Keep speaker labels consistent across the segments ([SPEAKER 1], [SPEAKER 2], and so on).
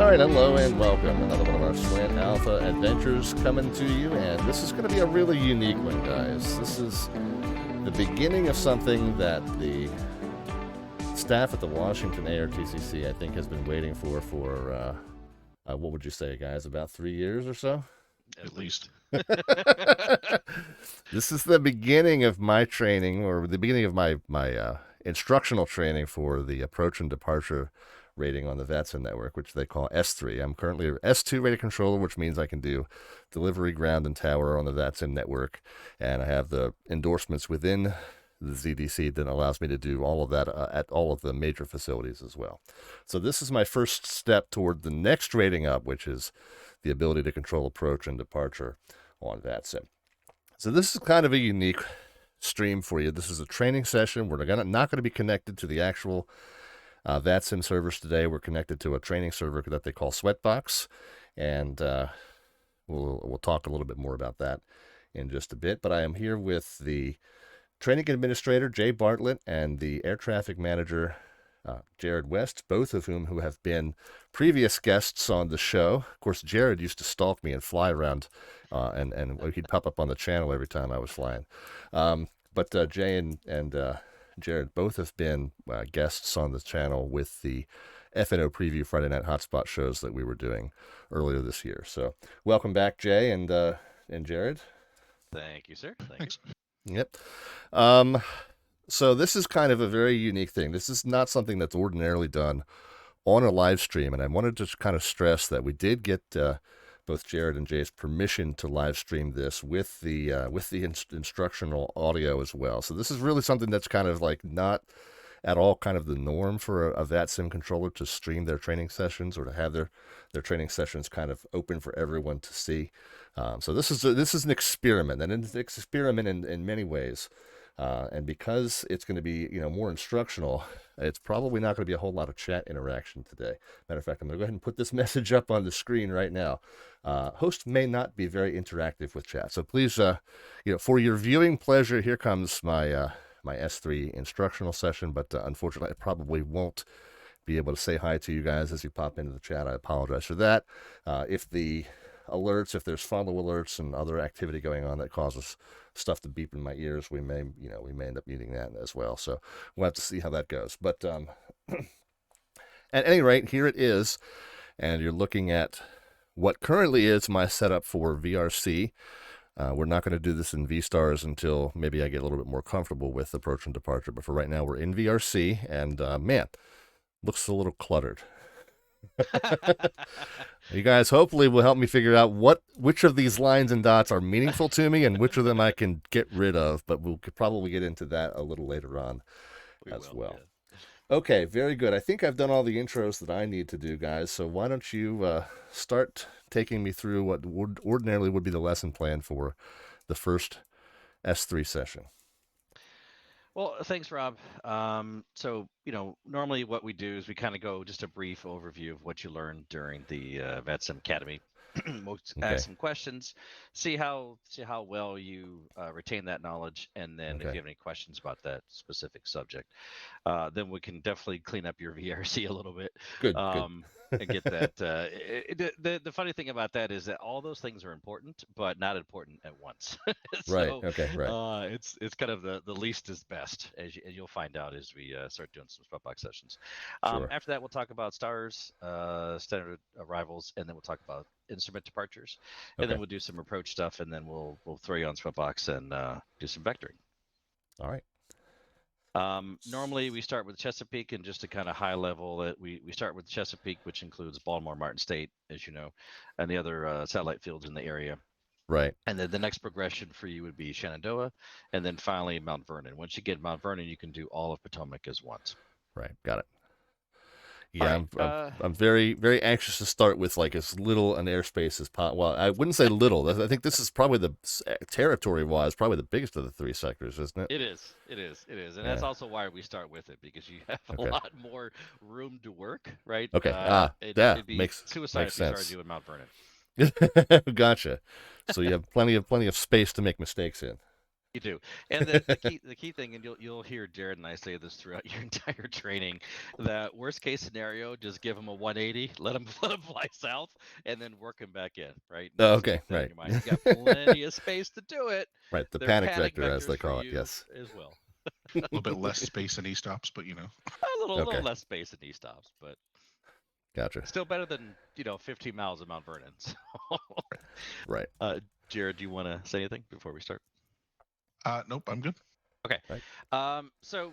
[SPEAKER 1] All right, hello and welcome. Another one of our Slant Alpha adventures coming to you, and this is going to be a really unique one, guys. This is the beginning of something that the staff at the Washington ARTCC, I think, has been waiting for what would you say, guys, about 3 years or so?
[SPEAKER 2] At least.
[SPEAKER 1] This is the beginning of my training, or the beginning of my instructional training for the approach and departure rating on the VATSIM network, which they call S3. I'm currently an S2 rated controller, which means I can do delivery, ground, and tower on the VATSIM network, and I have the endorsements within the ZDC that allows me to do all of that at all of the major facilities as well. So this is my first step toward the next rating up, which is the ability to control approach and departure on VATSIM. So this is kind of a unique stream for you. This is a training session. We're not going to be connected to the actual VATSIM servers today. We're connected to a training server that they call Sweatbox, and we'll talk a little bit more about that in just a bit. But I am here with the training administrator, Jay Bartlett, and the air traffic manager, Jared West, both of who have been previous guests on the show. Of course, Jared used to stalk me and fly around, and he'd pop up on the channel every time I was flying. But Jay and Jared both have been guests on the channel with the FNO Preview Friday Night Hotspot shows that we were doing earlier this year. So welcome back, Jay and Jared.
[SPEAKER 2] Thank you, sir. Thanks.
[SPEAKER 1] Yep. So this is kind of a very unique thing. This is not something that's ordinarily done on a live stream, and I wanted to kind of stress that we did get both Jared and Jay's permission to live stream this with the instructional audio as well. So this is really something that's kind of like not at all kind of the norm for a VATSIM controller to stream their training sessions or to have their training sessions kind of open for everyone to see. So this is an experiment, and it's an experiment in many ways. And because it's going to be, more instructional, it's probably not going to be a whole lot of chat interaction today. Matter of fact, I'm going to go ahead and put this message up on the screen right now. Host may not be very interactive with chat, so please, for your viewing pleasure, here comes my my S3 instructional session. But unfortunately, I probably won't be able to say hi to you guys as you pop into the chat. I apologize for that. If there's follow alerts and other activity going on that causes stuff to beep in my ears, we may end up muting that as well. So we'll have to see how that goes. But at any rate, here it is, and you're looking at what currently is my setup for VRC. We're not going to do this in VStars until maybe I get a little bit more comfortable with approach and departure. But for right now, we're in VRC, and man, looks a little cluttered. You guys hopefully will help me figure out which of these lines and dots are meaningful to me and which of them I can get rid of, but we'll probably get into that a little later on as well. Yeah. Okay, very good. I think I've done all the intros that I need to do, guys, so why don't you start taking me through what ordinarily would be the lesson plan for the first S3 session.
[SPEAKER 2] Well, thanks, Rob. So, normally what we do is we kind of go just a brief overview of what you learned during the VATSIM Academy. We'll ask some questions, see how well you retain that knowledge, and then if you have any questions about that specific subject, then we can definitely clean up your VRC a little bit.
[SPEAKER 1] Good.
[SPEAKER 2] And get that. The funny thing about that is that all those things are important, but not important at once. So,
[SPEAKER 1] right. Okay. Right.
[SPEAKER 2] It's kind of the least is best, as you'll find out as we start doing some Sweatbox sessions.
[SPEAKER 1] Sure.
[SPEAKER 2] After that, we'll talk about stars, standard arrivals, and then we'll talk about instrument departures, and then we'll do some approach stuff, and then we'll throw you on Sweatbox and do some vectoring.
[SPEAKER 1] All right.
[SPEAKER 2] Normally we start with Chesapeake, and just to kind of high level it, we start with Chesapeake, which includes Baltimore, Martin State, as you know, and the other satellite fields in the area.
[SPEAKER 1] Right.
[SPEAKER 2] And then the next progression for you would be Shenandoah, and then finally Mount Vernon. Once you get Mount Vernon, you can do all of Potomac as once.
[SPEAKER 1] Right. Got it. Yeah, I'm very, very anxious to start with like as little an airspace as possible. Well, I wouldn't say little. I think this is probably the territory-wise, probably the biggest of the three sectors, isn't it?
[SPEAKER 2] It is, and that's also why we start with it, because you have a lot more room to work, right?
[SPEAKER 1] Okay.
[SPEAKER 2] It'd be
[SPEAKER 1] makes
[SPEAKER 2] suicide
[SPEAKER 1] makes
[SPEAKER 2] if you
[SPEAKER 1] sense.
[SPEAKER 2] started doing Mount Vernon.
[SPEAKER 1] Gotcha. So you have plenty of space to make mistakes in.
[SPEAKER 2] You do. And the key thing, and you'll hear Jared and I say this throughout your entire training, that worst case scenario, just give them a 180, let them fly south, and then work them back in, right? And
[SPEAKER 1] Oh,
[SPEAKER 2] just
[SPEAKER 1] okay,
[SPEAKER 2] keep that in
[SPEAKER 1] right.
[SPEAKER 2] your mind. You got plenty of space to do it.
[SPEAKER 1] Right, the
[SPEAKER 2] They're
[SPEAKER 1] panic
[SPEAKER 2] panic
[SPEAKER 1] vector, as
[SPEAKER 2] vectors
[SPEAKER 1] they
[SPEAKER 2] for
[SPEAKER 1] call it.
[SPEAKER 2] you
[SPEAKER 1] Yes.
[SPEAKER 2] as well.
[SPEAKER 3] A little bit less space in e-stops, but
[SPEAKER 2] A little
[SPEAKER 1] Okay,
[SPEAKER 2] less space in these stops, but
[SPEAKER 1] gotcha.
[SPEAKER 2] still better than 15 miles of Mount Vernon. So.
[SPEAKER 1] Right.
[SPEAKER 2] Jared, do you want to say anything before we start?
[SPEAKER 3] Nope, I'm good.
[SPEAKER 2] Okay.
[SPEAKER 1] Right.
[SPEAKER 2] So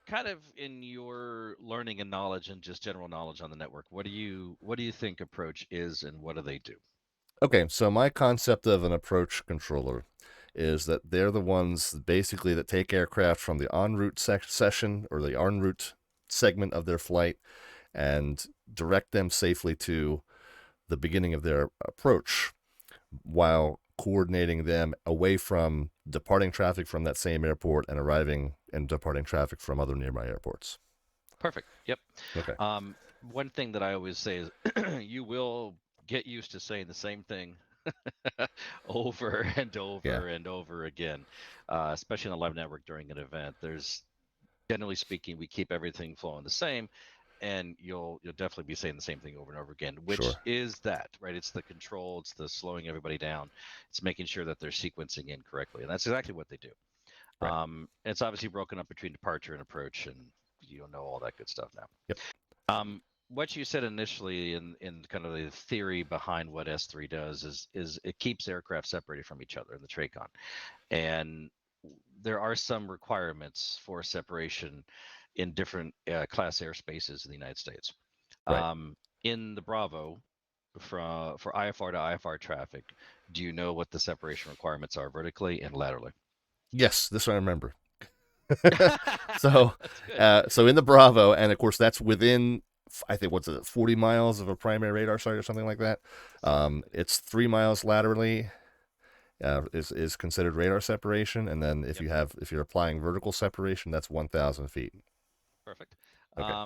[SPEAKER 2] kind of in your learning and knowledge and just general knowledge on the network, what do you think approach is and what do they do?
[SPEAKER 1] Okay, so my concept of an approach controller is that they're the ones basically that take aircraft from the en route session or the en route segment of their flight and direct them safely to the beginning of their approach while coordinating them away from departing traffic from that same airport and arriving and departing traffic from other nearby airports.
[SPEAKER 2] Perfect. Yep.
[SPEAKER 1] Okay.
[SPEAKER 2] One thing that I always say is you will get used to saying the same thing over and over and over again, especially on a live network during an event. There's, generally speaking, we keep everything flowing the same, and you'll definitely be saying the same thing over and over again, which
[SPEAKER 1] Sure.
[SPEAKER 2] is that, right? It's the control, it's the slowing everybody down, it's making sure that they're sequencing in correctly, and that's exactly what they do.
[SPEAKER 1] Right.
[SPEAKER 2] It's obviously broken up between departure and approach, and you know all that good stuff now.
[SPEAKER 1] Yep.
[SPEAKER 2] What you said initially in kind of the theory behind what S3 does is it keeps aircraft separated from each other in the TRACON, and there are some requirements for separation in different class airspaces in the United States.
[SPEAKER 1] Right.
[SPEAKER 2] In the Bravo, for IFR to IFR traffic, do you know what the separation requirements are vertically and laterally?
[SPEAKER 1] Yes, this I remember. So in the Bravo, and of course that's within, I think, 40 miles of a primary radar site or something like that. It's 3 miles laterally is considered radar separation, and then if you're applying vertical separation, that's 1,000 feet.
[SPEAKER 2] Perfect.
[SPEAKER 1] Okay.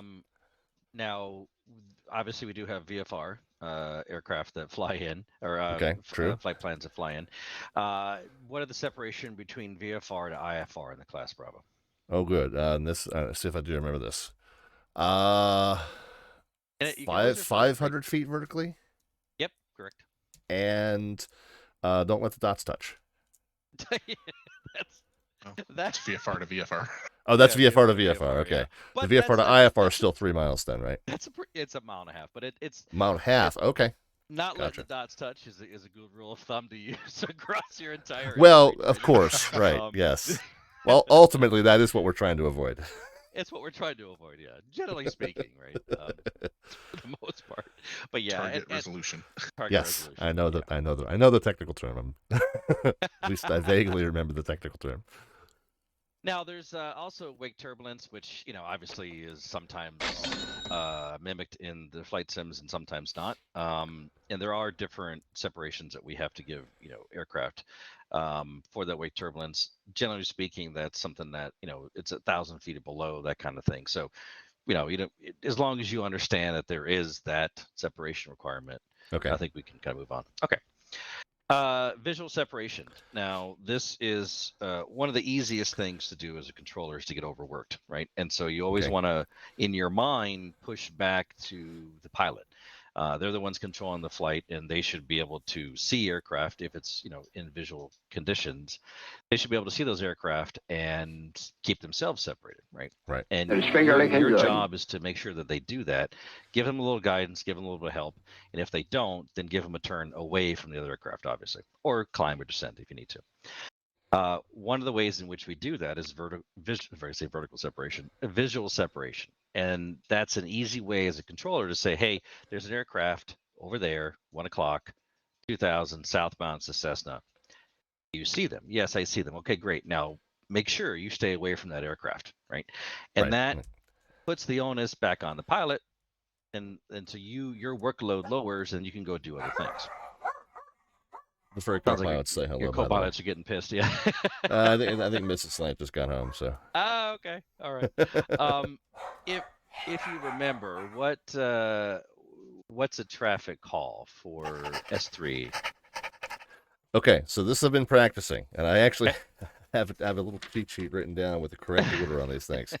[SPEAKER 2] Now, obviously, we do have VFR aircraft that fly in, or
[SPEAKER 1] true.
[SPEAKER 2] flight plans that fly in. What are the separation between VFR to IFR in the class Bravo?
[SPEAKER 1] Oh, good. And this, see if I do remember this.
[SPEAKER 2] And you can always refer to
[SPEAKER 1] 500 feet vertically.
[SPEAKER 2] Yep, correct.
[SPEAKER 1] And don't let the dots touch.
[SPEAKER 3] That's VFR to VFR.
[SPEAKER 1] Oh, that's VFR to VFR. Okay.
[SPEAKER 2] Yeah. But
[SPEAKER 1] the VFR to IFR is still 3 miles then, right?
[SPEAKER 2] It's a mile and a half, but it's
[SPEAKER 1] mile and a half. Okay.
[SPEAKER 2] Not letting the dots touch is a good rule of thumb to use across your entire.
[SPEAKER 1] Well, of course, right? Yes. Well, ultimately, that is what we're trying to avoid.
[SPEAKER 2] It's what we're trying to avoid, yeah. Generally speaking, right? For the most part, but yeah.
[SPEAKER 3] Target resolution.
[SPEAKER 1] Yes, resolution. I know the technical term. At least I vaguely remember the technical term.
[SPEAKER 2] Now, there's also wake turbulence, which obviously is sometimes mimicked in the flight sims and sometimes not. And there are different separations that we have to give aircraft for that wake turbulence. Generally speaking, that's something that it's 1,000 feet below, that kind of thing. So as long as you understand that there is that separation requirement,
[SPEAKER 1] okay,
[SPEAKER 2] I think we can kind of move on. Okay. Visual separation. Now, this is one of the easiest things to do as a controller is to get overworked, right? And so you always want to, in your mind, push back to the pilot. They're the ones controlling the flight, and they should be able to see aircraft if it's in visual conditions. They should be able to see those aircraft and keep themselves separated, right?
[SPEAKER 1] Right.
[SPEAKER 2] And your job is to make sure that they do that. Give them a little guidance, give them a little bit of help, and if they don't, then give them a turn away from the other aircraft, obviously, or climb or descend if you need to. One of the ways in which we do that is vertical separation, visual separation. And that's an easy way as a controller to say, hey, there's an aircraft over there, 1 o'clock, 2000, southbound to Cessna. You see them? Yes, I see them. Okay, great. Now make sure you stay away from that aircraft, right? And that puts the onus back on the pilot, and so your workload lowers, and you can go do other things.
[SPEAKER 1] Before co-pilots say hello.
[SPEAKER 2] Your co-pilots are getting pissed, yeah.
[SPEAKER 1] I think Mrs. Snipe just got home, so.
[SPEAKER 2] Ah, okay, all right. If you remember, what's a traffic call for S3?
[SPEAKER 1] Okay, so this I've been practicing, and I actually have a little cheat sheet written down with the correct order on these things.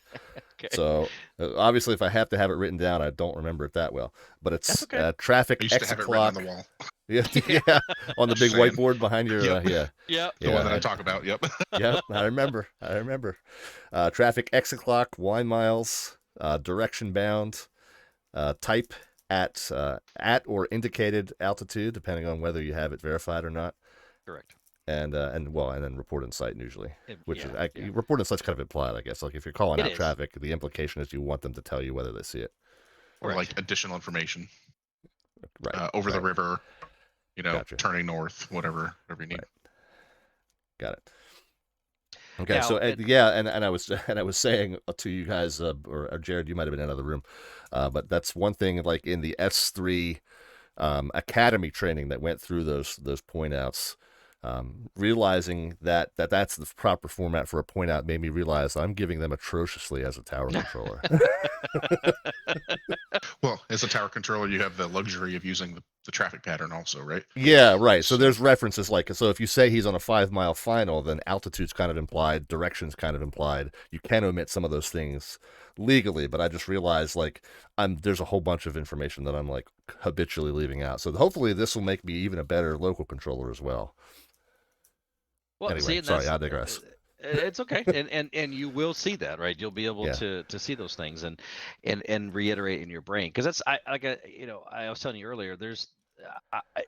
[SPEAKER 2] Okay.
[SPEAKER 1] So obviously, if I have to have it written down, I don't remember it that well. But it's traffic
[SPEAKER 3] I used to
[SPEAKER 1] X
[SPEAKER 3] have it written on
[SPEAKER 1] o'clock.
[SPEAKER 3] the wall.
[SPEAKER 1] Yeah, on the big whiteboard behind your
[SPEAKER 3] Yep.
[SPEAKER 2] Yep.
[SPEAKER 3] The one that I talk about. Yep.
[SPEAKER 1] Yep, I remember. Traffic X o'clock, Y miles, direction bound, type at or indicated altitude, depending on whether you have it verified or not.
[SPEAKER 2] Correct.
[SPEAKER 1] And then report in sight usually, which
[SPEAKER 2] yeah,
[SPEAKER 1] is report in sight's kind of implied, I guess. Like if you're calling
[SPEAKER 2] It
[SPEAKER 1] out
[SPEAKER 2] is.
[SPEAKER 1] traffic, the implication is you want them to tell you whether they see it.
[SPEAKER 3] Or like additional information.
[SPEAKER 1] Right.
[SPEAKER 3] Over the river,
[SPEAKER 1] Gotcha.
[SPEAKER 3] turning north, whatever you need.
[SPEAKER 1] Right. Got it. Okay,
[SPEAKER 2] Now,
[SPEAKER 1] so and I was saying to you guys, or Jared, you might have been in another room, but that's one thing. Like in the S3 Academy training that went through those point outs, realizing that's the proper format for a point out made me realize I'm giving them atrociously as a tower controller.
[SPEAKER 3] Well, as a tower controller, you have the luxury of using the traffic pattern also, right?
[SPEAKER 1] Yeah, right. So there's references like, so if you say he's on a 5-mile final, then altitude's kind of implied, direction's kind of implied. You can omit some of those things legally, but I just realized like there's a whole bunch of information that I'm like habitually leaving out. So hopefully this will make me even a better local controller as well.
[SPEAKER 2] Well,
[SPEAKER 1] anyway, sorry, I digress.
[SPEAKER 2] It's okay, and you will see that, right? You'll be able to see those things and reiterate in your brain, because that's I was telling you earlier. There's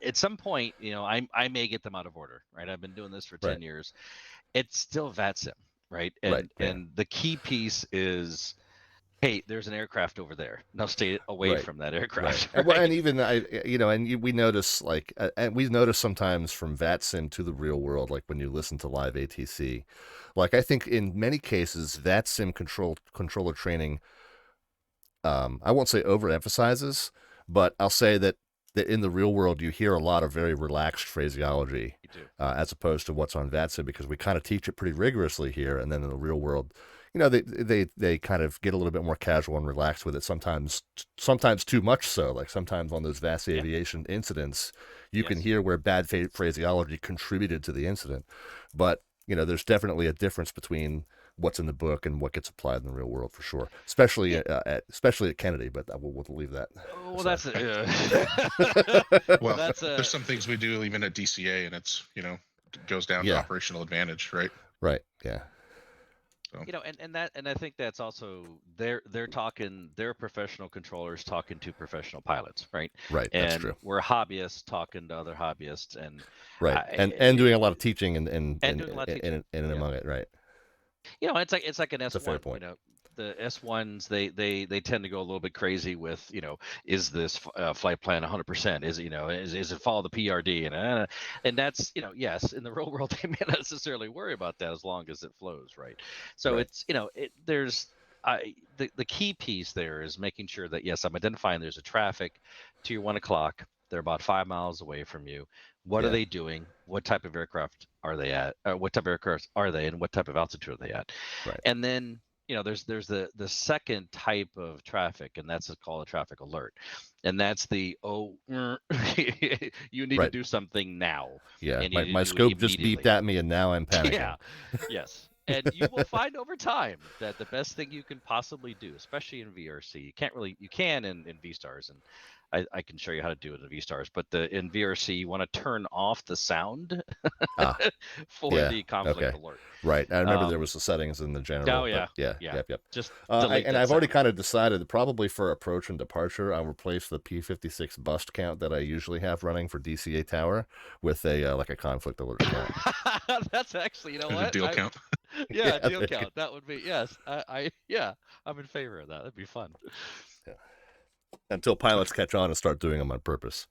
[SPEAKER 2] at some point, I may get them out of order, right? I've been doing this for 10 years. It's still VATSIM, right? And the key piece is, hey, there's an aircraft over there. Now stay away from that aircraft.
[SPEAKER 1] Right. Right. And even we notice and we notice sometimes from VATSIM to the real world, like when you listen to live ATC, like I think in many cases VATSIM controller training, I won't say overemphasizes, but I'll say that in the real world you hear a lot of very relaxed phraseology, as opposed to what's on VATSIM, because we kind of teach it pretty rigorously here, and then in the real world, they kind of get a little bit more casual and relaxed with it. Sometimes too much so. Like sometimes on those vast aviation incidents, you can hear where bad phraseology contributed to the incident. But there's definitely a difference between what's in the book and what gets applied in the real world for sure. Especially at Kennedy. But we'll leave that.
[SPEAKER 2] Well, that's
[SPEAKER 3] well, there's some things we do even at DCA, and it's goes down to operational advantage, right?
[SPEAKER 1] Right. Yeah.
[SPEAKER 2] And I think that's also they're professional controllers talking to professional pilots, right?
[SPEAKER 1] Right.
[SPEAKER 2] And
[SPEAKER 1] that's true.
[SPEAKER 2] we're hobbyists talking to other hobbyists, and
[SPEAKER 1] and doing a lot of teaching and
[SPEAKER 2] doing a lot of teaching
[SPEAKER 1] among it, right?
[SPEAKER 2] It's like an S1.
[SPEAKER 1] That's a fair point.
[SPEAKER 2] The S1s they tend to go a little bit crazy with is this flight plan 100%? Is is it follow the PRD, and that's yes, in the real world they may not necessarily worry about that as long as it flows, right? So it's there's the key piece there is making sure that yes, I'm identifying there's a traffic to your 1 o'clock. They're about 5 miles away from you. What are they doing? What type of aircraft are they at? What type of aircraft are they, and what type of altitude are they at?
[SPEAKER 1] Right.
[SPEAKER 2] And then there's the second type of traffic, and that's called a traffic alert, and that's the you need to do something now.
[SPEAKER 1] Yeah, my scope just beeped at me, and now I'm panicking.
[SPEAKER 2] Yeah, yes. And you will find over time that the best thing you can possibly do, especially in VRC, you can in VSTARS, and I can show you how to do it in VSTARS, but in VRC, you want to turn off the sound for the conflict alert.
[SPEAKER 1] Right. I remember there was the settings in the general.
[SPEAKER 2] Oh, yeah.
[SPEAKER 1] Yep.
[SPEAKER 2] Just
[SPEAKER 1] and I've already kind of decided that probably for approach and departure, I'll replace the P56 bust count that I usually have running for DCA Tower with a conflict alert count.
[SPEAKER 2] That's actually, what?
[SPEAKER 3] A deal count.
[SPEAKER 2] Yeah, deal count. That would be, yes. I'm in favor of that. That'd be fun.
[SPEAKER 1] Yeah. Until pilots catch on and start doing them on purpose.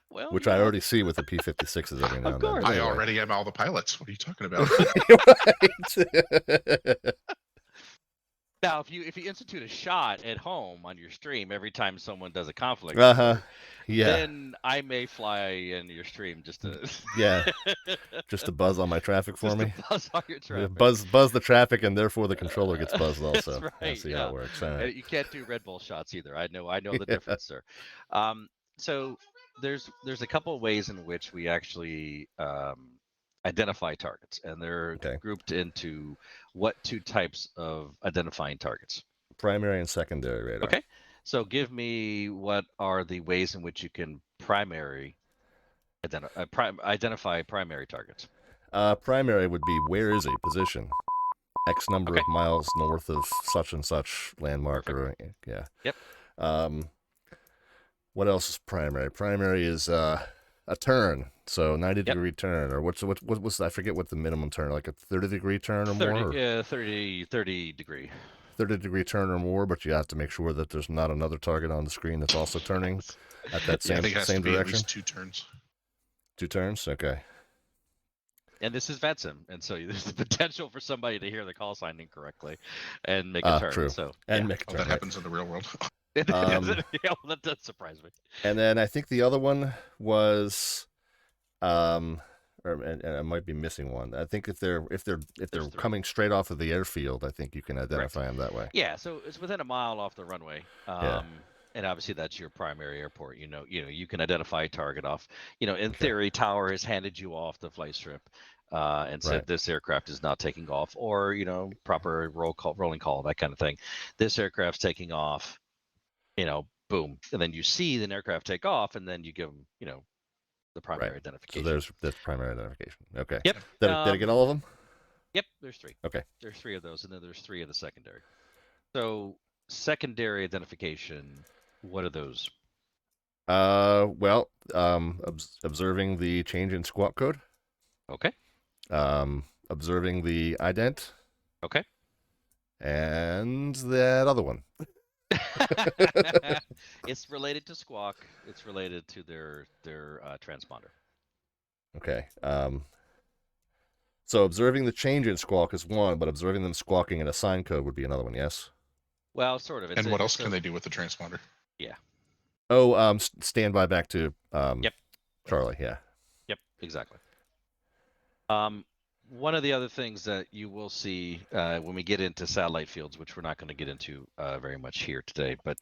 [SPEAKER 2] Well,
[SPEAKER 1] which I already see with the P56s every now and then.
[SPEAKER 3] I already am all the pilots. What are you talking about?
[SPEAKER 2] Now, if you institute a shot at home on your stream every time someone does a conflict, then I may fly in your stream just to
[SPEAKER 1] just to buzz on my traffic for me.
[SPEAKER 2] Buzz on your traffic.
[SPEAKER 1] Buzz the traffic, and therefore the controller gets buzzed also.
[SPEAKER 2] That's right.
[SPEAKER 1] I see how it works. Right.
[SPEAKER 2] You can't do Red Bull shots either. I know the difference, sir. So there's a couple of ways in which we actually identify targets, and they're grouped into what two types of identifying targets?
[SPEAKER 1] Primary and secondary radar.
[SPEAKER 2] Okay, so give me what are the ways in which you can identify primary targets.
[SPEAKER 1] Primary would be where is a position, X number of miles north of such and such landmark. Perfect. Or yeah.
[SPEAKER 2] Yep.
[SPEAKER 1] What else is primary? Primary is a turn, so 90-degree turn, or what's I forget what the minimum turn, like a 30-degree turn or more.
[SPEAKER 2] Yeah, 30 degree.
[SPEAKER 1] 30-degree turn or more, but you have to make sure that there's not another target on the screen that's also turning at that same direction.
[SPEAKER 3] At least 2 turns.
[SPEAKER 1] 2 turns, okay.
[SPEAKER 2] And this is VATSIM, and so there's the potential for somebody to hear the call sign incorrectly and make a turn.
[SPEAKER 1] True.
[SPEAKER 2] So
[SPEAKER 1] make a turn.
[SPEAKER 3] That happens in the real world.
[SPEAKER 2] Yeah, well, that does surprise me.
[SPEAKER 1] And then I think the other one was, and I might be missing one. I think if they're coming straight off of the airfield, I think you can identify them that way.
[SPEAKER 2] Yeah, so it's within a mile off the runway. And obviously that's your primary airport. You can identify a target off. In theory, Tower has handed you off the flight strip and said this aircraft is not taking off, or proper rolling call, that kind of thing. This aircraft's taking off. Boom, and then you see the aircraft take off, and then you give them, the primary identification.
[SPEAKER 1] So there's primary identification. Okay.
[SPEAKER 2] Yep.
[SPEAKER 1] Did I get all of them?
[SPEAKER 2] Yep. There's 3.
[SPEAKER 1] Okay.
[SPEAKER 2] There's 3 of those, and then there's 3 of the secondary. So secondary identification, what are those?
[SPEAKER 1] Well, observing the change in squawk code.
[SPEAKER 2] Okay.
[SPEAKER 1] Observing the ident.
[SPEAKER 2] Okay.
[SPEAKER 1] And that other one.
[SPEAKER 2] It's related to squawk. It's related to their transponder.
[SPEAKER 1] Okay. So observing the change in squawk is one, but observing them squawking in a sign code would be another one. Yes.
[SPEAKER 2] Well, sort of.
[SPEAKER 3] And what else can they do with the transponder?
[SPEAKER 2] Yeah.
[SPEAKER 1] Oh, stand by back to
[SPEAKER 2] Yep.
[SPEAKER 1] Charlie. Yeah.
[SPEAKER 2] Yep. Exactly. One of the other things that you will see when we get into satellite fields, which we're not going to get into very much here today, but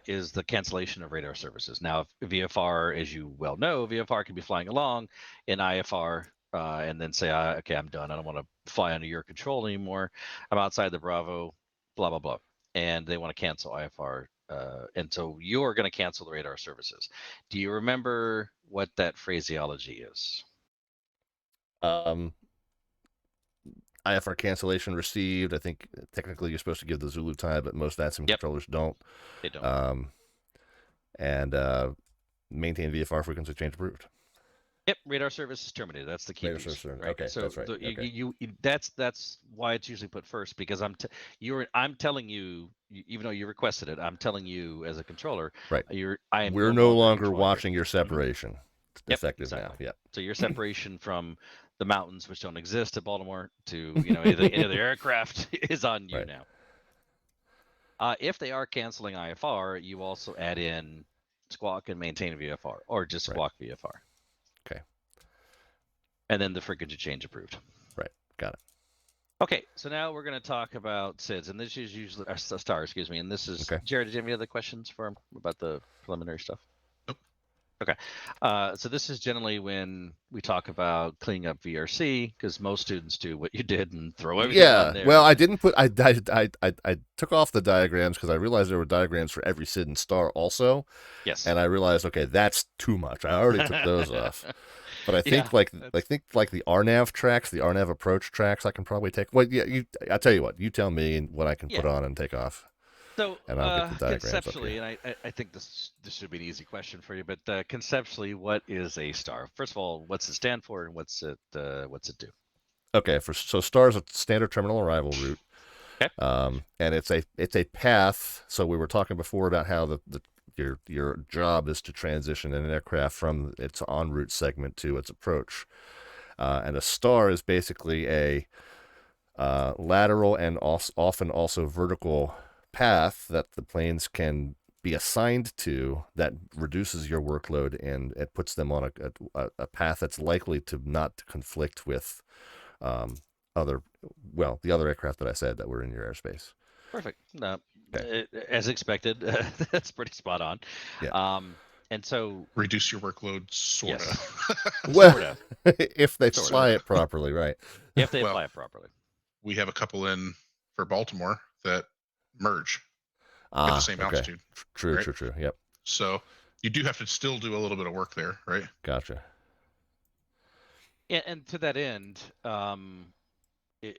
[SPEAKER 2] is the cancellation of radar services. Now, VFR, as you well know, VFR can be flying along in IFR and then say, okay, I'm done. I don't want to fly under your control anymore. I'm outside the Bravo, blah, blah, blah. And they want to cancel IFR. And so you're going to cancel the radar services. Do you remember what that phraseology is?
[SPEAKER 1] IFR cancellation received. I think technically you're supposed to give the Zulu time, but most VATSIM controllers don't.
[SPEAKER 2] They don't.
[SPEAKER 1] And maintain VFR frequency change approved.
[SPEAKER 2] Yep, radar service is terminated. That's the key.
[SPEAKER 1] Radar service, right?
[SPEAKER 2] Okay, so
[SPEAKER 1] that's right.
[SPEAKER 2] That's why it's usually put first, because I'm telling you, even though you requested it, I'm telling you as a controller,
[SPEAKER 1] right?
[SPEAKER 2] We're
[SPEAKER 1] no longer watching your separation. Effective
[SPEAKER 2] exactly.
[SPEAKER 1] now. Yeah.
[SPEAKER 2] So your separation from the mountains, which don't exist at Baltimore, to the aircraft is on you now. If they are canceling IFR, you also add in squawk and maintain VFR, or just squawk VFR.
[SPEAKER 1] Okay.
[SPEAKER 2] And then the frequency change approved.
[SPEAKER 1] Right. Got it.
[SPEAKER 2] Okay, so now we're going to talk about SIDS, and this is usually STAR, excuse me, and this is Jared. Did you have any other questions for him about the preliminary stuff? Okay, so this is generally when we talk about cleaning up VRC, because most students do what you did and throw everything on there.
[SPEAKER 1] Well, I didn't put. I took off the diagrams because I realized there were diagrams for every SID and star also.
[SPEAKER 2] Yes.
[SPEAKER 1] And I realized, okay, that's too much. I already took those off. But I think like the RNAV tracks, the RNAV approach tracks, I can probably take. Well, yeah, I'll tell you what. You tell me what I can put on and take off.
[SPEAKER 2] So
[SPEAKER 1] and I'll get the diagrams
[SPEAKER 2] conceptually, and I think this should be an easy question for you, but conceptually, what is a star? First of all, what's it stand for, and what's it do?
[SPEAKER 1] Okay, so star is a standard terminal arrival route.
[SPEAKER 2] Okay.
[SPEAKER 1] And it's a path. So we were talking before about how your job is to transition an aircraft from its en route segment to its approach, and a star is basically a lateral and often also vertical path that the planes can be assigned to that reduces your workload, and it puts them on a path that's likely to not conflict with the other aircraft that I said that were in your airspace.
[SPEAKER 2] Perfect. As expected, that's pretty spot on.
[SPEAKER 1] Yeah.
[SPEAKER 2] And so
[SPEAKER 3] reduce your workload, sort of.
[SPEAKER 2] Yes.
[SPEAKER 1] Well,
[SPEAKER 2] Sort of.
[SPEAKER 1] if they
[SPEAKER 2] Sort
[SPEAKER 1] fly
[SPEAKER 2] of.
[SPEAKER 1] it properly, right?
[SPEAKER 2] If they
[SPEAKER 3] Well,
[SPEAKER 2] apply it properly.
[SPEAKER 3] We have a couple in for Baltimore that merge at the same
[SPEAKER 1] okay.
[SPEAKER 3] altitude.
[SPEAKER 1] True,
[SPEAKER 3] right?
[SPEAKER 1] true. Yep.
[SPEAKER 3] So you do have to still do a little bit of work there, right?
[SPEAKER 1] Gotcha.
[SPEAKER 2] Yeah, and to that end,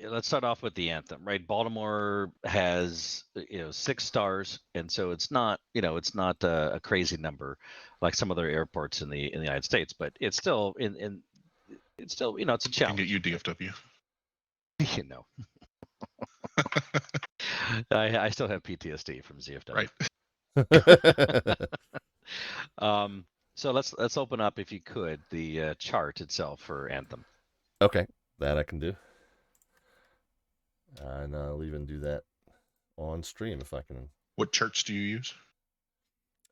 [SPEAKER 2] let's start off with the anthem, right? Baltimore has 6 stars, and so it's not a crazy number like some other airports in the United States, but it's still it's still it's a
[SPEAKER 3] And
[SPEAKER 2] challenge.
[SPEAKER 3] you DFW.
[SPEAKER 2] I still have PTSD from ZFW.
[SPEAKER 3] Right.
[SPEAKER 2] So let's open up, if you could, the chart itself for Anthem.
[SPEAKER 1] Okay, that I can do. And I'll even do that on stream if I can.
[SPEAKER 3] What charts do you use?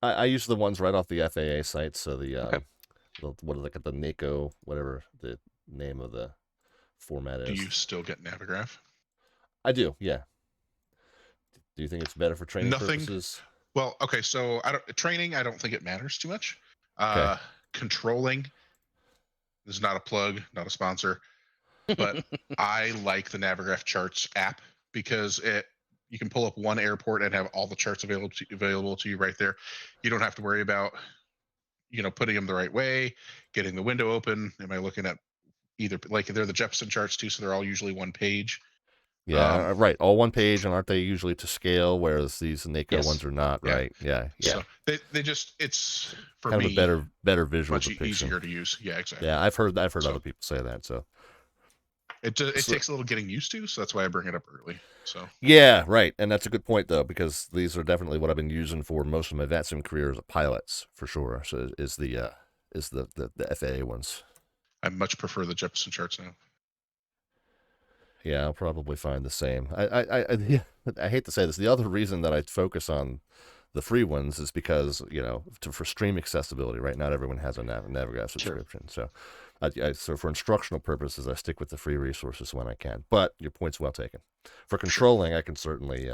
[SPEAKER 1] I use the ones right off the FAA site. So
[SPEAKER 2] Okay.
[SPEAKER 1] what is the NACO, whatever the name of the format is.
[SPEAKER 3] Do you still get Navigraph?
[SPEAKER 1] I do, yeah. Do you think it's better for training purposes?
[SPEAKER 3] Well, okay, so training, I don't think it matters too much.
[SPEAKER 1] Okay.
[SPEAKER 3] Controlling is not a plug, not a sponsor, but I like the Navigraph Charts app because you can pull up one airport and have all the charts available to you right there. You don't have to worry about putting them the right way, getting the window open. Am I looking at either, like, they're the Jefferson charts too, so they're all usually one page.
[SPEAKER 1] Yeah, right. All one page, and aren't they usually to scale? Whereas these NACO ones are not, right? Yeah.
[SPEAKER 3] So they just, it's for
[SPEAKER 1] kind
[SPEAKER 3] me
[SPEAKER 1] of a better visual
[SPEAKER 3] much
[SPEAKER 1] depiction.
[SPEAKER 3] easier to use. Yeah, exactly.
[SPEAKER 1] Yeah, I've heard other people say that. So
[SPEAKER 3] it takes a little getting used to, so that's why I bring it up early. So
[SPEAKER 1] yeah, right, and that's a good point though, because these are definitely what I've been using for most of my VATSIM career as pilots, for sure. So is the FAA ones.
[SPEAKER 3] I much prefer the Jefferson charts now.
[SPEAKER 1] Yeah, I'll probably find the same. I hate to say this. The other reason that I focus on the free ones is because for stream accessibility, right? Not everyone has a Navigraph subscription, sure. So for instructional purposes, I stick with the free resources when I can. But your point's well taken. For controlling, I can certainly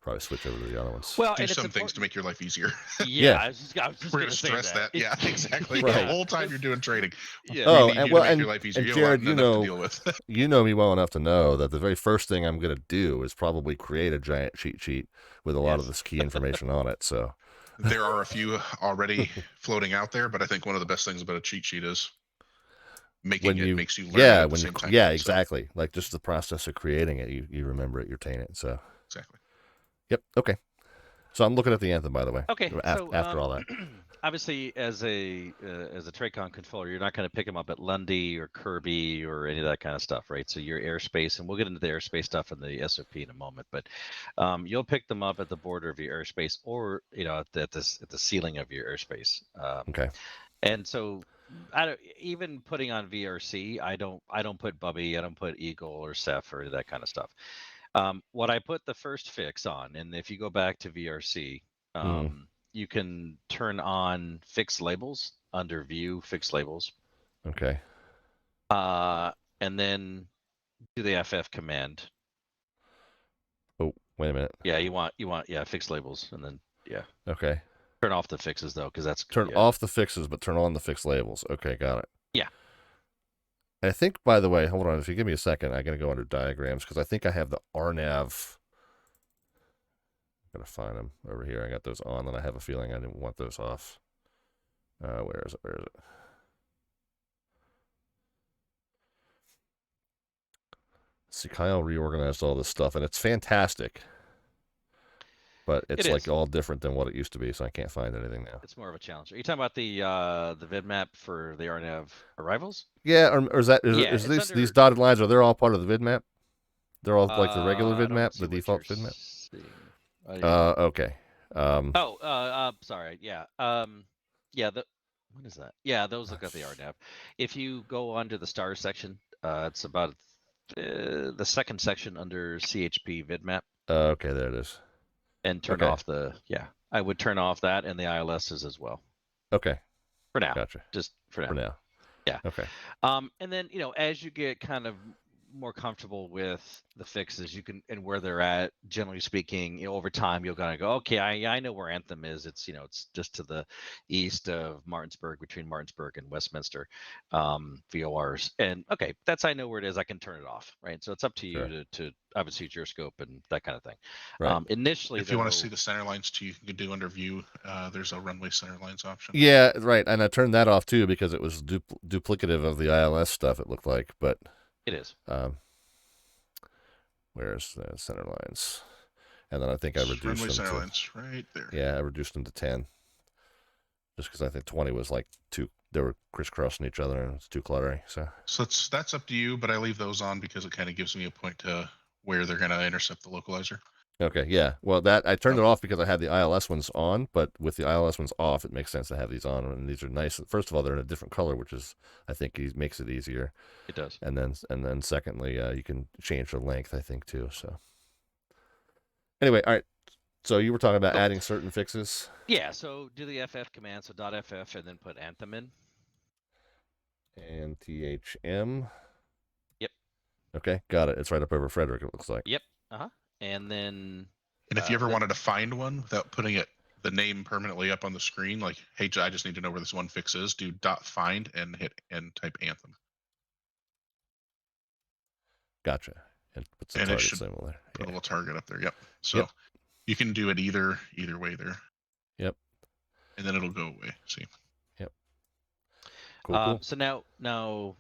[SPEAKER 1] probably switch over to the other ones.
[SPEAKER 2] Well,
[SPEAKER 3] do some things to make your life easier.
[SPEAKER 2] Yeah, I was just
[SPEAKER 3] we're going to stress that. Yeah, exactly.
[SPEAKER 1] Right.
[SPEAKER 3] The whole time you're doing training.
[SPEAKER 1] Yeah.
[SPEAKER 3] Oh, and make your life easier.
[SPEAKER 1] And Jared,
[SPEAKER 3] to deal with.
[SPEAKER 1] You know me well enough to know that the very first thing I'm going to do is probably create a giant cheat sheet with a lot of this key information on it. So
[SPEAKER 3] there are a few already floating out there, but I think one of the best things about a cheat sheet is makes you learn at the same time.
[SPEAKER 1] Yeah, exactly. Like just the process of creating it, you remember it, you retain it. So
[SPEAKER 3] exactly.
[SPEAKER 1] Yep. Okay. So I'm looking at the Anthem, by the way.
[SPEAKER 2] Okay.
[SPEAKER 1] After all that,
[SPEAKER 2] obviously, as a TRACON controller, you're not going to pick them up at Lundy or Kirby or any of that kind of stuff, right? So your airspace, and we'll get into the airspace stuff in the SOP in a moment, but you'll pick them up at the border of your airspace, or at the ceiling of your airspace.
[SPEAKER 1] Okay.
[SPEAKER 2] And so, even putting on VRC, I don't put Bubby, I don't put Eagle or Ceph or that kind of stuff. What I put the first fix on, and if you go back to VRC, you can turn on fixed labels under View Fixed Labels.
[SPEAKER 1] Okay.
[SPEAKER 2] And then do the FF command.
[SPEAKER 1] Oh, wait a minute.
[SPEAKER 2] Yeah, you want fixed labels, and then
[SPEAKER 1] Okay.
[SPEAKER 2] Turn off the fixes though, because that's
[SPEAKER 1] turn off the fixes, but turn on the fixed labels. Okay, got it.
[SPEAKER 2] Yeah.
[SPEAKER 1] I think, by the way, hold on. If you give me a second, I'm going to go under diagrams because I think I have the RNAV. I'm going to find them over here. I got those on, and I have a feeling I didn't want those off. Where is it? See, Kyle reorganized all this stuff, and it's fantastic. But it's like all different than what it used to be, so I can't find anything now.
[SPEAKER 2] It's more of a challenge. Are you talking about the VidMap for the RNAV arrivals?
[SPEAKER 1] Yeah, or is these dotted lines, are they all part of the VidMap? They're all like the regular VidMap, the default VidMap? Okay.
[SPEAKER 2] Sorry. Yeah. What is that? Yeah, those look at the RNAV. If you go onto the stars section, it's about the second section under CHP VidMap.
[SPEAKER 1] Okay, there it is.
[SPEAKER 2] And turn off I would turn off that and the ILSs as well.
[SPEAKER 1] Okay.
[SPEAKER 2] For now.
[SPEAKER 1] Gotcha.
[SPEAKER 2] Just for now.
[SPEAKER 1] For now.
[SPEAKER 2] Yeah.
[SPEAKER 1] Okay.
[SPEAKER 2] And then, as you get kind of more comfortable with the fixes, you can, and where they're at, generally speaking, over time, you'll kind of go, okay, I know where Anthem is. It's, it's just to the east of Martinsburg, between Martinsburg and Westminster, VORs. And okay, I know where it is. I can turn it off, right? So it's up to you to obviously your scope and that kind of thing.
[SPEAKER 1] Right.
[SPEAKER 2] Initially,
[SPEAKER 3] if you want to see the center lines too, you can do under view. There's a runway center lines option.
[SPEAKER 1] Yeah, right. And I turned that off too because it was duplicative of the ILS stuff. It looked like, but
[SPEAKER 2] it is.
[SPEAKER 1] Where's the center lines? And then I think I reduced
[SPEAKER 3] runway
[SPEAKER 1] them
[SPEAKER 3] center lines right there.
[SPEAKER 1] Yeah, I reduced them to 10, just because I think 20 was like too. They were crisscrossing each other and it's too cluttery. So
[SPEAKER 3] that's up to you, but I leave those on because it kind of gives me a point to where they're going to intercept the localizer.
[SPEAKER 1] Okay, yeah. Well, that I turned it off because I had the ILS ones on, but with the ILS ones off, it makes sense to have these on, and these are nice. First of all, they're in a different color, which is, I think, makes it easier.
[SPEAKER 2] It does.
[SPEAKER 1] And then secondly, you can change the length, I think, too. So anyway, all right. So you were talking about adding certain fixes.
[SPEAKER 2] Yeah. So do the FF command, so .ff, and then put Anthem in.
[SPEAKER 1] And THM.
[SPEAKER 2] Yep.
[SPEAKER 1] Okay, got it. It's right up over Frederick, it looks like.
[SPEAKER 2] Yep. And then.
[SPEAKER 3] And if you ever wanted to find one without putting the name permanently up on the screen, like, hey, I just need to know where this one fix is, do .find and type Anthem.
[SPEAKER 1] Gotcha. And put some target symbol there.
[SPEAKER 3] Put a little target up there. Yep. So you can do it either way there.
[SPEAKER 1] Yep.
[SPEAKER 3] And then it'll go away. See.
[SPEAKER 1] Yep. Cool.
[SPEAKER 2] So now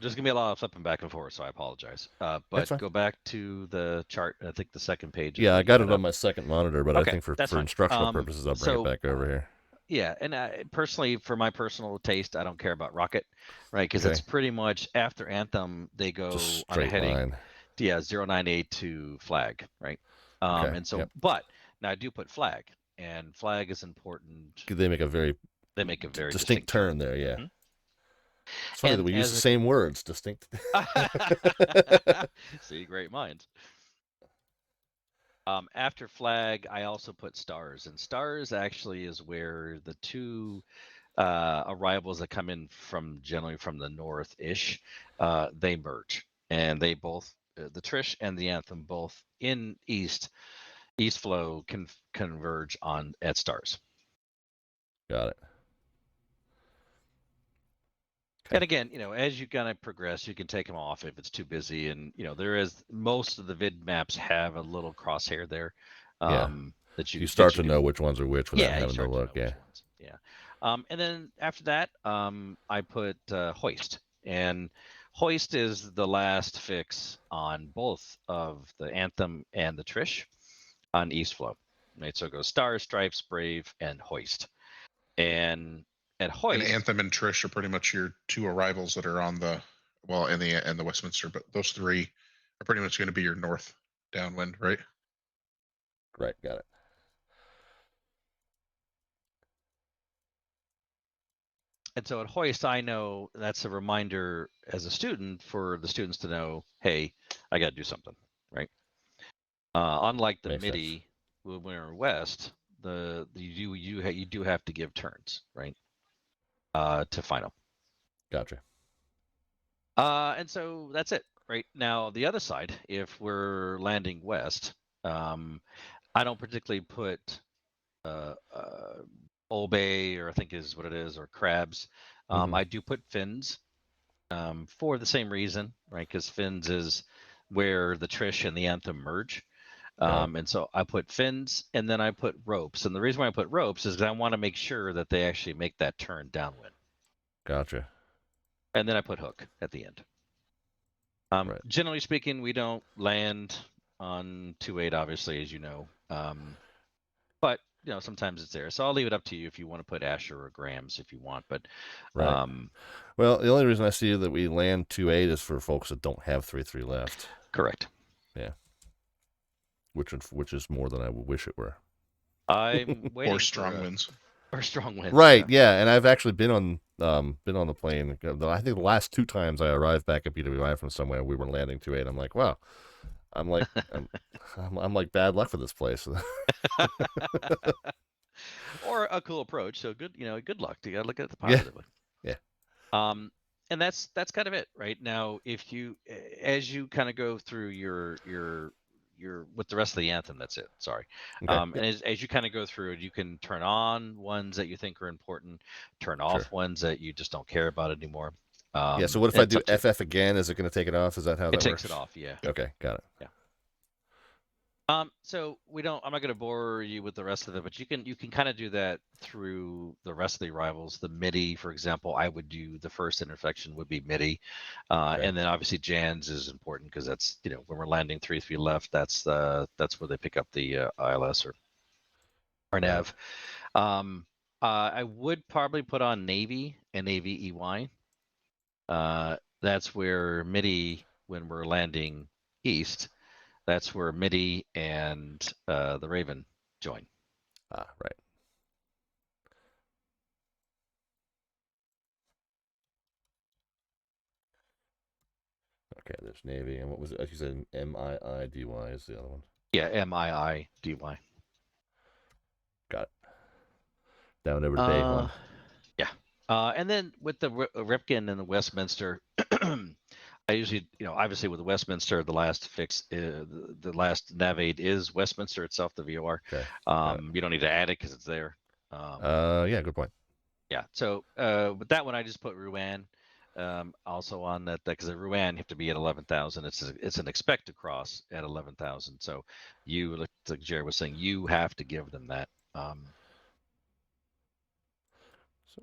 [SPEAKER 2] there's gonna be a lot of flipping back and forth, so I apologize. But go back to the chart. I think the second page.
[SPEAKER 1] Yeah, I got it on my second monitor, but I think for instructional purposes, I'll bring it back over here.
[SPEAKER 2] Yeah, and personally, for my personal taste, I don't care about Rocket, right? Because it's pretty much after Anthem, they go on a heading.
[SPEAKER 1] Line.
[SPEAKER 2] Yeah, 098 to flag, right? And so, but now I do put flag, and flag is important.
[SPEAKER 1] They make a very distinct turn there. Yeah. Mm-hmm. It's funny that we use the same words, distinct.
[SPEAKER 2] See, great minds. After flag, I also put stars, and stars actually is where the two arrivals that come in generally from the north-ish, they merge, and they both, the Trish and the Anthem, both in east flow can converge at stars.
[SPEAKER 1] Got it.
[SPEAKER 2] And again, as you kind of progress, you can take them off if it's too busy. And, there is, most of the vid maps have a little crosshair there. That you
[SPEAKER 1] start to know which ones are which without having to look. Yeah.
[SPEAKER 2] And then after that, I put hoist. And hoist is the last fix on both of the Anthem and the Trish on East Flow. Right? So it goes stars, stripes, brave, and hoist. And at hoist,
[SPEAKER 3] and Anthem and Trish are pretty much your two arrivals that are on the and the Westminster, but those three are pretty much going to be your north downwind, right?
[SPEAKER 1] Right, got it.
[SPEAKER 2] And so at hoist, I know that's a reminder as a student for the students to know, hey, I got to do something, right? Unlike the MIDI, when we're west, you do have to give turns, right? To final.
[SPEAKER 1] Gotcha.
[SPEAKER 2] And so that's it. Right now, the other side, if we're landing west, I don't particularly put Old Bay, or I think is what it is, or crabs. I do put fins for the same reason, right? Because fins is where the Trish and the Anthem merge. And so I put fins, and then I put ropes. And the reason why I put ropes is because I want to make sure that they actually make that turn downwind.
[SPEAKER 1] Gotcha.
[SPEAKER 2] And then I put hook at the end. Generally speaking, we don't land on 2.8, obviously, as you know. But sometimes it's there. So I'll leave it up to you if you want to put Asher or Grams if you want. But
[SPEAKER 1] well, the only reason I see that we land 2.8 is for folks that don't have 3.3 left.
[SPEAKER 2] Correct.
[SPEAKER 1] Yeah. Which is more than I would wish it were.
[SPEAKER 2] I'm waiting
[SPEAKER 3] or strong winds.
[SPEAKER 2] Or strong winds.
[SPEAKER 1] Right. Yeah. And I've actually been on the plane. I think the last 2 times I arrived back at BWI from somewhere, we were landing 2.8. I'm like, wow. I'm like bad luck for this place.
[SPEAKER 2] Or a cool approach. So good. Good luck. You got to look at it positively.
[SPEAKER 1] Yeah.
[SPEAKER 2] And that's kind of it right now. If you, as you kind of go through your with the rest of the anthem, that's it. Sorry.
[SPEAKER 1] Okay.
[SPEAKER 2] And as you kind of go through it, you can turn on ones that you think are important, turn off ones that you just don't care about anymore.
[SPEAKER 1] Yeah. So what if I do FF again? Is it going to take it off? Is that how that works?
[SPEAKER 2] It takes it off. Yeah.
[SPEAKER 1] Okay. Got it.
[SPEAKER 2] Yeah. So I'm not going to bore you with the rest of it, but you can kind of do that through the rest of the arrivals. The MIDI, for example, I would do the first intersection would be MIDI, and then obviously JANS is important because that's when we're landing 3 left, that's where they pick up the ILS or nav. I would probably put on Navy and Navy EY. That's where MIDI when we're landing east. That's where MIDI and the Raven join.
[SPEAKER 1] Ah, right. Okay, there's Navy. And what was it? You said MIIDY is the other one?
[SPEAKER 2] Yeah, MIIDY.
[SPEAKER 1] Got it. Down over to day one.
[SPEAKER 2] Yeah. And then with the Ripken and the Westminster, I usually, obviously with the Westminster, the last fix, the last nav aid is Westminster itself, the VOR.
[SPEAKER 1] Okay.
[SPEAKER 2] You don't need to add it because it's there.
[SPEAKER 1] Yeah, good point.
[SPEAKER 2] Yeah. So with that one, I just put Rouen also on that because the Rouen you have to be at 11,000. It's an expect to cross at 11,000. So you, like Jared was saying, you have to give them that.
[SPEAKER 1] So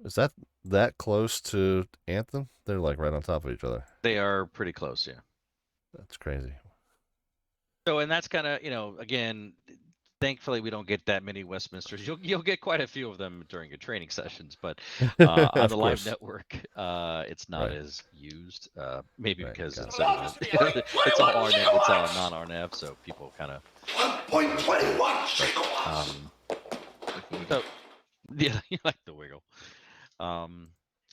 [SPEAKER 1] is that close to Anthem? They're like right on top of each other.
[SPEAKER 2] They are pretty close, yeah.
[SPEAKER 1] That's crazy.
[SPEAKER 2] So, and that's kind of, again, thankfully we don't get that many Westminsters. You'll get quite a few of them during your training sessions, but on the live network, it's not as used. Maybe because it's a RNAV, it's a non-RNAV, so people kind of 1.21. So yeah, you like the wiggle.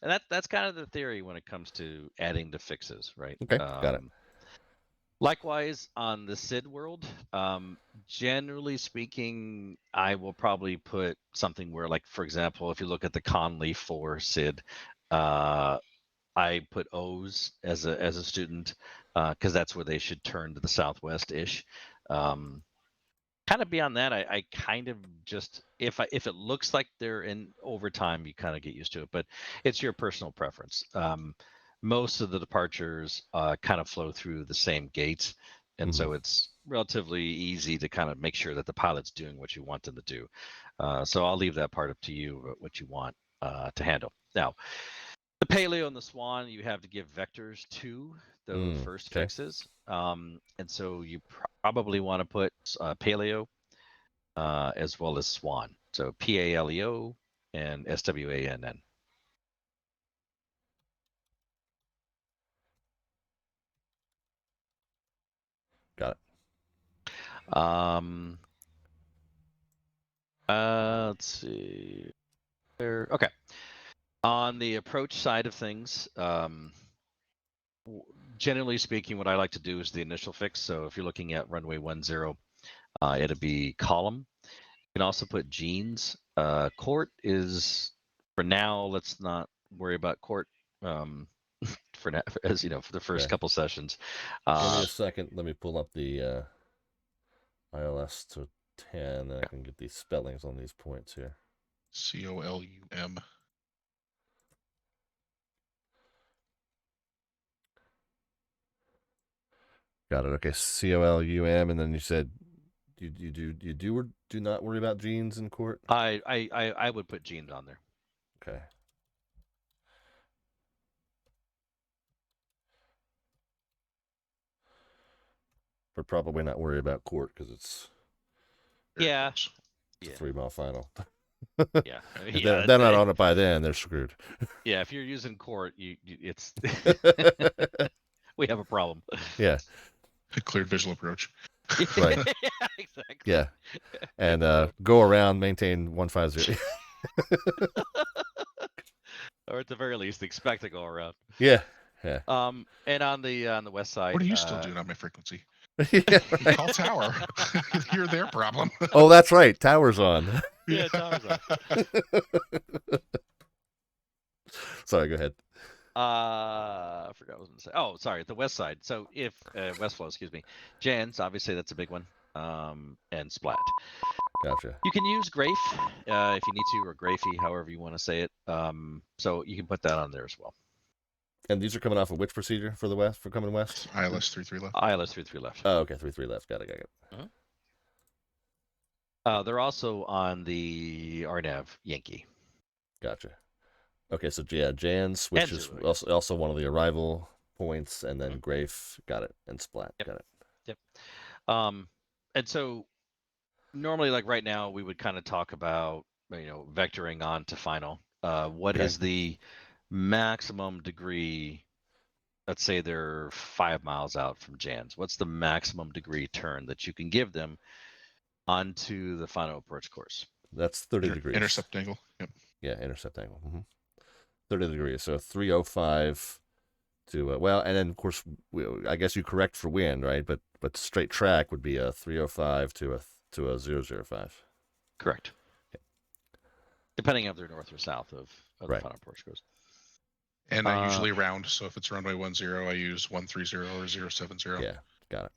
[SPEAKER 2] And that's kind of the theory when it comes to adding the fixes, right?
[SPEAKER 1] Okay, got it.
[SPEAKER 2] Likewise, on the SID world, generally speaking, I will probably put something where, like, for example, if you look at the Conley for SID, I put O's as a student because that's where they should turn to the southwest-ish. Kind of beyond that, I kind of just if it looks like they're in overtime, you kind of get used to it, but it's your personal preference. Most of the departures kind of flow through the same gates, and so it's relatively easy to kind of make sure that the pilot's doing what you want them to do. So I'll leave that part up to you, what you want to handle. Now, the Paleo and the Swan, you have to give vectors to the first fixes. And so you probably want to put Paleo as well as Swan. So PALEO and SWANN.
[SPEAKER 1] Got it.
[SPEAKER 2] Let's see. Okay. On the approach side of things, generally speaking, what I like to do is the initial fix. So if you're looking at runway 10, it'll be column. You can also put jeans. Court is, for now, let's not worry about court for now, as you know, for the first couple sessions.
[SPEAKER 1] Give me a second. Let me pull up the ILS to 10, and I can get these spellings on these points here.
[SPEAKER 3] COLUM.
[SPEAKER 1] Got it. Okay, COLUM, and then you said you do or do not worry about jeans in court.
[SPEAKER 2] I would put jeans on there.
[SPEAKER 1] Okay. But probably not worry about court because it's
[SPEAKER 2] it's
[SPEAKER 1] a 3-mile final.
[SPEAKER 2] Yeah,
[SPEAKER 1] they're not on it by then. They're screwed.
[SPEAKER 2] Yeah, if you're using court, it's we have a problem.
[SPEAKER 1] Yeah.
[SPEAKER 3] Cleared visual approach.
[SPEAKER 1] Right.
[SPEAKER 2] Yeah, exactly.
[SPEAKER 1] Yeah. And go around, maintain 150.
[SPEAKER 2] Or at the very least, expect to go around.
[SPEAKER 1] Yeah. Yeah.
[SPEAKER 2] And on the west side.
[SPEAKER 3] What are you still doing on my frequency?
[SPEAKER 1] Yeah, right.
[SPEAKER 3] Call tower. You're their problem.
[SPEAKER 1] Oh, that's right. Tower's on.
[SPEAKER 2] Yeah, tower's on.
[SPEAKER 1] Sorry, go ahead.
[SPEAKER 2] I forgot what I was going to say. Oh, sorry, the west side. So if west flow, excuse me, Jans, obviously that's a big one, and Splat.
[SPEAKER 1] Gotcha.
[SPEAKER 2] You can use Grafe if you need to, or Grafey, however you want to say it. So you can put that on there as well.
[SPEAKER 1] And these are coming off of which procedure for the west, for coming west?
[SPEAKER 3] ILS 3-3 left.
[SPEAKER 2] ILS 3-3 left.
[SPEAKER 1] Oh, okay, 3-3 left. Got it.
[SPEAKER 2] They're also on the RNAV Yankee.
[SPEAKER 1] Gotcha. Okay, so yeah, Jans, which is also one of the arrival points, and then Grafe, got it, and Splat, got it.
[SPEAKER 2] Yep. And so normally, like right now, we would kind of talk about, vectoring on to final. What is the maximum degree? Let's say they're 5 miles out from Jans. What's the maximum degree turn that you can give them onto the final approach course?
[SPEAKER 1] That's 30 degrees.
[SPEAKER 3] Intercept angle. Yep.
[SPEAKER 1] Yeah, intercept angle. 30 degrees. So 305 to and then of course I guess you correct for wind, right? But straight track would be a 305 to a 005.
[SPEAKER 2] Correct. Okay. Depending if they're north or south of the final approach course.
[SPEAKER 3] And I usually round, so if it's runway 10, I use 130 or 070.
[SPEAKER 1] Yeah, got it.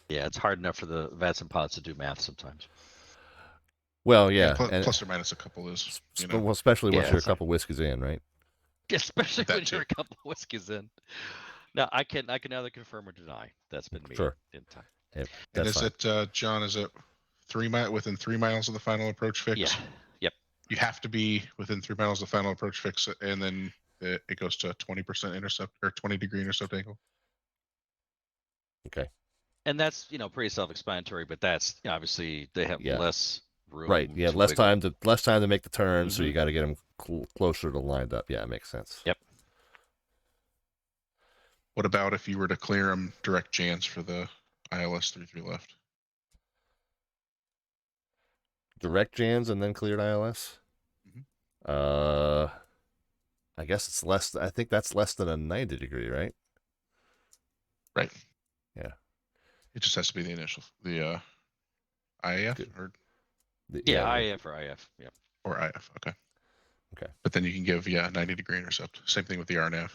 [SPEAKER 2] Yeah, it's hard enough for the VATSIM pods to do math sometimes.
[SPEAKER 1] Well, yeah,
[SPEAKER 3] plus or minus a couple is,
[SPEAKER 1] well, especially once you're a couple whiskeys in, right?
[SPEAKER 2] Especially when you're a couple whiskeys in. Now, I can either confirm or deny that's been made in time.
[SPEAKER 1] Yep,
[SPEAKER 3] and is it, John? Is it within 3 miles of the final approach fix?
[SPEAKER 2] Yeah. Yep.
[SPEAKER 3] You have to be within 3 miles of the final approach fix, and then it goes to 20% intercept or 20-degree intercept angle.
[SPEAKER 1] Okay.
[SPEAKER 2] And that's pretty self-explanatory, but that's obviously they have less room.
[SPEAKER 1] Right. Yeah. Less time to make the turn, so you got to get them closer to lined up. Yeah, it makes sense.
[SPEAKER 2] Yep.
[SPEAKER 3] What about if you were to clear them direct Jans for the ILS 3-3 left?
[SPEAKER 1] Direct Jans and then cleared ILS? I guess it's less. I think that's less than a 90 degree, right?
[SPEAKER 3] Right.
[SPEAKER 1] Yeah.
[SPEAKER 3] It just has to be the initial, the IAF or
[SPEAKER 2] IAF or IF. Yeah.
[SPEAKER 3] Or IF. Okay.
[SPEAKER 1] Okay.
[SPEAKER 3] But then you can give 90-degree intercept. Same thing with the RNAV.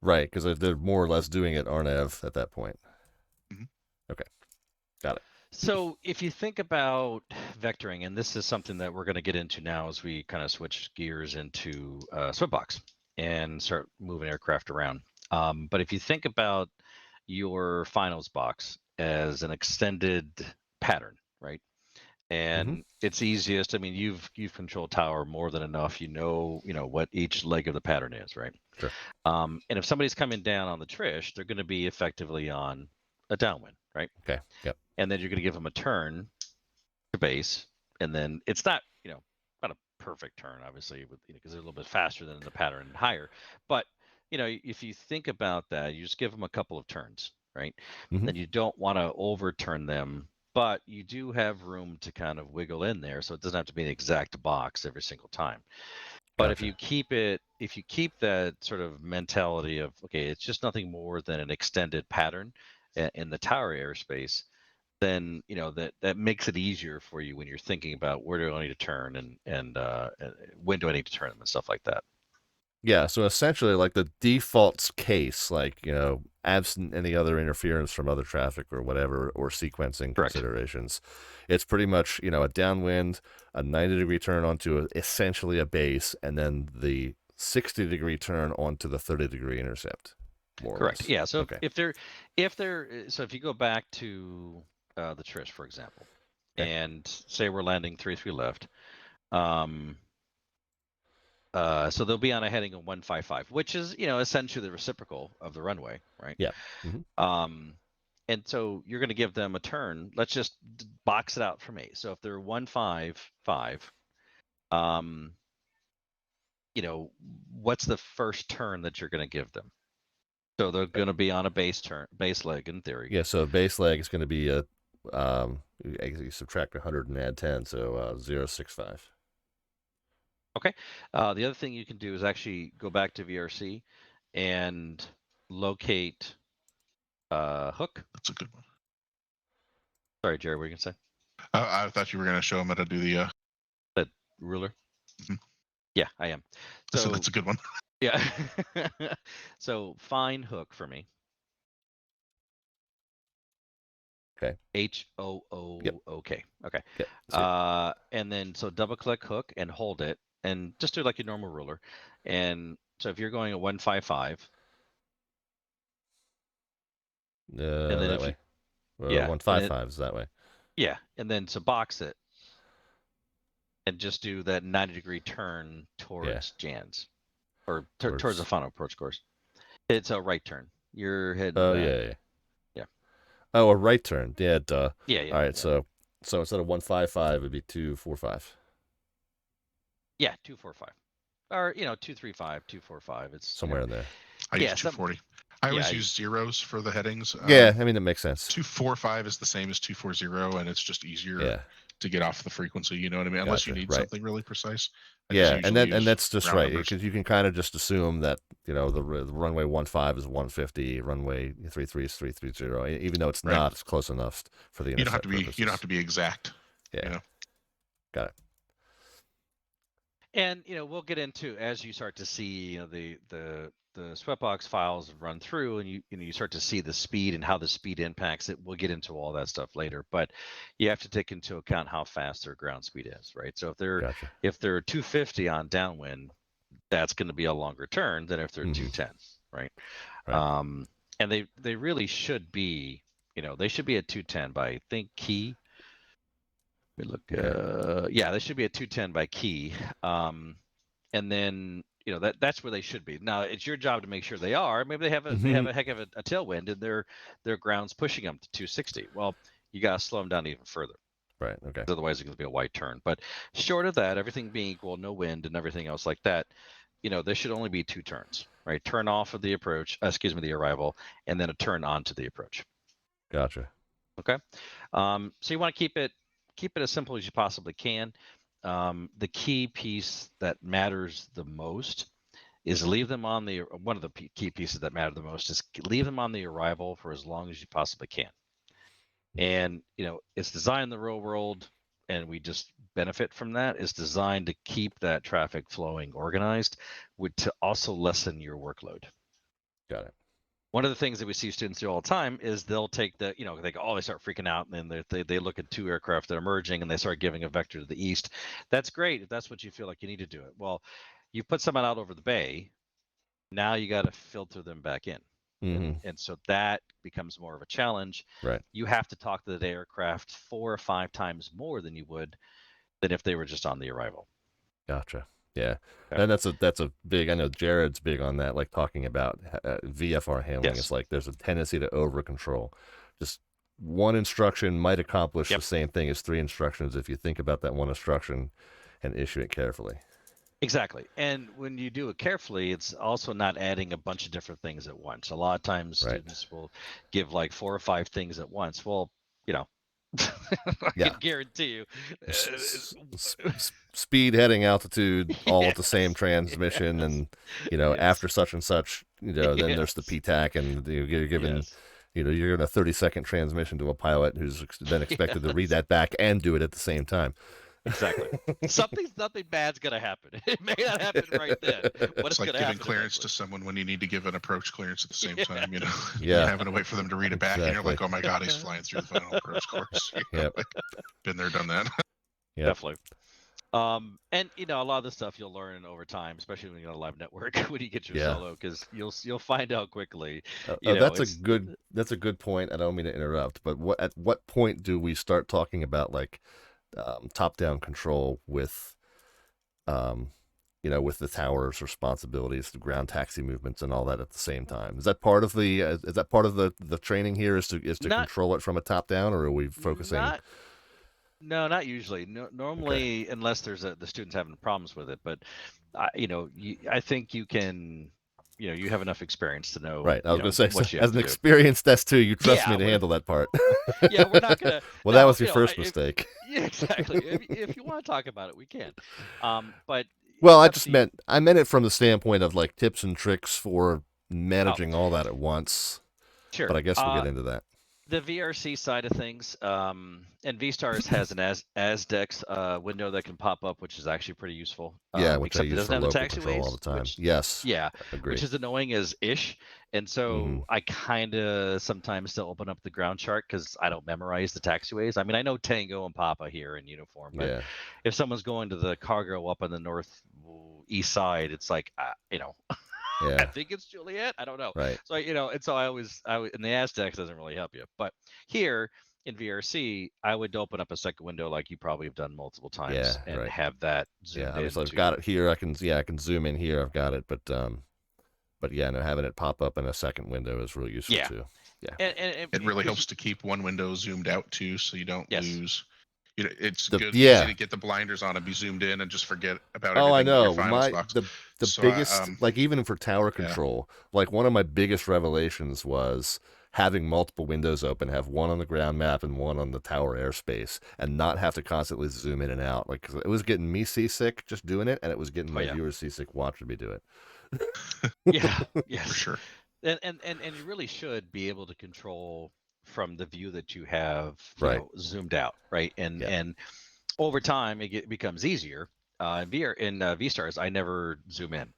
[SPEAKER 1] Right, because they're more or less doing it RNAV at that point. Okay. Got it.
[SPEAKER 2] So if you think about vectoring, and this is something that we're going to get into now as we kind of switch gears into Sweatbox and start moving aircraft around. But if you think about your finals box as an extended pattern, right? And it's easiest. I mean, you've controlled tower more than enough. You know what each leg of the pattern is, right?
[SPEAKER 1] Sure.
[SPEAKER 2] And if somebody's coming down on the trish, they're going to be effectively on a downwind, right?
[SPEAKER 1] Okay. Yep.
[SPEAKER 2] And then you're going to give them a turn to base, and then it's not not a perfect turn, obviously, because they're a little bit faster than the pattern and higher. But if you think about that, you just give them a couple of turns, right? Then you don't want to overturn them, but you do have room to kind of wiggle in there, so it doesn't have to be an exact box every single time. But if you keep that sort of mentality of, okay, it's just nothing more than an extended pattern in the tower airspace, then that makes it easier for you when you're thinking about where do I need to turn and when do I need to turn them and stuff like that.
[SPEAKER 1] Yeah, so essentially, like the default case, like absent any other interference from other traffic or whatever, or sequencing considerations, it's pretty much a downwind, a 90-degree turn onto essentially a base, and then the 60-degree turn onto the 30-degree intercept.
[SPEAKER 2] Correct. Yeah. So if you go back to the Trish, for example, and say we're landing 3-3 left, so they'll be on a heading of 155, which is essentially the reciprocal of the runway, right?
[SPEAKER 1] Yeah.
[SPEAKER 2] And so you're going to give them a turn. Let's just box it out for me. So if they're 155, what's the first turn that you're going to give them? So they're going to be on a base leg in theory.
[SPEAKER 1] Yeah, so base leg is going to be you subtract 100 and add 10, so 065.
[SPEAKER 2] Okay. The other thing you can do is actually go back to VRC and locate hook.
[SPEAKER 3] That's a good one.
[SPEAKER 2] Sorry, Jerry, what were you going to say?
[SPEAKER 3] I thought you were going to show him how to do the
[SPEAKER 2] ruler. Yeah, I am.
[SPEAKER 3] So that's a good one.
[SPEAKER 2] Yeah. So fine hook for me.
[SPEAKER 1] Okay.
[SPEAKER 2] HOOK. Okay.
[SPEAKER 1] Yep.
[SPEAKER 2] And then so double click hook and hold it, and just do like your normal ruler. And so if you're going at 155, and then
[SPEAKER 1] that
[SPEAKER 2] if
[SPEAKER 1] way.
[SPEAKER 2] you, yeah,
[SPEAKER 1] 155 is that way.
[SPEAKER 2] Yeah, and then to box it, and just do that 90-degree turn towards Jan's, or towards the final approach course. It's a right turn. You're heading back.
[SPEAKER 1] Yeah. Oh, a right turn. Yeah, duh.
[SPEAKER 2] Yeah.
[SPEAKER 1] All right, so instead of 155, it'd be 245.
[SPEAKER 2] Yeah, 245, or 235, 245. It's
[SPEAKER 1] somewhere in there.
[SPEAKER 3] I use 240. I always use zeros for the headings.
[SPEAKER 1] Yeah, I mean, it makes sense.
[SPEAKER 3] 245 is the same as 240, and it's just easier to get off the frequency. You know what I mean? Unless you need something really precise.
[SPEAKER 1] And that's just right, because you can kind of just assume that the runway 15 is 150, runway 33 is 330, even though it's not. It's close enough for the.
[SPEAKER 3] You don't have to be exact.
[SPEAKER 1] Yeah. Got it.
[SPEAKER 2] And we'll get into, as you start to see the Sweatbox files run through, and you start to see the speed and how the speed impacts it. We'll get into all that stuff later, but you have to take into account how fast their ground speed is, right? So if they're 250 on downwind, that's going to be a longer turn than if they're 210, right? And they really should be, they should be at 210 by, I think, key. Let me look. They should be at 210 by key, and then that's where they should be. Now it's your job to make sure they are. Maybe they have a heck of a tailwind, and their ground's pushing them to 260. Well, you got to slow them down even further.
[SPEAKER 1] Right. Okay.
[SPEAKER 2] Otherwise, it's going to be a wide turn. But short of that, everything being equal, no wind and everything else like that, there should only be 2 turns. Right. Turn off of the approach. The arrival, and then a turn onto the approach.
[SPEAKER 1] Gotcha.
[SPEAKER 2] Okay. So you want to keep it as simple as you possibly can. The key piece that matters the most is leave them on one of the key pieces that matter the most is leave them on the arrival for as long as you possibly can. And it's designed in the real world, and we just benefit from that. It's designed to keep that traffic flowing organized, to also lessen your workload.
[SPEAKER 1] Got it.
[SPEAKER 2] One of the things that we see students do all the time is they'll take they start freaking out, and then they look at 2 aircraft that are merging, and they start giving a vector to the east. That's great if that's what you feel like you need to do it. Well, you put someone out over the bay, now you got to filter them back in. And so that becomes more of a challenge.
[SPEAKER 1] Right.
[SPEAKER 2] You have to talk to the aircraft 4 or 5 times more than you would than if they were just on the arrival.
[SPEAKER 1] Gotcha. Yeah, and that's a big. I know Jared's big on that, like talking about VFR handling. It's like there's a tendency to over control. Just one instruction might accomplish the same thing as 3 instructions if you think about that one instruction and issue it carefully.
[SPEAKER 2] Exactly. And when you do it carefully, it's also not adding a bunch of different things at once. A lot of times students will give like 4 or 5 things at once. Well, I can guarantee you.
[SPEAKER 1] Speed, heading, altitude, all at the same transmission, and after such and such, then there's the PTAC, and you're given, you're in a 30-second transmission to a pilot who's then expected to read that back and do it at the same time.
[SPEAKER 2] Exactly. Nothing bad's gonna happen. It may not happen right then, but it's
[SPEAKER 3] like giving clearance to someone when you need to give an approach clearance at the same time. You're having to wait for them to read it back, and you're like, "Oh my God, he's flying through the final approach course." Been there, done that.
[SPEAKER 2] Definitely. And a lot of this stuff you'll learn over time, especially when you got a live network when you get your solo, because you'll find out quickly.
[SPEAKER 1] That's a good point. I don't mean to interrupt, but at what point do we start talking about like top-down control with with the tower's responsibilities, the ground taxi movements, and all that at the same time? Is that part of the training here? Is to control it from a top-down, or are we focusing?
[SPEAKER 2] No, not usually. No, normally, unless there's the students having problems with it. But I think you can. You have enough experience to know.
[SPEAKER 1] Right. I was going to say, as an experienced S2, you trust me to handle that part.
[SPEAKER 2] Yeah, we're not going to.
[SPEAKER 1] Well, that was your first mistake.
[SPEAKER 2] Yeah, exactly. If you want to talk about it, we can. But
[SPEAKER 1] I meant it from the standpoint of like tips and tricks for managing all that at once.
[SPEAKER 2] Sure.
[SPEAKER 1] But I guess we'll get into that.
[SPEAKER 2] The VRC side of things, and VStars has an ASDEX window that can pop up, which is actually pretty useful.
[SPEAKER 1] Yeah, which I
[SPEAKER 2] except it
[SPEAKER 1] use
[SPEAKER 2] doesn't
[SPEAKER 1] for
[SPEAKER 2] have the
[SPEAKER 1] local control all
[SPEAKER 2] taxiways,
[SPEAKER 1] the time.
[SPEAKER 2] which
[SPEAKER 1] Yes,
[SPEAKER 2] yeah,
[SPEAKER 1] agree.
[SPEAKER 2] which is annoying as ish. And so I kind of sometimes still open up the ground chart because I don't memorize the taxiways. I mean, I know Tango and Papa here in uniform, but
[SPEAKER 1] Yeah,
[SPEAKER 2] if someone's going to the cargo up on the northeast side, it's like I
[SPEAKER 1] yeah,
[SPEAKER 2] think it's Juliet. I don't know.
[SPEAKER 1] right.
[SPEAKER 2] So and so and the Aztecs doesn't really help you. But here in VRC, I would open up a second window like you probably have done multiple
[SPEAKER 1] Yeah,
[SPEAKER 2] times and
[SPEAKER 1] right.
[SPEAKER 2] have that zoomed
[SPEAKER 1] Yeah,
[SPEAKER 2] in.
[SPEAKER 1] obviously I've got it here. I can zoom in here. I've got it, but yeah, no, having it pop up in a second window is really useful too. Yeah,
[SPEAKER 2] and
[SPEAKER 3] it really helps to keep one window zoomed out too, so you don't lose. You know, it's easy to get the blinders on and be zoomed in and just forget about everything.
[SPEAKER 1] Oh, I know.
[SPEAKER 3] Your finals box.
[SPEAKER 1] The biggest, like even for tower control, like one of my biggest revelations was having multiple windows open, have one on the ground map and one on the tower airspace, and not have to constantly zoom in and out. Like, 'cause it was getting me seasick just doing it, and it was getting my viewers seasick watching me do it.
[SPEAKER 2] Yeah,
[SPEAKER 3] for sure.
[SPEAKER 2] And you really should be able to control from the view that you have, zoomed out, right? And over time it becomes easier. In VStars, I never zoom in.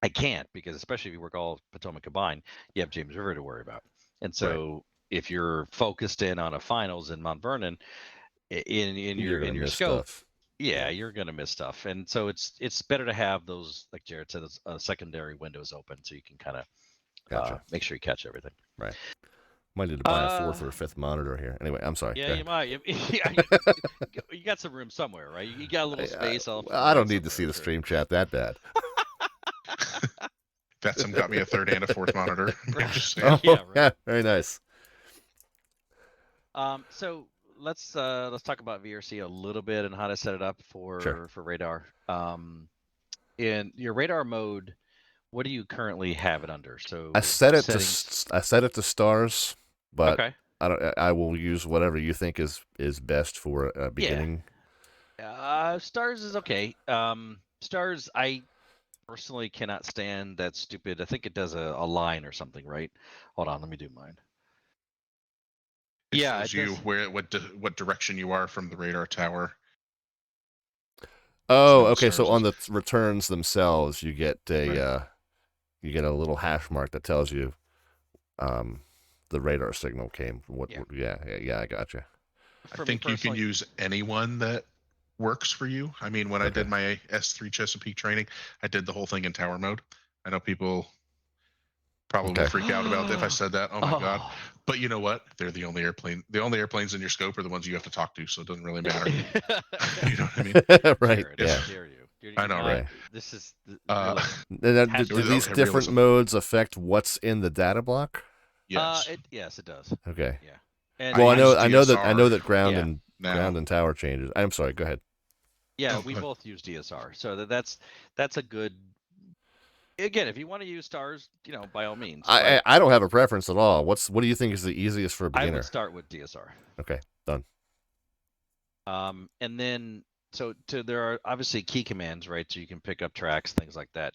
[SPEAKER 2] I can't because especially if you work all Potomac combined, you have James River to worry about. And so if you're focused in on a finals in Mount Vernon, in your scope,
[SPEAKER 1] stuff.
[SPEAKER 2] You're gonna miss stuff. And so it's better to have those, like Jared said, those secondary windows open so you can kind of make sure you catch everything.
[SPEAKER 1] Right. Might need to buy a fourth or a fifth monitor here. Anyway, I'm sorry.
[SPEAKER 2] Yeah, you might. You got some room somewhere, right? You got a little space.
[SPEAKER 1] I don't need to see the stream chat that bad.
[SPEAKER 3] VATSIM got me a third and a fourth monitor.
[SPEAKER 1] Yeah, very nice.
[SPEAKER 2] So let's talk about VRC a little bit and how to set it up for radar. In your radar mode, what do you currently have it under? So
[SPEAKER 1] I set it to stars, but I will use whatever you think is best for beginning.
[SPEAKER 2] Stars is okay. Stars, I personally cannot stand that stupid. I think it does a line or something, right? Hold on, let me do mine.
[SPEAKER 3] It shows you what direction you are from the radar tower.
[SPEAKER 1] Oh, okay. So on the returns themselves, you get a little hash mark that tells you the radar signal came from what. Yeah, I gotcha.
[SPEAKER 3] I think you can use anyone that works for you. I mean, when I did my S3 Chesapeake training, I did the whole thing in tower mode. I know people probably freak out about if I said that. Oh my god! But you know what? They're the only airplane. The only airplanes in your scope are the ones you have to talk to, so it doesn't really matter. You know what I mean?
[SPEAKER 1] Right.
[SPEAKER 2] Yeah.
[SPEAKER 3] I know, right?
[SPEAKER 2] This is.
[SPEAKER 1] Do these different modes affect what's in the data block?
[SPEAKER 3] Yes.
[SPEAKER 2] Yes, it does.
[SPEAKER 1] Okay.
[SPEAKER 2] Yeah. And
[SPEAKER 1] well, I know that ground and tower changes. I'm sorry. Go ahead.
[SPEAKER 2] Yeah, we both use DSR, so that's a good. Again, if you want to use stars, by all means.
[SPEAKER 1] I don't have a preference at all. What do you think is the easiest for a beginner?
[SPEAKER 2] I would start with DSR.
[SPEAKER 1] Okay, done.
[SPEAKER 2] And then there are obviously key commands, right? So you can pick up tracks, things like that.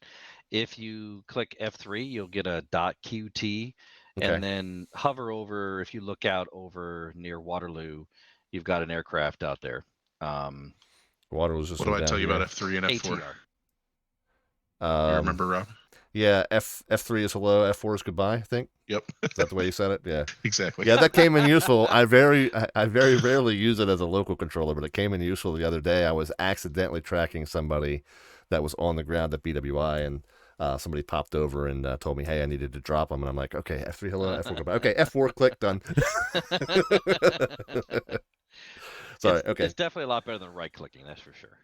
[SPEAKER 2] If you click F3, you'll get a .qt, and then hover over. If you look out over near Waterloo, you've got an aircraft out there.
[SPEAKER 1] Waterloo's just.
[SPEAKER 3] What do I tell you about F3 and F4?
[SPEAKER 2] ATR.
[SPEAKER 3] You remember, Rob?
[SPEAKER 1] Yeah, F3 is hello, F4 is goodbye, I think.
[SPEAKER 3] Yep.
[SPEAKER 1] Is that the way you said it? Yeah.
[SPEAKER 3] Exactly.
[SPEAKER 1] Yeah, that came in useful. I very rarely use it as a local controller, but it came in useful the other day. I was accidentally tracking somebody that was on the ground at BWI, and somebody popped over and told me, hey, I needed to drop them. And I'm like, okay, F3 hello, F4 goodbye. Okay, F4 click, done. Sorry,
[SPEAKER 2] it's definitely a lot better than right-clicking, that's for sure.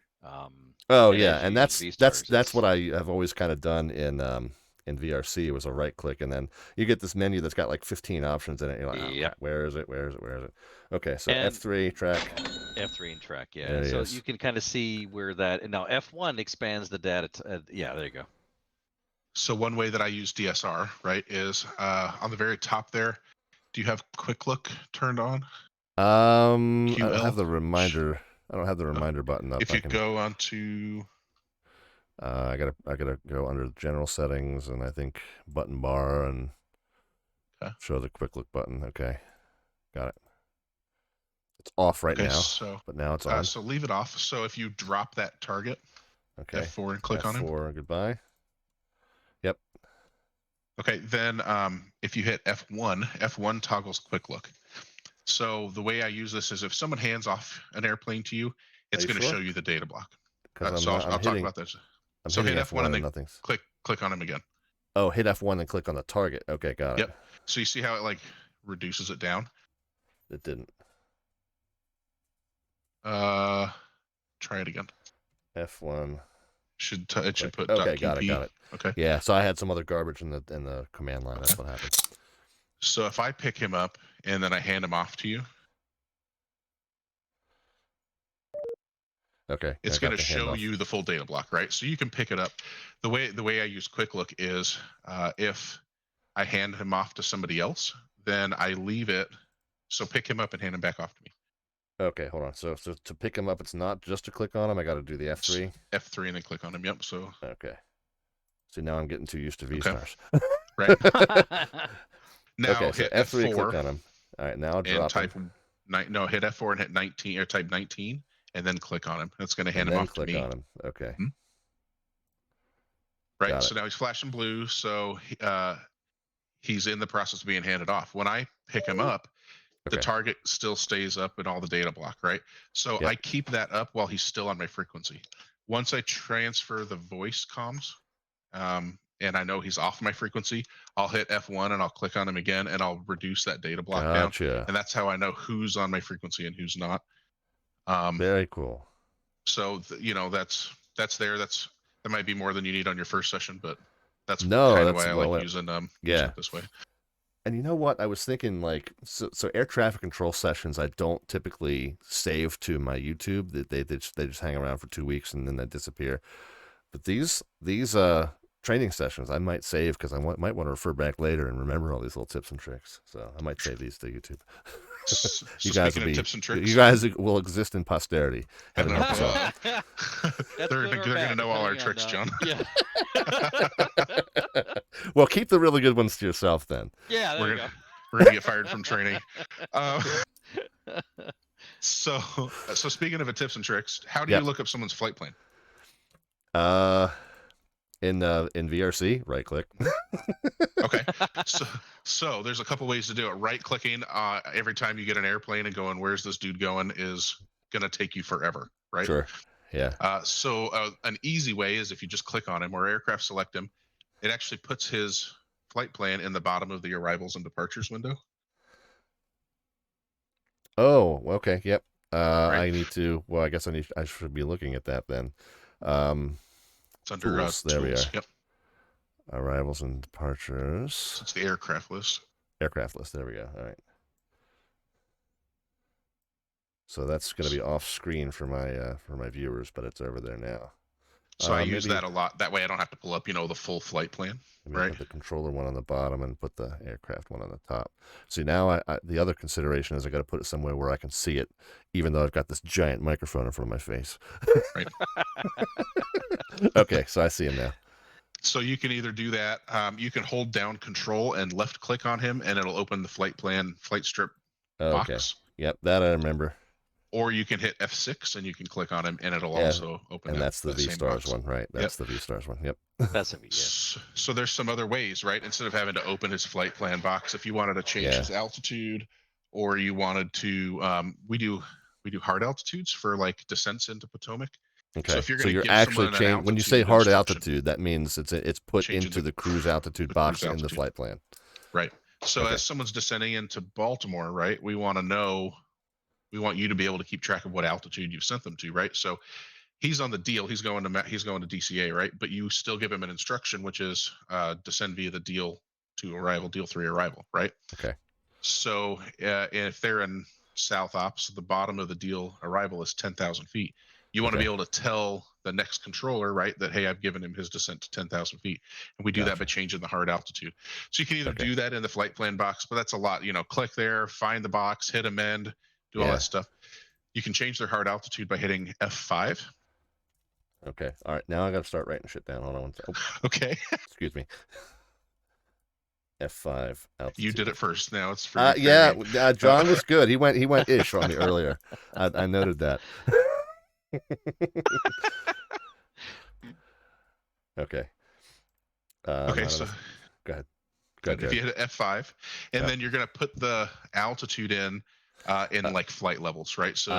[SPEAKER 1] And that's what I have always kind of done in VRC. It was a right click, and then you get this menu that's got like 15 options in it. You're like, where is it? Okay, so F3 track.
[SPEAKER 2] F3 and track, yeah. So you can kind of see where that. And now F1 expands the data. There you go.
[SPEAKER 3] So one way that I use DSR, right, is on the very top there. Do you have quick look turned on?
[SPEAKER 1] I don't have the reminder. I don't have the reminder button up.
[SPEAKER 3] If you go onto,
[SPEAKER 1] I gotta go under general settings, and I think button bar and show the quick look button. Okay. Got it. It's off right
[SPEAKER 3] Okay,
[SPEAKER 1] now,
[SPEAKER 3] so
[SPEAKER 1] but now it's on.
[SPEAKER 3] so leave it off. So if you drop that target,
[SPEAKER 1] Okay.
[SPEAKER 3] F4 and click on him.
[SPEAKER 1] F4, goodbye. Yep.
[SPEAKER 3] Okay, then if you hit F1, F1 toggles quick look. So the way I use this is if someone hands off an airplane to you, it's going to show you the data block. So I'll talk about this. So hit F1 and then click on him again.
[SPEAKER 1] Oh, hit F1 and click on the target. Okay, got it.
[SPEAKER 3] Yep. So you see how it like reduces it down?
[SPEAKER 1] It didn't.
[SPEAKER 3] Try it again.
[SPEAKER 1] F1.
[SPEAKER 3] It should put
[SPEAKER 1] okay,
[SPEAKER 3] .tp.
[SPEAKER 1] got it.
[SPEAKER 3] Okay.
[SPEAKER 1] Yeah, so I had some other garbage in the command line. That's what happened.
[SPEAKER 3] So if I pick him up and then I hand him off to you,
[SPEAKER 1] okay,
[SPEAKER 3] it's going to show you the full data block, right? So you can pick it up. The way I use quick look is if I hand him off to somebody else, then I leave it. So pick him up and hand him back off to me.
[SPEAKER 1] Okay, hold on. So to pick him up, it's not just to click on him. I got to do the F3.
[SPEAKER 3] F3 and then click on him. Yep. So
[SPEAKER 1] okay. See, now I'm getting too used to V-stars.
[SPEAKER 3] Right. Now
[SPEAKER 1] okay,
[SPEAKER 3] hit
[SPEAKER 1] so F3,
[SPEAKER 3] F4.
[SPEAKER 1] Click on him. All right, now drop him.
[SPEAKER 3] Hit F4 and hit 19 or type 19 and then click on him. That's going to hand him off to me.
[SPEAKER 1] Click on him. Okay.
[SPEAKER 3] Right. So now he's flashing blue. So he's in the process of being handed off. When I pick him up, the target still stays up in all the data block, right? So I keep that up while he's still on my frequency. Once I transfer the voice comms, and I know he's off my frequency, I'll hit F1 and I'll click on him again and I'll reduce that data block down. And that's how I know who's on my frequency and who's not.
[SPEAKER 1] Very cool.
[SPEAKER 3] So that's there. That might be more than you need on your first session, but that's kind of why I like using it this way.
[SPEAKER 1] And you know what? I was thinking, like, so air traffic control sessions I don't typically save to my YouTube. They just hang around for 2 weeks and then they disappear. But these training sessions I might save because I might want to refer back later and remember all these little tips and tricks. So I might save these to YouTube.
[SPEAKER 3] You guys will tips and tricks.
[SPEAKER 1] You guys will exist in posterity.
[SPEAKER 3] They're going to know all our tricks, John.
[SPEAKER 2] Yeah.
[SPEAKER 1] Well, keep the really good ones to yourself then.
[SPEAKER 2] Yeah,
[SPEAKER 3] we're gonna get fired from training. So speaking of tips and tricks, how do you look up someone's flight plan?
[SPEAKER 1] In VRC, right click.
[SPEAKER 3] Okay. So there's a couple ways to do it. Right clicking every time you get an airplane and going, where's this dude going, is gonna take you forever, right?
[SPEAKER 1] Sure. Yeah.
[SPEAKER 3] So an easy way is if you just click on him or aircraft select him, it actually puts his flight plan in the bottom of the arrivals and departures window.
[SPEAKER 1] Oh, okay. Yep.
[SPEAKER 3] Right.
[SPEAKER 1] I need to. Well, I guess I should be looking at that then.
[SPEAKER 3] It's under
[SPEAKER 1] tools. There we are.
[SPEAKER 3] Yep.
[SPEAKER 1] Arrivals and departures.
[SPEAKER 3] So it's the aircraft list.
[SPEAKER 1] Aircraft list. There we go. All right. So that's going to be off screen for my viewers, but it's over there now.
[SPEAKER 3] So I use that a lot. That way I don't have to pull up, the full flight plan. Right.
[SPEAKER 1] Put the controller one on the bottom and put the aircraft one on the top. See, now the other consideration is I got to put it somewhere where I can see it, even though I've got this giant microphone in front of my face.
[SPEAKER 3] Right.
[SPEAKER 1] Okay, so I see him now.
[SPEAKER 3] So you can either do that. You can hold down Control and left click on him, and it'll open the flight strip box.
[SPEAKER 1] Yep, that I remember.
[SPEAKER 3] Or you can hit F6 and you can click on him, and it'll also open.
[SPEAKER 1] And that's the V-Stars one, right? That's the V-Stars one. Yep.
[SPEAKER 2] That's a V.
[SPEAKER 3] So there's some other ways, right? Instead of having to open his flight plan box, if you wanted to change his altitude, or you wanted to, we do hard altitudes for like descents into Potomac.
[SPEAKER 1] Okay.
[SPEAKER 3] So if you're
[SPEAKER 1] actually changing, when you say hard altitude, that means it's put into the cruise altitude box in the flight plan.
[SPEAKER 3] Right. So as someone's descending into Baltimore, right, we want you to be able to keep track of what altitude you've sent them to, right? So he's on the deal. He's going to DCA, right? But you still give him an instruction, which is descend via the deal to arrival, deal 3 arrival, right?
[SPEAKER 1] Okay.
[SPEAKER 3] So if they're in South Ops, the bottom of the deal arrival is 10,000 feet. You want to be able to tell the next controller, right, that, hey, I've given him his descent to 10,000 feet. And we do that by changing the hard altitude. So you can either do that in the flight plan box, but that's a lot. Click there, find the box, hit amend, do all that stuff. You can change their hard altitude by hitting F5.
[SPEAKER 1] Okay. All right. Now I got to start writing shit down. Hold on one second.
[SPEAKER 3] Okay.
[SPEAKER 1] Excuse me. F5 altitude.
[SPEAKER 3] You did it first. Now it's for
[SPEAKER 1] yeah. John was good. He went ish on me earlier. I noted that. Okay.
[SPEAKER 3] Okay, so
[SPEAKER 1] go ahead.
[SPEAKER 3] If you hit F5, and then you're going to put the altitude in like flight levels, right? So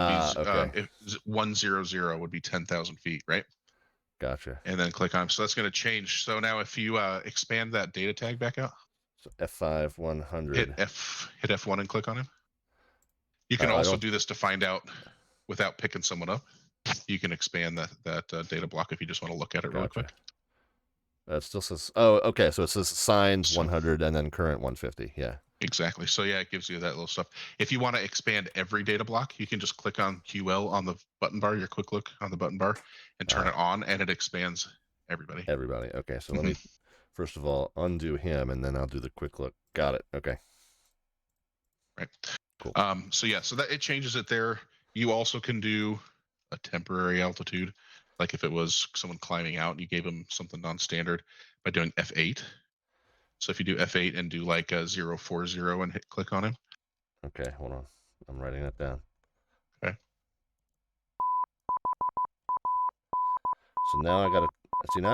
[SPEAKER 3] it'd be 100 would be 10,000 feet, right?
[SPEAKER 1] Gotcha.
[SPEAKER 3] And then click on. So that's going to change. So now if you expand that data tag back out,
[SPEAKER 1] so F5 100.
[SPEAKER 3] hit F1 and click on him. You can also do this to find out without picking someone up. You can expand that data block if you just want to look at it real quick.
[SPEAKER 1] It still says, oh, okay. So it says signed 100 and then current 150. Yeah.
[SPEAKER 3] Exactly. So yeah, it gives you that little stuff. If you want to expand every data block, you can just click on QL on the button bar, your quick look on the button bar, and turn it on, and it expands everybody.
[SPEAKER 1] Okay. So let me, first of all, undo him, and then I'll do the quick look. Got it. Okay.
[SPEAKER 3] Right.
[SPEAKER 1] Cool.
[SPEAKER 3] So yeah, so that it changes it there. You also can do a temporary altitude. Like if it was someone climbing out and you gave them something non-standard by doing F8. So if you do F8 and do like a 040 and click on him.
[SPEAKER 1] Okay, hold on. I'm writing that down.
[SPEAKER 3] Okay.
[SPEAKER 1] So now I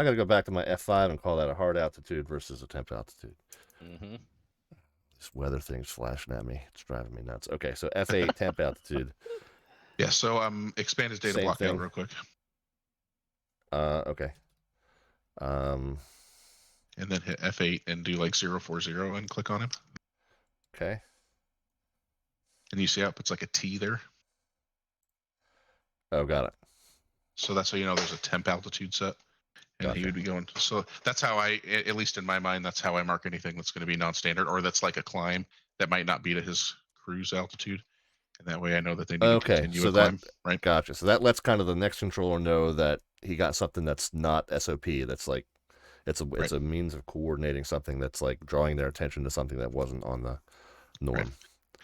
[SPEAKER 1] gotta go back to my F5 and call that a hard altitude versus a temp altitude.
[SPEAKER 2] Mm-hmm.
[SPEAKER 1] This weather thing's flashing at me. It's driving me nuts. Okay, so F8 temp altitude.
[SPEAKER 3] Yeah, so expand his data block out real quick.
[SPEAKER 1] Okay.
[SPEAKER 3] And then hit F8 and do like 040 and click on him.
[SPEAKER 1] Okay.
[SPEAKER 3] And you see how it puts like a T there?
[SPEAKER 1] Oh, got it.
[SPEAKER 3] So that's how you know there's a temp altitude set. And he would be going. So that's how at least in my mind, that's how I mark anything that's going to be non-standard or that's like a climb that might not be to his cruise altitude. And that way I know that they need to continue a climb, right?
[SPEAKER 1] Gotcha. So that lets kind of the next controller know that he got something that's not SOP. That's like, it's a means of coordinating something that's like drawing their attention to something that wasn't on the norm.
[SPEAKER 3] Right.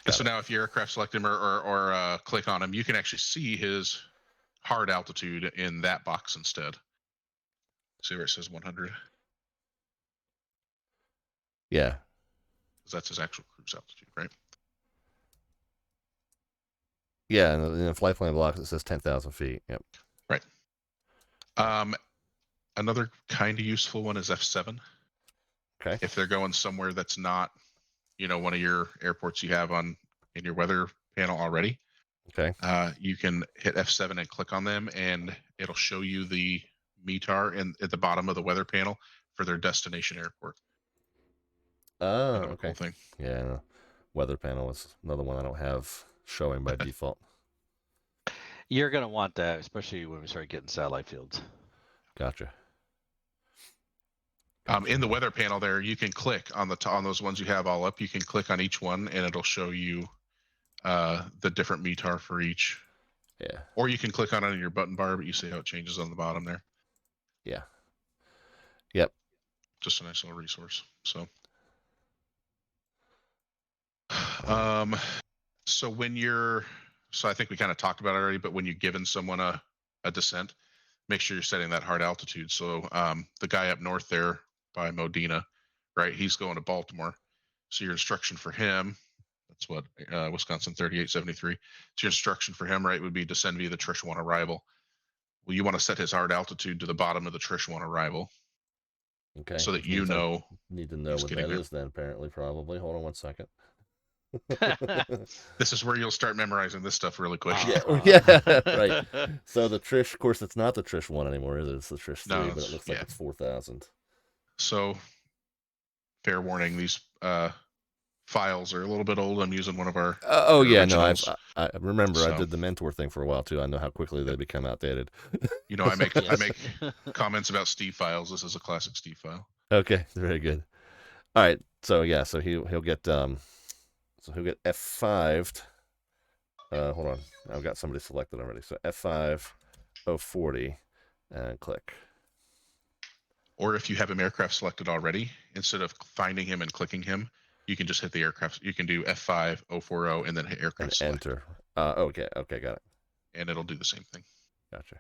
[SPEAKER 3] And so now if you aircraft select him or click on him, you can actually see his hard altitude in that box instead. See where it says 100?
[SPEAKER 1] Yeah.
[SPEAKER 3] Because that's his actual cruise altitude, right?
[SPEAKER 1] Yeah, and in the flight plan blocks it says 10,000 feet. Yep.
[SPEAKER 3] Right. Another kind of useful one is F7.
[SPEAKER 1] Okay.
[SPEAKER 3] If they're going somewhere that's not, one of your airports you have in your weather panel already.
[SPEAKER 1] Okay.
[SPEAKER 3] You can hit F7 and click on them, and it'll show you the METAR at the bottom of the weather panel for their destination airport.
[SPEAKER 1] Oh,
[SPEAKER 3] kind of a
[SPEAKER 1] okay.
[SPEAKER 3] cool thing.
[SPEAKER 1] Yeah, no. Weather panel is another one I don't have showing by default.
[SPEAKER 2] You're going to want that, especially when we start getting satellite fields.
[SPEAKER 1] Gotcha.
[SPEAKER 3] In the weather panel there, you can click on those ones you have all up. You can click on each one, and it'll show you the different METAR for each.
[SPEAKER 1] Yeah.
[SPEAKER 3] Or you can click on it in your button bar, but you see how it changes on the bottom there.
[SPEAKER 1] Yeah. Yep.
[SPEAKER 3] Just a nice little resource. So, so I think we kind of talked about it already, but when you're giving someone a descent, make sure you're setting that hard altitude. So the guy up north there by Modena, right? He's going to Baltimore. So your instruction for him, that's what Wisconsin 3873. So your instruction for him, right, would be descend via the Trish 1 arrival. Well, you want to set his hard altitude to the bottom of the Trish 1 arrival.
[SPEAKER 1] Okay.
[SPEAKER 3] So that
[SPEAKER 1] I need to know what that is then, apparently, probably. Hold on one second.
[SPEAKER 3] This is where you'll start memorizing this stuff really quick.
[SPEAKER 1] Yeah, right. So the Trish, of course, it's not the Trish 1 anymore, is it? It's the Trish 3,
[SPEAKER 3] No,
[SPEAKER 1] but it looks like it's 4,000.
[SPEAKER 3] So, fair warning, these files are a little bit old. I'm using one of our originals.
[SPEAKER 1] I remember I did the mentor thing for a while too. I know how quickly they become outdated.
[SPEAKER 3] I make comments about Steve files. This is a classic Steve file.
[SPEAKER 1] Okay, very good. All right, so he'll get F5'd. Hold on, I've got somebody selected already. So F5 040 and click.
[SPEAKER 3] Or if you have him aircraft selected already, instead of finding him and clicking him, you can just hit the aircraft. You can do F5 040 and then hit aircraft
[SPEAKER 1] and
[SPEAKER 3] select.
[SPEAKER 1] enter. Okay, got it.
[SPEAKER 3] And it'll do the same thing.
[SPEAKER 1] Gotcha.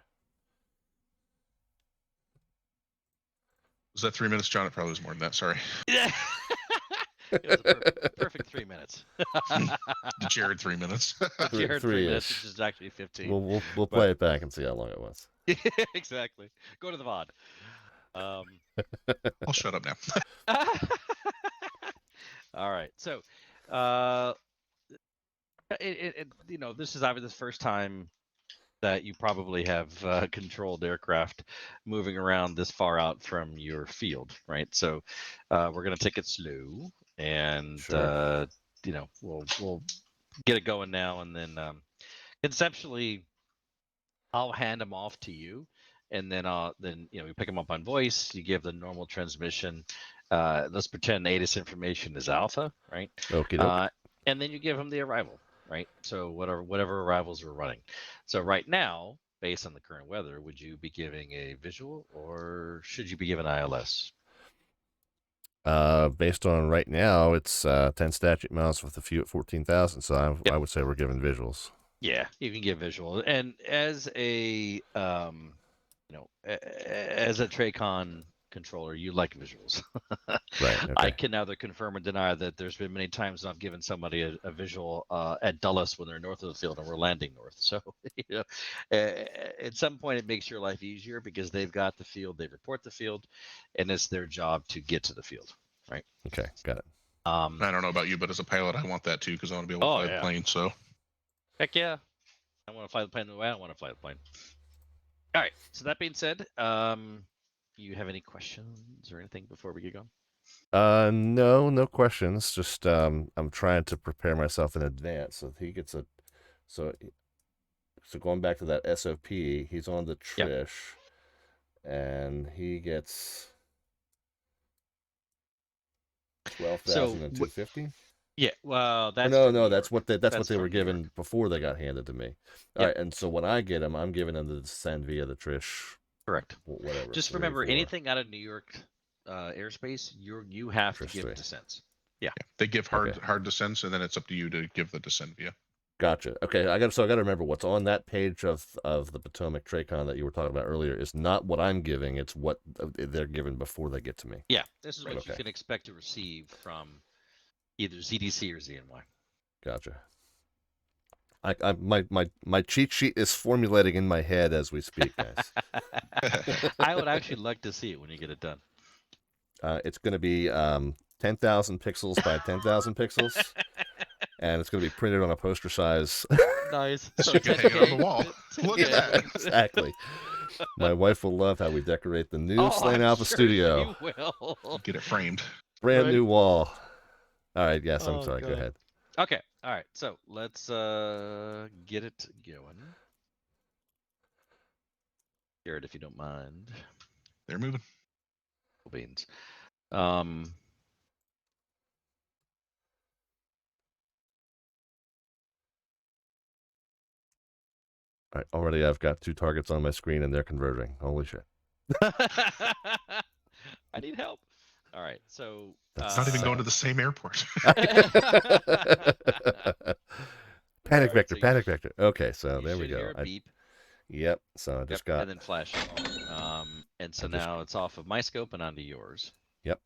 [SPEAKER 3] Was that 3 minutes, John? It probably was more than that. Sorry.
[SPEAKER 2] It was a perfect 3 minutes.
[SPEAKER 3] The Jared 3 minutes.
[SPEAKER 2] Jared 3
[SPEAKER 1] 3-ish.
[SPEAKER 2] minutes, which is actually 15.
[SPEAKER 1] We'll play it back and see how long it was.
[SPEAKER 2] Exactly. Go to the VOD.
[SPEAKER 3] I'll shut up now.
[SPEAKER 2] All right. So, this is obviously the first time that you probably have controlled aircraft moving around this far out from your field, right? So, we're going to take it slow, and
[SPEAKER 1] Sure.
[SPEAKER 2] we'll get it going now, and then conceptually, I'll hand them off to you, and then we pick them up on voice. You give the normal transmission. Let's pretend ATIS information is alpha, right?
[SPEAKER 1] Okie
[SPEAKER 2] And then you give them the arrival, right? So whatever arrivals we're running. So right now, based on the current weather, would you be giving a visual, or should you be giving ILS?
[SPEAKER 1] Based on right now, it's 10 statute miles with a few at 14,000. So I would say we're giving visuals.
[SPEAKER 2] Yeah, you can give visual. And as a as a TRACON controller, you like visuals.
[SPEAKER 1] Right. Okay.
[SPEAKER 2] I can neither confirm or deny that there's been many times I've given somebody a visual at Dulles when they're north of the field and we're landing north. So, at some point it makes your life easier because they've got the field, they report the field, and it's their job to get to the field, right?
[SPEAKER 1] Okay, got it.
[SPEAKER 3] I don't know about you, but as a pilot, I want that too because I want to be able to fly the plane. So,
[SPEAKER 2] heck yeah, I want to fly the plane the way I want to fly the plane. All right. So that being said, you have any questions or anything before we get going?
[SPEAKER 1] No questions. Just I'm trying to prepare myself in advance. So he gets so going back to that SOP, he's on the Trish, and he gets 12,250.
[SPEAKER 2] Yeah, well, that's
[SPEAKER 1] that's what they were given before they got handed to me. All right, and so when I get them, I'm giving them the descend via the Trish.
[SPEAKER 2] Correct.
[SPEAKER 1] Whatever.
[SPEAKER 2] Just remember, anything out of New York airspace, you have to give descents. Yeah,
[SPEAKER 3] they give hard descents, and then it's up to you to give the descent via.
[SPEAKER 1] Gotcha. Okay, I got to remember what's on that page of the Potomac TRACON that you were talking about earlier is not what I'm giving; it's what they're given before they get to me.
[SPEAKER 2] Yeah, this is what you can expect to receive from either ZDC or ZNY.
[SPEAKER 1] Gotcha. My cheat sheet is formulating in my head as we speak, guys.
[SPEAKER 2] I would actually like to see it when you get it done.
[SPEAKER 1] It's going to be 10,000 pixels by 10,000 pixels, and it's going to be printed on a poster size.
[SPEAKER 2] Nice.
[SPEAKER 3] So you can hang it on the wall. Look at that.
[SPEAKER 1] Exactly. My wife will love how we decorate the new Slant Alpha studio.
[SPEAKER 2] You will.
[SPEAKER 3] Get it framed.
[SPEAKER 1] Brand new wall. All right. Yes, I'm sorry. God. Go ahead.
[SPEAKER 2] Okay. All right. So let's get it going. Jared, if you don't mind.
[SPEAKER 3] They're moving.
[SPEAKER 2] Beans.
[SPEAKER 1] All right, already I've got 2 targets on my screen and they're converging. Holy shit.
[SPEAKER 2] I need help. All right, so...
[SPEAKER 3] It's not even going to the same airport.
[SPEAKER 1] Panic vector, panic vector. Okay, so there we go.
[SPEAKER 2] Hear a beep.
[SPEAKER 1] Yep, so I just got...
[SPEAKER 2] And then flashing. And so now it's off of my scope and onto yours.
[SPEAKER 1] Yep.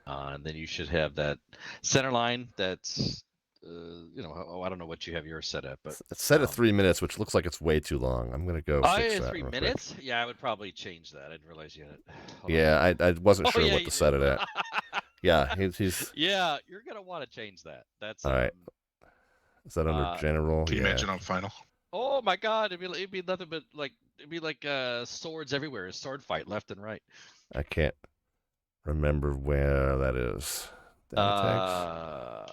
[SPEAKER 2] And then you should have that center line that's... I don't know what you have yours set at, but
[SPEAKER 1] it's set at 3 minutes, which looks like it's way too long. I'm gonna go. Fix that
[SPEAKER 2] 3 minutes? Quick. Yeah, I would probably change that. I didn't realize you had it.
[SPEAKER 1] Yeah, I wasn't sure what to set it at. Yeah, he's.
[SPEAKER 2] Yeah, you're gonna want to change that. That's
[SPEAKER 1] all right. Is that under general?
[SPEAKER 3] Can you imagine on final?
[SPEAKER 2] Oh my God! It'd be nothing but like swords everywhere. A sword fight left and right.
[SPEAKER 1] I can't remember where that is. Yeah.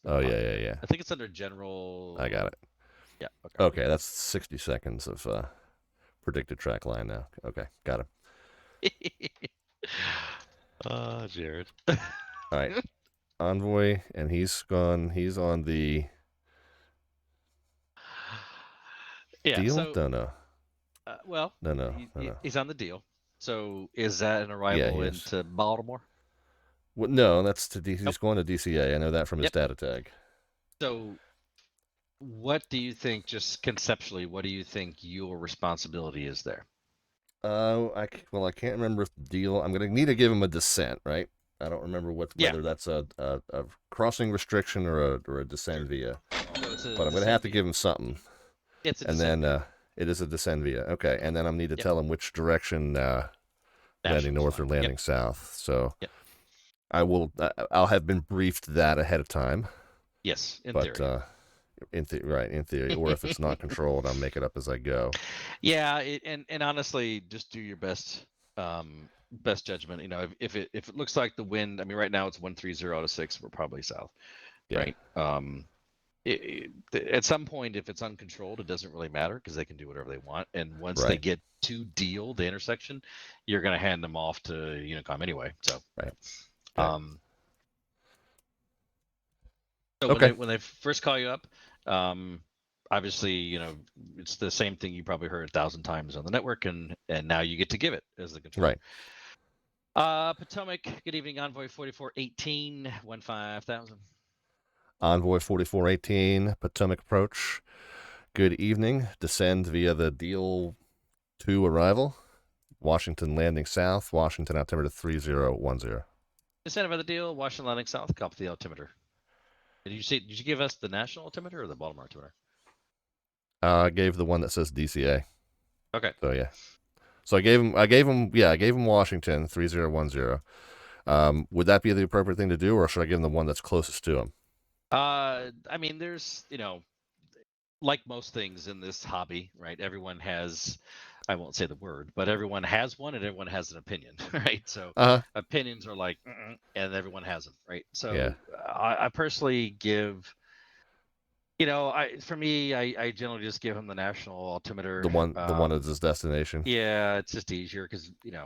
[SPEAKER 2] I think it's under general.
[SPEAKER 1] I got it.
[SPEAKER 2] Yeah.
[SPEAKER 1] Okay, that's 60 seconds of predicted track line now. Okay, got
[SPEAKER 2] him. Jared.
[SPEAKER 1] All right, Envoy, and he's gone. He's on the deal.
[SPEAKER 2] So,
[SPEAKER 1] Don't know.
[SPEAKER 2] No. He's on the deal. So is that an arrival into Baltimore?
[SPEAKER 1] Well, no, that's he's going to DCA. I know that from his data tag.
[SPEAKER 2] So what do you think, just conceptually, what do you think your responsibility is there?
[SPEAKER 1] I can't remember if the deal. I'm going to need to give him a descent, right? I don't remember
[SPEAKER 2] Yeah.
[SPEAKER 1] whether that's a crossing restriction or a descend via.
[SPEAKER 2] So it's a
[SPEAKER 1] But I'm going to have to give him something.
[SPEAKER 2] It's a
[SPEAKER 1] And
[SPEAKER 2] descend
[SPEAKER 1] then
[SPEAKER 2] via.
[SPEAKER 1] it is a descend via. Okay. And then I need to tell him which direction landing
[SPEAKER 2] National's
[SPEAKER 1] north or
[SPEAKER 2] fine.
[SPEAKER 1] landing south. So
[SPEAKER 2] Yep.
[SPEAKER 1] I'll have been briefed that ahead of time.
[SPEAKER 2] Yes, in
[SPEAKER 1] But
[SPEAKER 2] theory.
[SPEAKER 1] in theory, or if it's not controlled, I'll make it up as I go.
[SPEAKER 2] Yeah, and honestly, just do your best best judgment. You know, if it looks like the wind, I mean, right now it's 130 out of 6. We're probably south,
[SPEAKER 1] Yeah.
[SPEAKER 2] right? At some point, if it's uncontrolled, it doesn't really matter because they can do whatever they want. And once they
[SPEAKER 1] Right.
[SPEAKER 2] get to deal the intersection, you're going to hand them off to Unicom anyway. So,
[SPEAKER 1] Right.
[SPEAKER 2] So
[SPEAKER 1] Okay.
[SPEAKER 2] when they first call you up, obviously, you know, it's the same thing you probably heard 1,000 times on the network, and now you get to give it as the control.
[SPEAKER 1] Right.
[SPEAKER 2] Potomac, good evening, Envoy 4418, 15,000.
[SPEAKER 1] Envoy 4418, Potomac approach. Good evening. Descend via the Deal 2 arrival. Washington landing south. Washington altimeter 3010.
[SPEAKER 2] Descend by the Deal, Washington landing south. Copy the altimeter. Did you give us the national altimeter or the Baltimore altimeter?
[SPEAKER 1] I gave the one that says DCA.
[SPEAKER 2] Okay.
[SPEAKER 1] So yeah. So I gave him Washington 3010. Would that be the appropriate thing to do, or should I give him the one that's closest to him?
[SPEAKER 2] I mean, there's, like most things in this hobby, right? Everyone has, I won't say the word, but everyone has one and everyone has an opinion, right? So opinions are like, and everyone has them, right? So
[SPEAKER 1] Yeah.
[SPEAKER 2] I personally give, for me, I generally just give him the national altimeter.
[SPEAKER 1] The one is his destination.
[SPEAKER 2] Yeah, it's just easier because,
[SPEAKER 1] I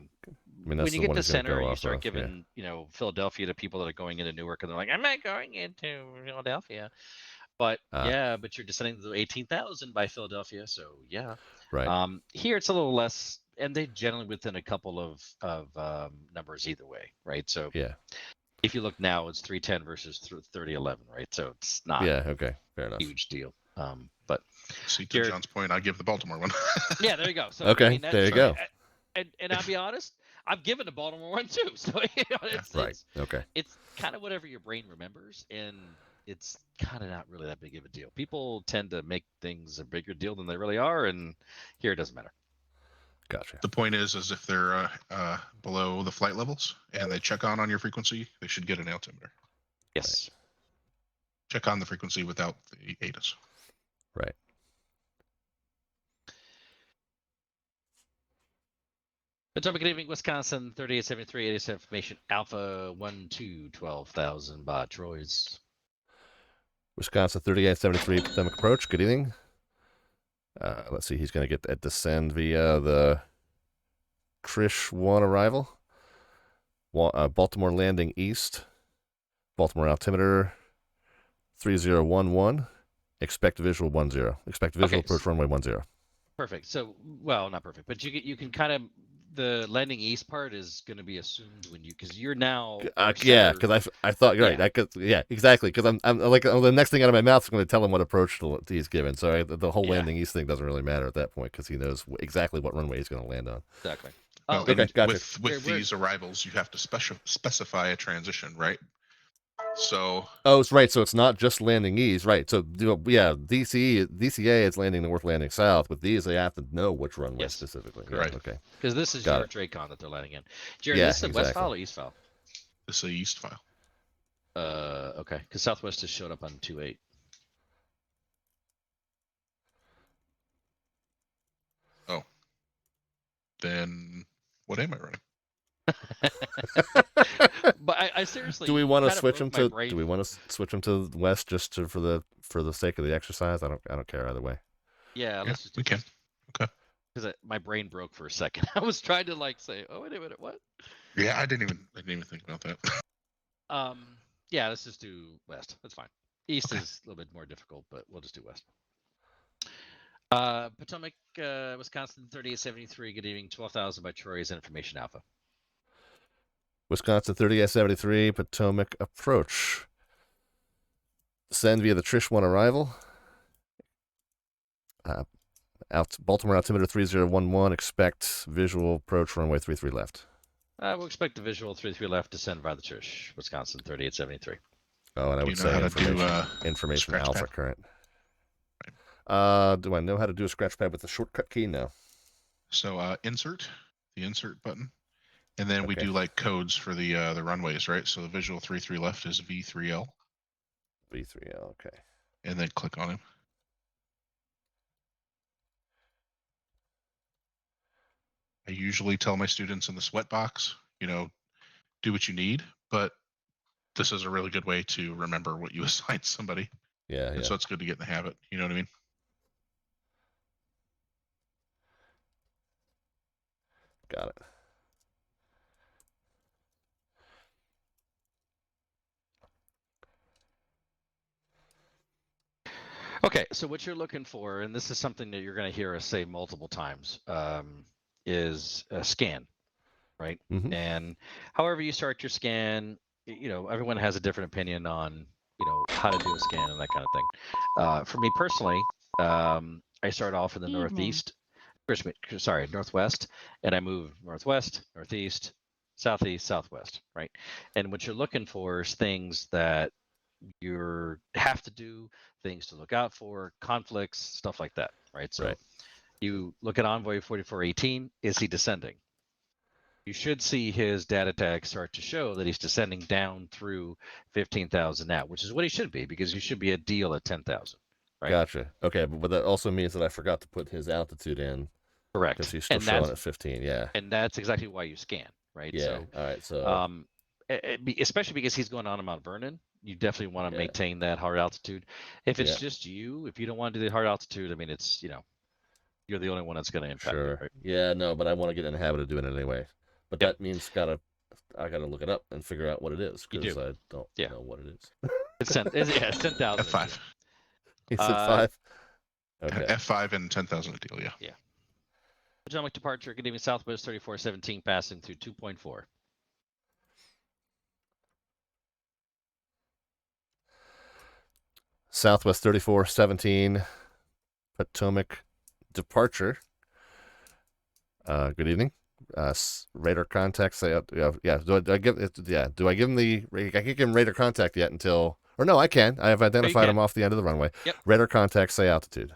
[SPEAKER 1] mean,
[SPEAKER 2] when you get to center, you start
[SPEAKER 1] of,
[SPEAKER 2] giving, Philadelphia to people that are going into Newark, and they're like, I'm not going into Philadelphia. But but you're descending to 18,000 by Philadelphia, so yeah.
[SPEAKER 1] Right.
[SPEAKER 2] Here it's a little less, and they generally within a couple of numbers either way, right? So
[SPEAKER 1] yeah.
[SPEAKER 2] If you look now, it's 310 versus 3011, right? So it's not
[SPEAKER 1] okay, fair enough.
[SPEAKER 2] Huge deal. But
[SPEAKER 3] see, to John's point, I give the Baltimore one.
[SPEAKER 2] Yeah, there you go. So
[SPEAKER 1] okay, there you go.
[SPEAKER 2] And I'll be honest, I've given the Baltimore one too. So it's kind of whatever your brain remembers, and it's kind of not really that big of a deal. People tend to make things a bigger deal than they really are, and here it doesn't matter.
[SPEAKER 1] Gotcha.
[SPEAKER 3] The point is if they're below the flight levels and they check on your frequency, they should get an altimeter.
[SPEAKER 2] Yes.
[SPEAKER 3] Right. Check on the frequency without the ATIS.
[SPEAKER 1] Right.
[SPEAKER 2] Potomac, good evening, Wisconsin, 3873, 87 information, Alpha 12, 12,000 baht, Troyes.
[SPEAKER 1] Wisconsin 3873 Potomac approach. Good evening. Let's see. He's going to get that descend via the Trish 1 arrival. Baltimore landing east. Baltimore altimeter 3011. Expect visual 10. Expect visual approach runway 10.
[SPEAKER 2] Perfect. So, well, not perfect, but you can kind of, the landing east part is going to be assumed when because you're now.
[SPEAKER 1] Because I thought you're right. Exactly. Because I'm like the next thing out of my mouth is going to tell him what approach he's given. So the whole landing east thing doesn't really matter at that point because he knows exactly what runway he's going to land on.
[SPEAKER 2] Exactly.
[SPEAKER 3] Okay, gotcha. With these arrivals, you have to specify a transition, right? So.
[SPEAKER 1] Oh, it's right. So it's not just landing east, right? So DCA is landing north, landing south. With these, they have to know which runway specifically.
[SPEAKER 3] Right.
[SPEAKER 1] Okay.
[SPEAKER 2] Because this is your Dracon that they're landing in. Jared, is this a west file or east file?
[SPEAKER 3] This is a east file.
[SPEAKER 2] Okay. Because Southwest has showed up on 2.8.
[SPEAKER 3] Oh. Then what am I running?
[SPEAKER 2] But I seriously.
[SPEAKER 1] Do we want to switch them to? Do we want to switch them to west just for the sake of the exercise? I don't care either way.
[SPEAKER 2] Yeah, let's just.
[SPEAKER 3] We can. Okay.
[SPEAKER 2] Because my brain broke for a second. I was trying to say, oh wait a minute, what?
[SPEAKER 3] Yeah, I didn't even think about that.
[SPEAKER 2] Yeah, let's just do west. That's fine. East is a little bit more difficult, but we'll just do west. Potomac, Wisconsin, 3873. Good evening, 12,000 by Troyes Information Alpha.
[SPEAKER 1] Wisconsin 3873 Potomac approach. Descend via the Trish 1 arrival. Baltimore altimeter 3011. Expect visual approach runway 33 left.
[SPEAKER 2] We'll expect the visual 33 left descend via the church, Wisconsin 3873.
[SPEAKER 1] Oh, and I
[SPEAKER 3] Do
[SPEAKER 1] would
[SPEAKER 3] you know
[SPEAKER 1] say
[SPEAKER 3] how to do
[SPEAKER 1] information
[SPEAKER 3] scratch
[SPEAKER 1] alpha
[SPEAKER 3] pad?
[SPEAKER 1] current. Do I know how to do a scratch pad with the shortcut key? No.
[SPEAKER 3] So insert, the insert button, and then we
[SPEAKER 1] Okay.
[SPEAKER 3] do like codes for the runways, right? So the visual 33 left is V3L,
[SPEAKER 1] V3L. Okay.
[SPEAKER 3] and then click on him. I usually tell my students in the Sweatbox, do what you need, but this is a really good way to remember what you assigned somebody.
[SPEAKER 1] Yeah.
[SPEAKER 3] And so it's good to get in the habit. You know what I mean?
[SPEAKER 1] Got it.
[SPEAKER 2] Okay, so what you're looking for, and this is something that you're going to hear us say multiple times, is a scan, right?
[SPEAKER 1] Mm-hmm.
[SPEAKER 2] And however you start your scan, everyone has a different opinion on, how to do a scan and that kind of thing. For me personally, I start off in the northwest, and I move northwest, northeast, southeast, southwest, right? And what you're looking for is things that you have to do, things to look out for, conflicts, stuff like that, right? So you look at Envoy 4418, is he descending? You should see his data tag start to show that he's descending down through 15,000 now, which is what he should be, because you should be a deal at 10,000, right?
[SPEAKER 1] Gotcha. Okay, but that also means that I forgot to put his altitude in.
[SPEAKER 2] Correct.
[SPEAKER 1] Because he's still showing at 15, yeah.
[SPEAKER 2] And that's exactly why you scan, right?
[SPEAKER 1] Yeah,
[SPEAKER 2] So,
[SPEAKER 1] all right, so...
[SPEAKER 2] especially because he's going on to Mount Vernon, you definitely want to maintain that hard altitude. If it's just you, if you don't want to do the hard altitude, I mean, it's, you're the only one that's going to impact it, right?
[SPEAKER 1] Yeah, no, but I want to get in the habit of doing it anyway. But that means I gotta look it up and figure out what it is, because I don't know what it is.
[SPEAKER 2] It's 10,000.
[SPEAKER 3] F5.
[SPEAKER 1] He said 5? Okay.
[SPEAKER 3] F5 and 10,000 a deal, yeah.
[SPEAKER 2] Yeah. Potomac departure, good evening, Southwest 3417, passing through 2.4.
[SPEAKER 1] Southwest 3417, Potomac departure. Good evening. Radar contact. Say, Do I give him the? I can't give him radar contact yet until. Or no, I can. I have identified him off the end of the runway.
[SPEAKER 2] Yep.
[SPEAKER 1] Radar contact. Say altitude.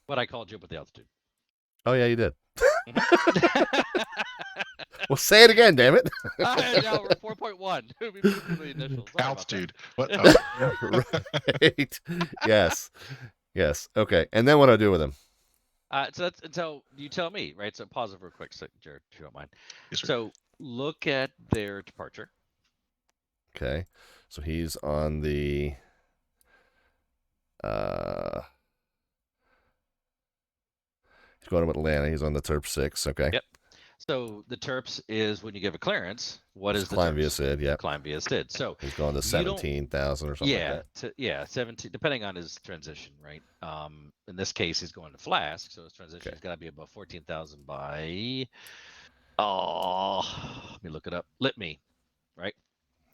[SPEAKER 2] What I called you up with the altitude.
[SPEAKER 1] Oh yeah, you did. Well, say it again, damn it.
[SPEAKER 2] No, we're 4.1. We moved to the initials.
[SPEAKER 3] Altitude. What?
[SPEAKER 1] Right. Yes. Okay. And then what do I do with him?
[SPEAKER 2] So that's until you tell me, right? So pause it real quick, Jared, if you don't mind.
[SPEAKER 3] Yes, sir.
[SPEAKER 2] So look at their departure.
[SPEAKER 1] Okay. So he's on the he's going to Atlanta. He's on the TERP 6. Okay.
[SPEAKER 2] Yep. So the TERPS is when you give a clearance. What is the
[SPEAKER 1] climb via
[SPEAKER 2] TERPS?
[SPEAKER 1] SID? Yeah.
[SPEAKER 2] Climb via SID. So
[SPEAKER 1] he's going to 17,000 or something like that.
[SPEAKER 2] 17, depending on his transition, right? In this case, he's going to Flask, so his transition has got to be above 14,000 by. Let me look it up. Litme, right?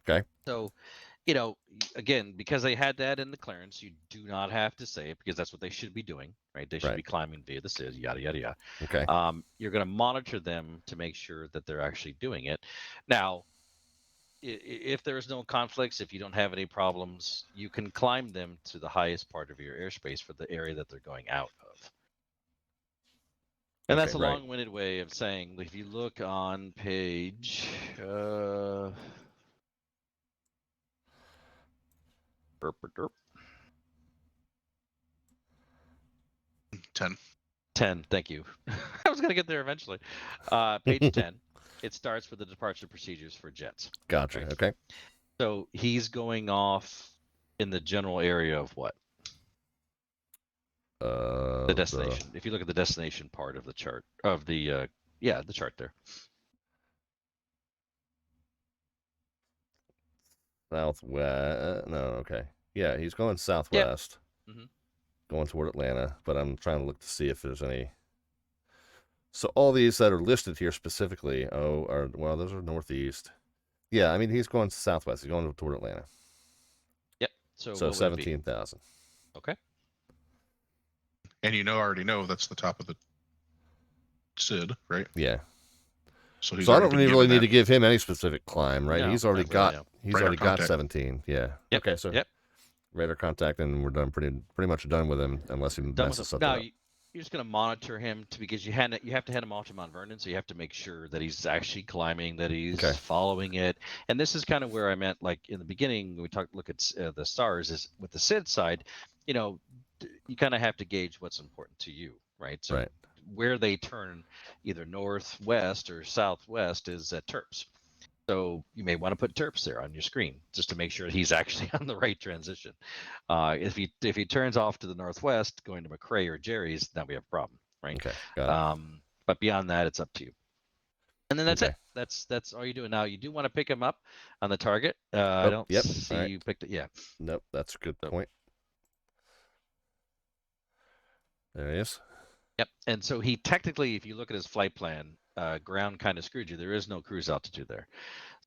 [SPEAKER 1] Okay.
[SPEAKER 2] So, again, because they had that in the clearance, you do not have to say it, because that's what they should be doing, right? They should be climbing via the SID, yada, yada, yada.
[SPEAKER 1] Okay.
[SPEAKER 2] You're going to monitor them to make sure that they're actually doing it. Now, if there's no conflicts, if you don't have any problems, you can climb them to the highest part of your airspace for the area that they're going out of. And that's a long-winded way of saying, if you look on page 10, thank you. I was going to get there eventually. Page 10, it starts with the departure procedures for jets.
[SPEAKER 1] Gotcha, right? Okay.
[SPEAKER 2] So he's going off in the general area of what? The destination. If you look at the destination part of the chart, of the, the chart there.
[SPEAKER 1] Southwest. No, okay. Yeah, he's going southwest.
[SPEAKER 2] Yep. Mm-hmm.
[SPEAKER 1] Going toward Atlanta, but I'm trying to look to see if there's any. So all these that are listed here specifically, those are northeast. Yeah, I mean, he's going southwest. He's going toward Atlanta.
[SPEAKER 2] Yep. So
[SPEAKER 1] 17,000.
[SPEAKER 2] Okay.
[SPEAKER 3] And already know that's the top of the SID, right?
[SPEAKER 1] Yeah.
[SPEAKER 3] So he's
[SPEAKER 1] So I
[SPEAKER 3] already
[SPEAKER 1] don't
[SPEAKER 3] been
[SPEAKER 1] really
[SPEAKER 3] given
[SPEAKER 1] need to
[SPEAKER 3] that
[SPEAKER 1] give him any specific climb, right?
[SPEAKER 2] No,
[SPEAKER 1] He's already
[SPEAKER 2] not really,
[SPEAKER 1] got
[SPEAKER 2] no.
[SPEAKER 1] he's
[SPEAKER 3] Radar
[SPEAKER 1] already got
[SPEAKER 3] contact.
[SPEAKER 1] 17. Yeah.
[SPEAKER 2] Yep.
[SPEAKER 1] Okay, so
[SPEAKER 2] Yep.
[SPEAKER 1] radar contact, and we're done pretty much done with him unless he
[SPEAKER 2] Done with
[SPEAKER 1] messes
[SPEAKER 2] him.
[SPEAKER 1] something
[SPEAKER 2] Now
[SPEAKER 1] up.
[SPEAKER 2] you're just going to monitor him because you have to hand him off to Mount Vernon, so you have to make sure that he's actually climbing, that he's
[SPEAKER 1] Okay.
[SPEAKER 2] following it. And this is kind of where I meant, like in the beginning, when we look at the stars, is with the SID side, you know, you kind of have to gauge what's important to you, right? So
[SPEAKER 1] Right.
[SPEAKER 2] where they turn either northwest or southwest is at Terps. So you may want to put Terps there on your screen just to make sure he's actually on the right transition. If he turns off to the northwest, going to McRae or Jerry's, then we have a problem, right?
[SPEAKER 1] Okay, got it.
[SPEAKER 2] But beyond that, it's up to you. And then that's
[SPEAKER 1] Okay.
[SPEAKER 2] it. That's all you're doing. Now you do want to pick him up on the target. I don't
[SPEAKER 1] Yep.
[SPEAKER 2] see
[SPEAKER 1] All right.
[SPEAKER 2] you picked it. Yeah.
[SPEAKER 1] Nope, that's a good point. There he is.
[SPEAKER 2] Yep. And so he technically, if you look at his flight plan, ground kind of screwed you. There is no cruise altitude there.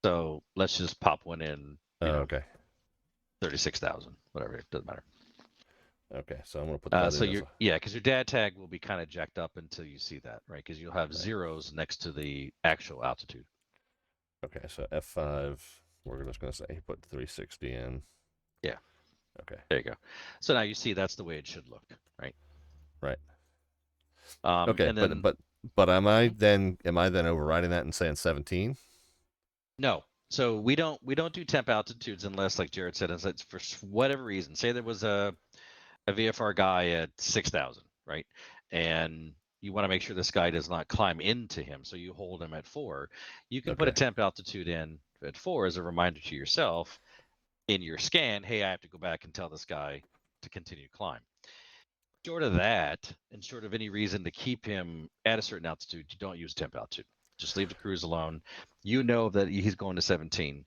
[SPEAKER 2] So let's just pop one in.
[SPEAKER 1] Okay.
[SPEAKER 2] 36,000, whatever. It doesn't matter.
[SPEAKER 1] Okay, so I'm gonna put that
[SPEAKER 2] So
[SPEAKER 1] in.
[SPEAKER 2] because your data tag will be kind of jacked up until you see that, right? Because you'll have zeros next to the actual altitude.
[SPEAKER 1] Okay, so F5. We're just gonna say he put 360 in.
[SPEAKER 2] Yeah.
[SPEAKER 1] Okay.
[SPEAKER 2] There you go. So now you see that's the way it should look, right?
[SPEAKER 1] Right.
[SPEAKER 2] Okay.
[SPEAKER 1] And then, but am I then overriding that and saying 17?
[SPEAKER 2] No. So we don't do temp altitudes unless, like Jared said, it's for whatever reason. Say there was a VFR guy at 6,000, right? And you want to make sure this guy does not climb into him, so you hold him at 4. You can put a temp altitude in at 4 as a reminder to yourself in your scan, hey, I have to go back and tell this guy to continue to climb. Short of that, and short of any reason to keep him at a certain altitude, you don't use temp altitude. Just leave the cruise alone. You know that he's going to 17.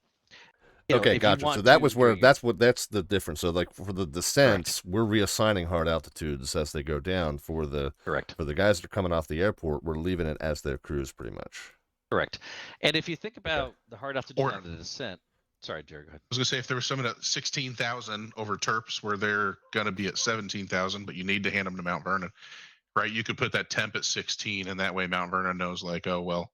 [SPEAKER 1] Okay, gotcha. So that's the difference. So like for the descents, we're reassigning hard altitudes as they go down. For the guys that are coming off the airport, we're leaving it as their cruise pretty much.
[SPEAKER 2] Correct. And if you think about the hard altitude on the descent, sorry, Jared, go ahead.
[SPEAKER 3] I was gonna say, if there was someone at 16,000 over Terps where they're gonna be at 17,000, but you need to hand them to Mount Vernon, right? You could put that temp at 16, and that way Mount Vernon knows, like, oh well,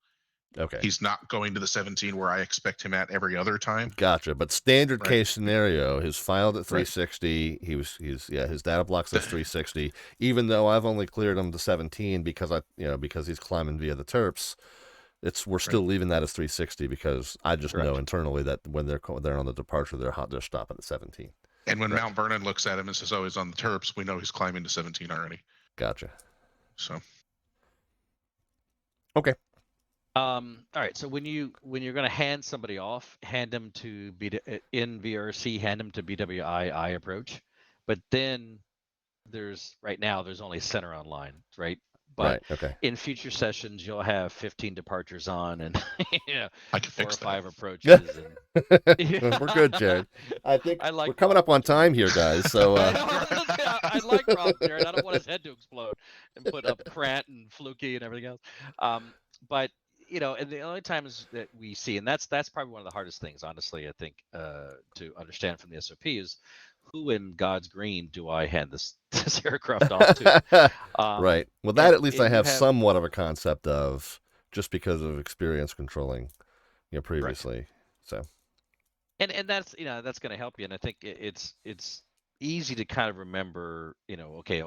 [SPEAKER 3] he's not going to the 17 where I expect him at every other time.
[SPEAKER 1] Gotcha. But standard case scenario, his filed at 360. His data block says 360. Even though I've only cleared him to 17 because because he's climbing via the Terps. We're still leaving that as 360 because I just know internally that when they're on the departure, they're stopping at 17.
[SPEAKER 3] And when Mount Vernon looks at him and says, "Oh, he's on the Terps," we know he's climbing to 17 already.
[SPEAKER 1] Gotcha.
[SPEAKER 3] So.
[SPEAKER 1] Okay.
[SPEAKER 2] All right. So when you're going to hand somebody off, hand them to in VRC, hand them to BWI approach, but then there's only center online, right? But in future sessions, you'll have 15 departures on and 4 or 5 approaches. And...
[SPEAKER 1] We're good, Jared. I think we're coming up on time here, guys. So
[SPEAKER 2] I like Rob, Jared. I don't want his head to explode and put up Krant and Fluky and everything else. But and the only times that we see, and that's probably one of the hardest things, honestly, I think, to understand from the SOP is who in God's green do I hand this aircraft off to?
[SPEAKER 1] Right. Well, that at least I have somewhat of a concept of, just because of experience controlling, previously. So.
[SPEAKER 2] And that's that's going to help you, and I think it's easy to kind of remember. Okay.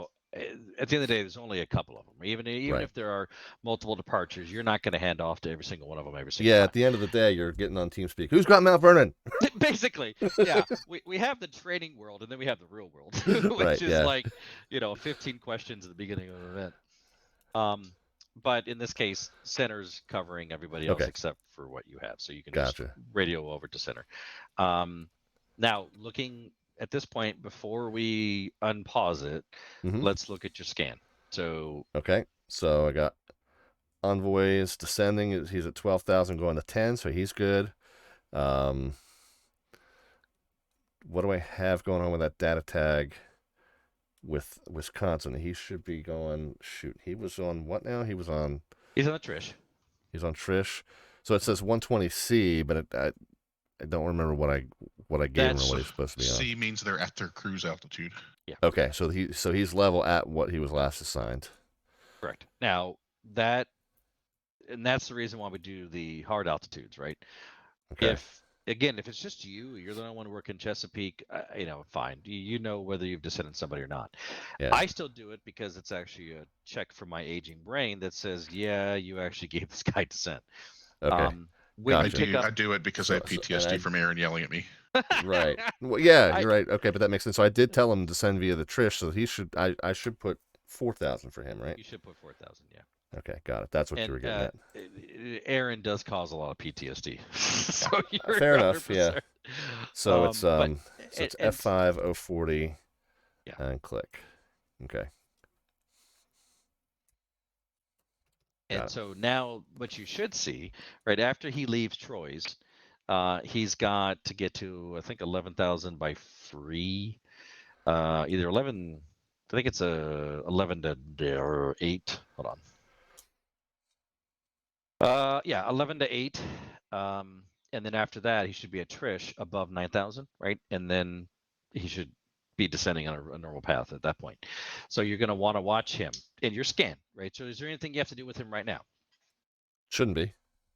[SPEAKER 2] At the end of the day, there's only a couple of them. Even if there are multiple departures, you're not going to hand off to every single one of them every single time.
[SPEAKER 1] At the end of the day, you're getting on TeamSpeak. Who's got Mount Vernon?
[SPEAKER 2] Basically, yeah. We have the training world, and then we have the real world, which is like 15 questions at the beginning of an event. But in this case, center's covering everybody else except for what you have, so you can just radio over to center. Now, looking at this point, before we unpause it, let's look at your scan. So
[SPEAKER 1] so I got Envoys descending. He's at 12,000 going to 10, so he's good. What do I have going on with that data tag with Wisconsin? He should be going, he was on what now? He's on
[SPEAKER 2] Trish.
[SPEAKER 1] He's on Trish. So it says 120C, but I don't remember what I gave him or what he's supposed to be on.
[SPEAKER 3] C means they're at their cruise altitude.
[SPEAKER 2] Yeah.
[SPEAKER 1] Okay, so he's level at what he was last assigned.
[SPEAKER 2] Correct. Now that and that's the reason why we do the hard altitudes, right?
[SPEAKER 1] Okay.
[SPEAKER 2] If it's just you're the only one working Chesapeake, fine. You know whether you've descended somebody or not.
[SPEAKER 1] Yeah.
[SPEAKER 2] I still do it because it's actually a check from my aging brain that says, yeah, you actually gave this guy descent.
[SPEAKER 1] Okay.
[SPEAKER 2] When you
[SPEAKER 1] Gotcha.
[SPEAKER 2] pick up,
[SPEAKER 3] I do it because I have PTSD from Aaron yelling at me.
[SPEAKER 1] Right. Well, yeah, you're right. Okay, but that makes sense. So I did tell him to send via the Trish, so he should. I should put 4,000 for him, right?
[SPEAKER 2] You should put 4,000. Yeah.
[SPEAKER 1] Okay, got it. That's what you were getting at.
[SPEAKER 2] Aaron does cause a lot of PTSD. So you're
[SPEAKER 1] fair enough.
[SPEAKER 2] 100%.
[SPEAKER 1] Yeah. So it's it's F5 040.
[SPEAKER 2] Yeah.
[SPEAKER 1] And click. Okay.
[SPEAKER 2] And so now what you should see, right after he leaves Troy's, he's got to get to, I think, 11,000 by free. Either 11, I think it's 11 to 8. Hold on. Yeah, 11 to 8. And then after that, he should be at Trish above 9,000, right? And then he should be descending on a normal path at that point. So you're going to want to watch him in your scan, right? So is there anything you have to do with him right now?
[SPEAKER 1] Shouldn't be.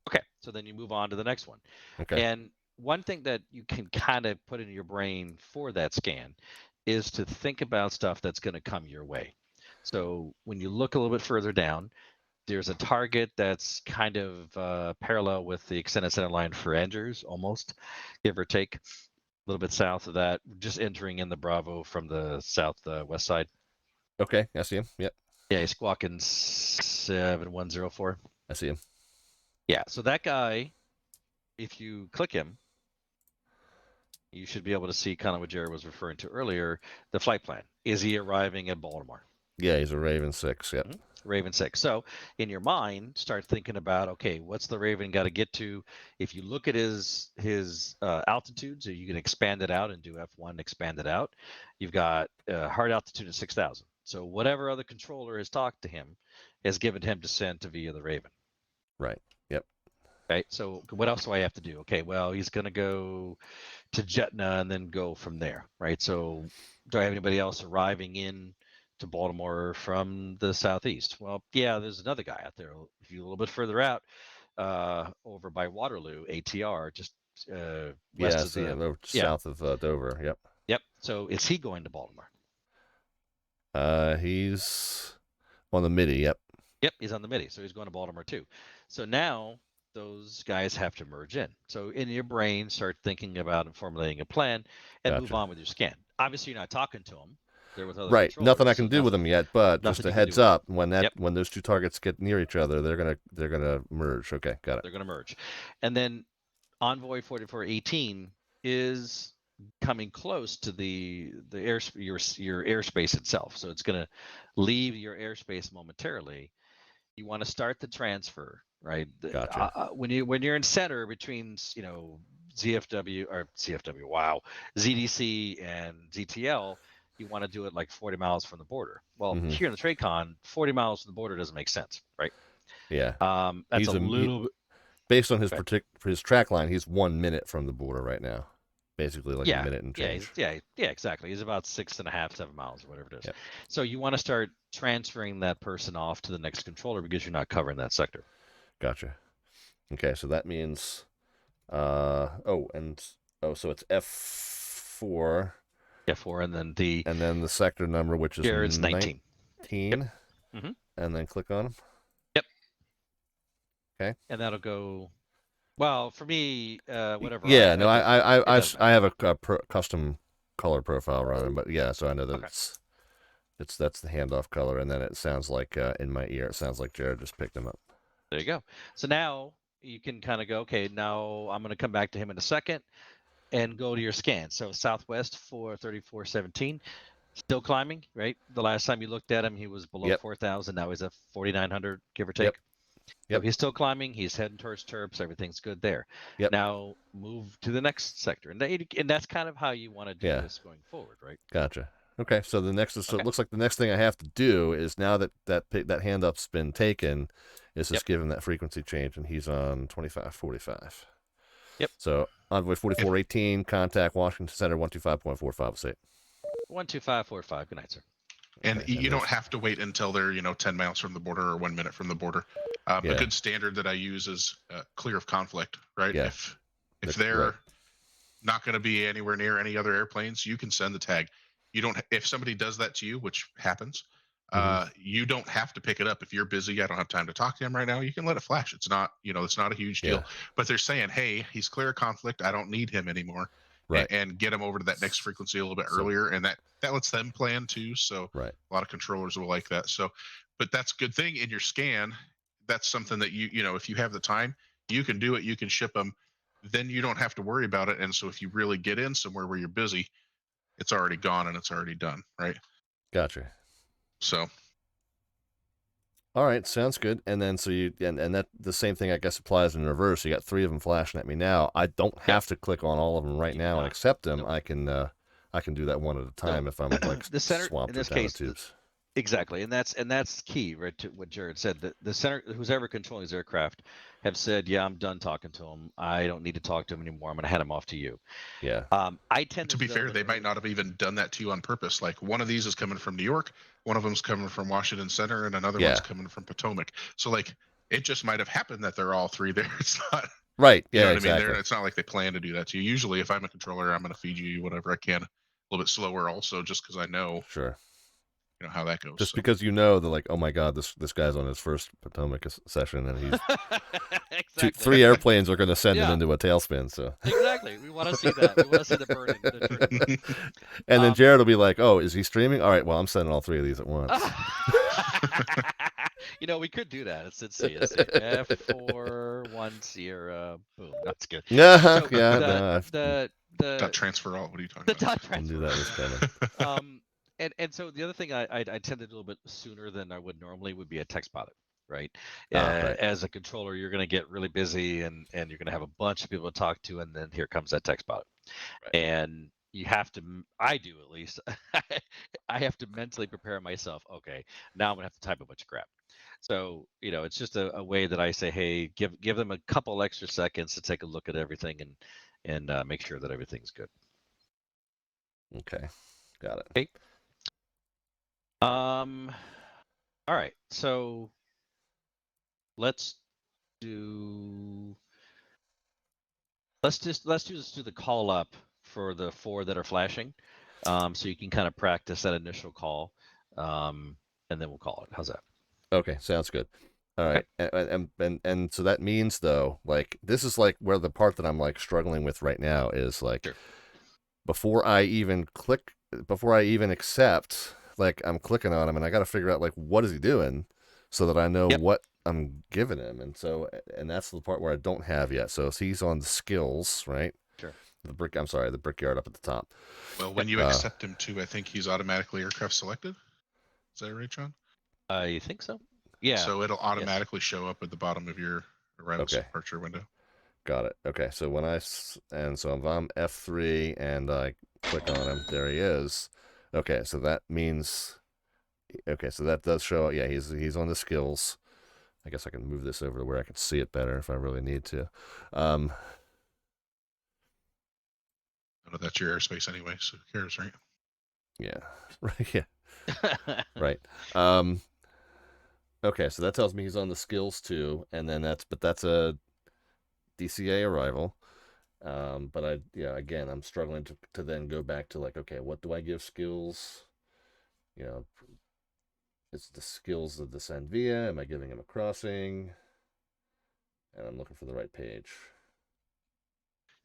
[SPEAKER 2] Okay, so then you move on to the next one.
[SPEAKER 1] Okay.
[SPEAKER 2] And one thing that you can kind of put in your brain for that scan is to think about stuff that's going to come your way. So when you look a little bit further down, there's a target that's kind of parallel with the extended center line for Andrews, almost, give or take. A little bit south of that, just entering in the Bravo from the southwest side.
[SPEAKER 1] Okay, I see him. Yep.
[SPEAKER 2] Yeah, he's squawking 7104.
[SPEAKER 1] I see him.
[SPEAKER 2] Yeah, so that guy, if you click him, you should be able to see kind of what Jared was referring to earlier, the flight plan. Is he arriving at Baltimore?
[SPEAKER 1] Yeah, he's a Raven 6. Yep.
[SPEAKER 2] Raven 6. So in your mind, start thinking about, okay, what's the Raven got to get to? If you look at his altitude, so you can expand it out and do F1, expand it out. You've got hard altitude of 6,000. So whatever other controller has talked to him has given him descent via the Raven.
[SPEAKER 1] Right. Yep.
[SPEAKER 2] Okay. So what else do I have to do? Okay. Well, he's going to go to Jetna and then go from there. Right. So do I have anybody else arriving in to Baltimore from the southeast? Well, yeah, there's another guy out there. If you a little bit further out, over by Waterloo, ATR, just west of
[SPEAKER 1] south of Dover. Yep.
[SPEAKER 2] Yep. So is he going to Baltimore?
[SPEAKER 1] He's on the MIDI. Yep.
[SPEAKER 2] Yep, he's on the MIDI, so he's going to Baltimore too. So now those guys have to merge in. So in your brain, start thinking about and formulating a plan, and move on with your scan. Obviously, you're not talking to them. They're with other
[SPEAKER 1] right. Nothing I can do with them yet, but just a heads up when those two targets get near each other, they're gonna merge. Okay, got it.
[SPEAKER 2] They're gonna merge, and then Envoy 4418 is coming close to your airspace itself. So it's gonna leave your airspace momentarily. You want to start the transfer, right?
[SPEAKER 1] Gotcha.
[SPEAKER 2] When you're in center between ZDC and ZTL, you want to do it like 40 miles from the border. Well, here in the TradeCon, 40 miles from the border doesn't make sense, right?
[SPEAKER 1] Yeah.
[SPEAKER 2] That's a little bit
[SPEAKER 1] based on his track line. He's 1 minute from the border right now, basically like a minute and change.
[SPEAKER 2] Yeah, exactly. He's about 6.5, 7 miles, or whatever it is.
[SPEAKER 1] Yep.
[SPEAKER 2] So you want to start transferring that person off to the next controller because you're not covering that sector.
[SPEAKER 1] Gotcha. Okay, so that means, so it's F4.
[SPEAKER 2] F4, and then
[SPEAKER 1] the sector number, which is
[SPEAKER 2] Jared's 19.
[SPEAKER 1] Yep. And then click on him.
[SPEAKER 2] Yep.
[SPEAKER 1] Okay.
[SPEAKER 2] And that'll go. Well, for me, whatever.
[SPEAKER 1] Yeah, I have a custom color profile running, but yeah, so I know that that's the handoff color, and then it sounds like in my ear, it sounds like Jared just picked him up.
[SPEAKER 2] There you go. So now you can kind of go, okay, now I'm going to come back to him in a second and go to your scan. So southwest for 3417, still climbing, right? The last time you looked at him, he was below 4,000. Now he's at 4,900, give or take.
[SPEAKER 1] Yep.
[SPEAKER 2] So he's still climbing. He's heading towards Terps. Everything's good there.
[SPEAKER 1] Yep.
[SPEAKER 2] Now move to the next sector, and that's kind of how you want to do this going forward, right?
[SPEAKER 1] Gotcha. Okay, so the next is it looks like the next thing I have to do is now that hand up's been taken, is just give him that frequency change, and he's on 2545.
[SPEAKER 2] Yep.
[SPEAKER 1] So Envoy 4418, contact Washington Center 125.45 state.
[SPEAKER 2] 12545. Good night, sir.
[SPEAKER 3] And you don't have to wait until they're 10 miles from the border or 1 minute from the border. A good standard that I use is clear of conflict, right?
[SPEAKER 1] Yeah.
[SPEAKER 3] If they're not going to be anywhere near any other airplanes, you can send the tag. You don't. If somebody does that to you, which happens, you don't have to pick it up. If you're busy, I don't have time to talk to him right now, you can let it flash. It's not, it's not a huge deal. But they're saying, hey, he's clear of conflict. I don't need him anymore.
[SPEAKER 1] Right.
[SPEAKER 3] And get him over to that next frequency a little bit earlier, and that lets them plan too. So a lot of controllers will like that. So, but that's a good thing in your scan. That's something that if you have the time, you can do it. You can ship them. Then you don't have to worry about it. And so if you really get in somewhere where you're busy, it's already gone and it's already done, right?
[SPEAKER 1] Gotcha.
[SPEAKER 3] So.
[SPEAKER 1] All right, sounds good. And then so you and that the same thing I guess applies in reverse. You got 3 of them flashing at me now. I don't have to click on all of them right now and accept them. I can do that one at a time if I'm like
[SPEAKER 2] the center
[SPEAKER 1] swamped
[SPEAKER 2] in this
[SPEAKER 1] down the
[SPEAKER 2] case.
[SPEAKER 1] tubes.
[SPEAKER 2] Exactly, and that's key, right? To what Jared said. The center, who's ever controlling these aircraft, have said, "Yeah, I'm done talking to him. I don't need to talk to him anymore. I'm going to hand him off to you."
[SPEAKER 1] Yeah.
[SPEAKER 2] I tend
[SPEAKER 3] to be fair, they might not have even done that to you on purpose. Like one of these is coming from New York, one of them's coming from Washington Center, and another one's coming from Potomac. So like it just might have happened that they're all 3 there. It's not
[SPEAKER 1] right. Yeah,
[SPEAKER 3] you know what
[SPEAKER 1] exactly.
[SPEAKER 3] I mean? It's not like they plan to do that to you. Usually, if I'm a controller, I'm going to feed you whatever I can, a little bit slower, also, just because I know.
[SPEAKER 1] Sure.
[SPEAKER 3] How that goes.
[SPEAKER 1] Just because they're like, oh my God, this guy's on his first Potomac session, and he's
[SPEAKER 2] exactly.
[SPEAKER 1] 3 airplanes are going to send him into a tailspin. So
[SPEAKER 2] exactly, we want to see that. We want to see the burning.
[SPEAKER 1] And then Jared will be like, "Oh, is he streaming? All right, well, I'm sending all 3 of these at once."
[SPEAKER 2] We could do that. Let's see. F4 1 Sierra. Boom. That's good.
[SPEAKER 1] Yeah,
[SPEAKER 2] The
[SPEAKER 3] dot transfer alt. What are you talking
[SPEAKER 2] the
[SPEAKER 3] about?
[SPEAKER 2] dot transfer.
[SPEAKER 1] Do that was kind
[SPEAKER 2] of. And so the other thing I tend to do a little bit sooner than I would normally would be a text pilot, right?
[SPEAKER 1] Right.
[SPEAKER 2] As a controller, you're going to get really busy and you're going to have a bunch of people to talk to, and then here comes that text pilot. Right. And you have to, I do at least, I have to mentally prepare myself. Okay, now I'm going to have to type a bunch of crap. So, it's just a way that I say, hey, give them a couple extra seconds to take a look at everything and make sure that everything's good.
[SPEAKER 1] Okay, got it.
[SPEAKER 2] Okay. All right, so let's do the call up for the 4 that are flashing, so you can kind of practice that initial call, and then we'll call it. How's that?
[SPEAKER 1] Okay, sounds good. All right, and so that means though, like this is like where the part that I'm like struggling with right now is like, before I even accept. Like I'm clicking on him and I got to figure out like what is he doing so that I know what I'm giving him. And that's the part where I don't have yet. So he's on the skills, right?
[SPEAKER 2] Sure.
[SPEAKER 1] The brickyard up at the top.
[SPEAKER 3] Well, when you accept him too, I think he's automatically aircraft selected. Is that right, John?
[SPEAKER 2] I think so. Yeah.
[SPEAKER 3] So it'll automatically show up at the bottom of your arrival departure window.
[SPEAKER 1] Got it. Okay. So if I'm F3 and I click on him, there he is. Okay, so that means, so that does show, he's on the skills. I guess I can move this over to where I can see it better if I really need to.
[SPEAKER 3] No, that's your airspace anyway, so who cares, right?
[SPEAKER 1] Yeah, right, yeah, right. Okay, so that tells me he's on the skills too, and then that's a DCA arrival. But again, I'm struggling to then go back to like, okay, what do I give skills? It's the skills of descend via. Am I giving him a crossing? And I'm looking for the right page.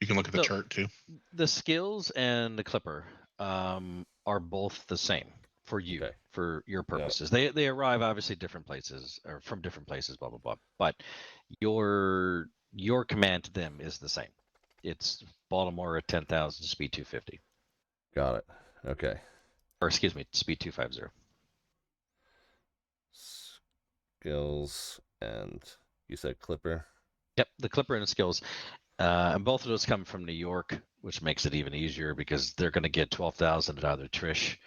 [SPEAKER 3] You can look at the chart too.
[SPEAKER 2] The skills and the clipper are both the same for you, for your purposes. Yeah. They arrive obviously different places or from different places, blah, blah, blah. But your command to them is the same. It's Baltimore at 10,000, speed 250.
[SPEAKER 1] Got it. Okay.
[SPEAKER 2] Or excuse me, speed 250.
[SPEAKER 1] Skills and you said clipper?
[SPEAKER 2] Yep, the clipper and the skills. And both of those come from New York, which makes it even easier because they're going to get 12,000 at either Trish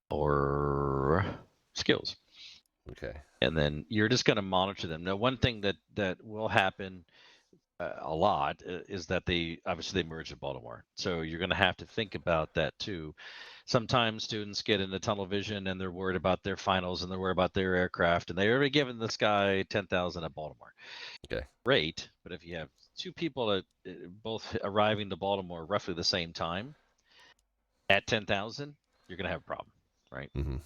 [SPEAKER 2] or skills.
[SPEAKER 1] Okay.
[SPEAKER 2] And then you're just going to monitor them. Now, one thing that will happen a lot is that they obviously merge in Baltimore. So you're going to have to think about that too. Sometimes students get into tunnel vision and they're worried about their finals and they're worried about their aircraft and they're already given this guy 10,000 at Baltimore.
[SPEAKER 1] Okay.
[SPEAKER 2] Great, but if you have two people both arriving to Baltimore roughly the same time at 10,000, you're going to have a problem, right?
[SPEAKER 1] Mm-hmm.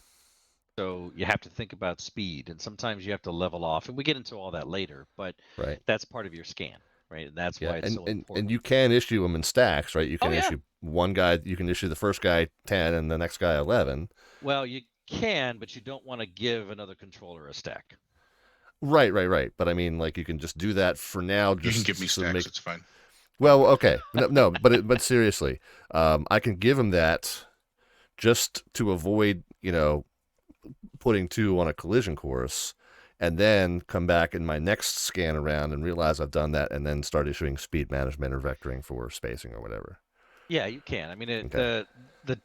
[SPEAKER 2] So you have to think about speed, and sometimes you have to level off, and we get into all that later. But that's part of your scan. Right, and that's why it's so important.
[SPEAKER 1] And you can issue them in stacks, right? You can issue one guy. You can issue the first guy 10 and the next guy 11.
[SPEAKER 2] Well, you can, but you don't want to give another controller a stack.
[SPEAKER 1] Right. But I mean, like, you can just do that for now. Just
[SPEAKER 3] you can give me stacks. It's fine.
[SPEAKER 1] Well, okay, no, but seriously, I can give him that just to avoid, putting two on a collision course. And then come back in my next scan around and realize I've done that, and then start issuing speed management or vectoring for spacing or whatever.
[SPEAKER 2] Yeah, you can. I mean, the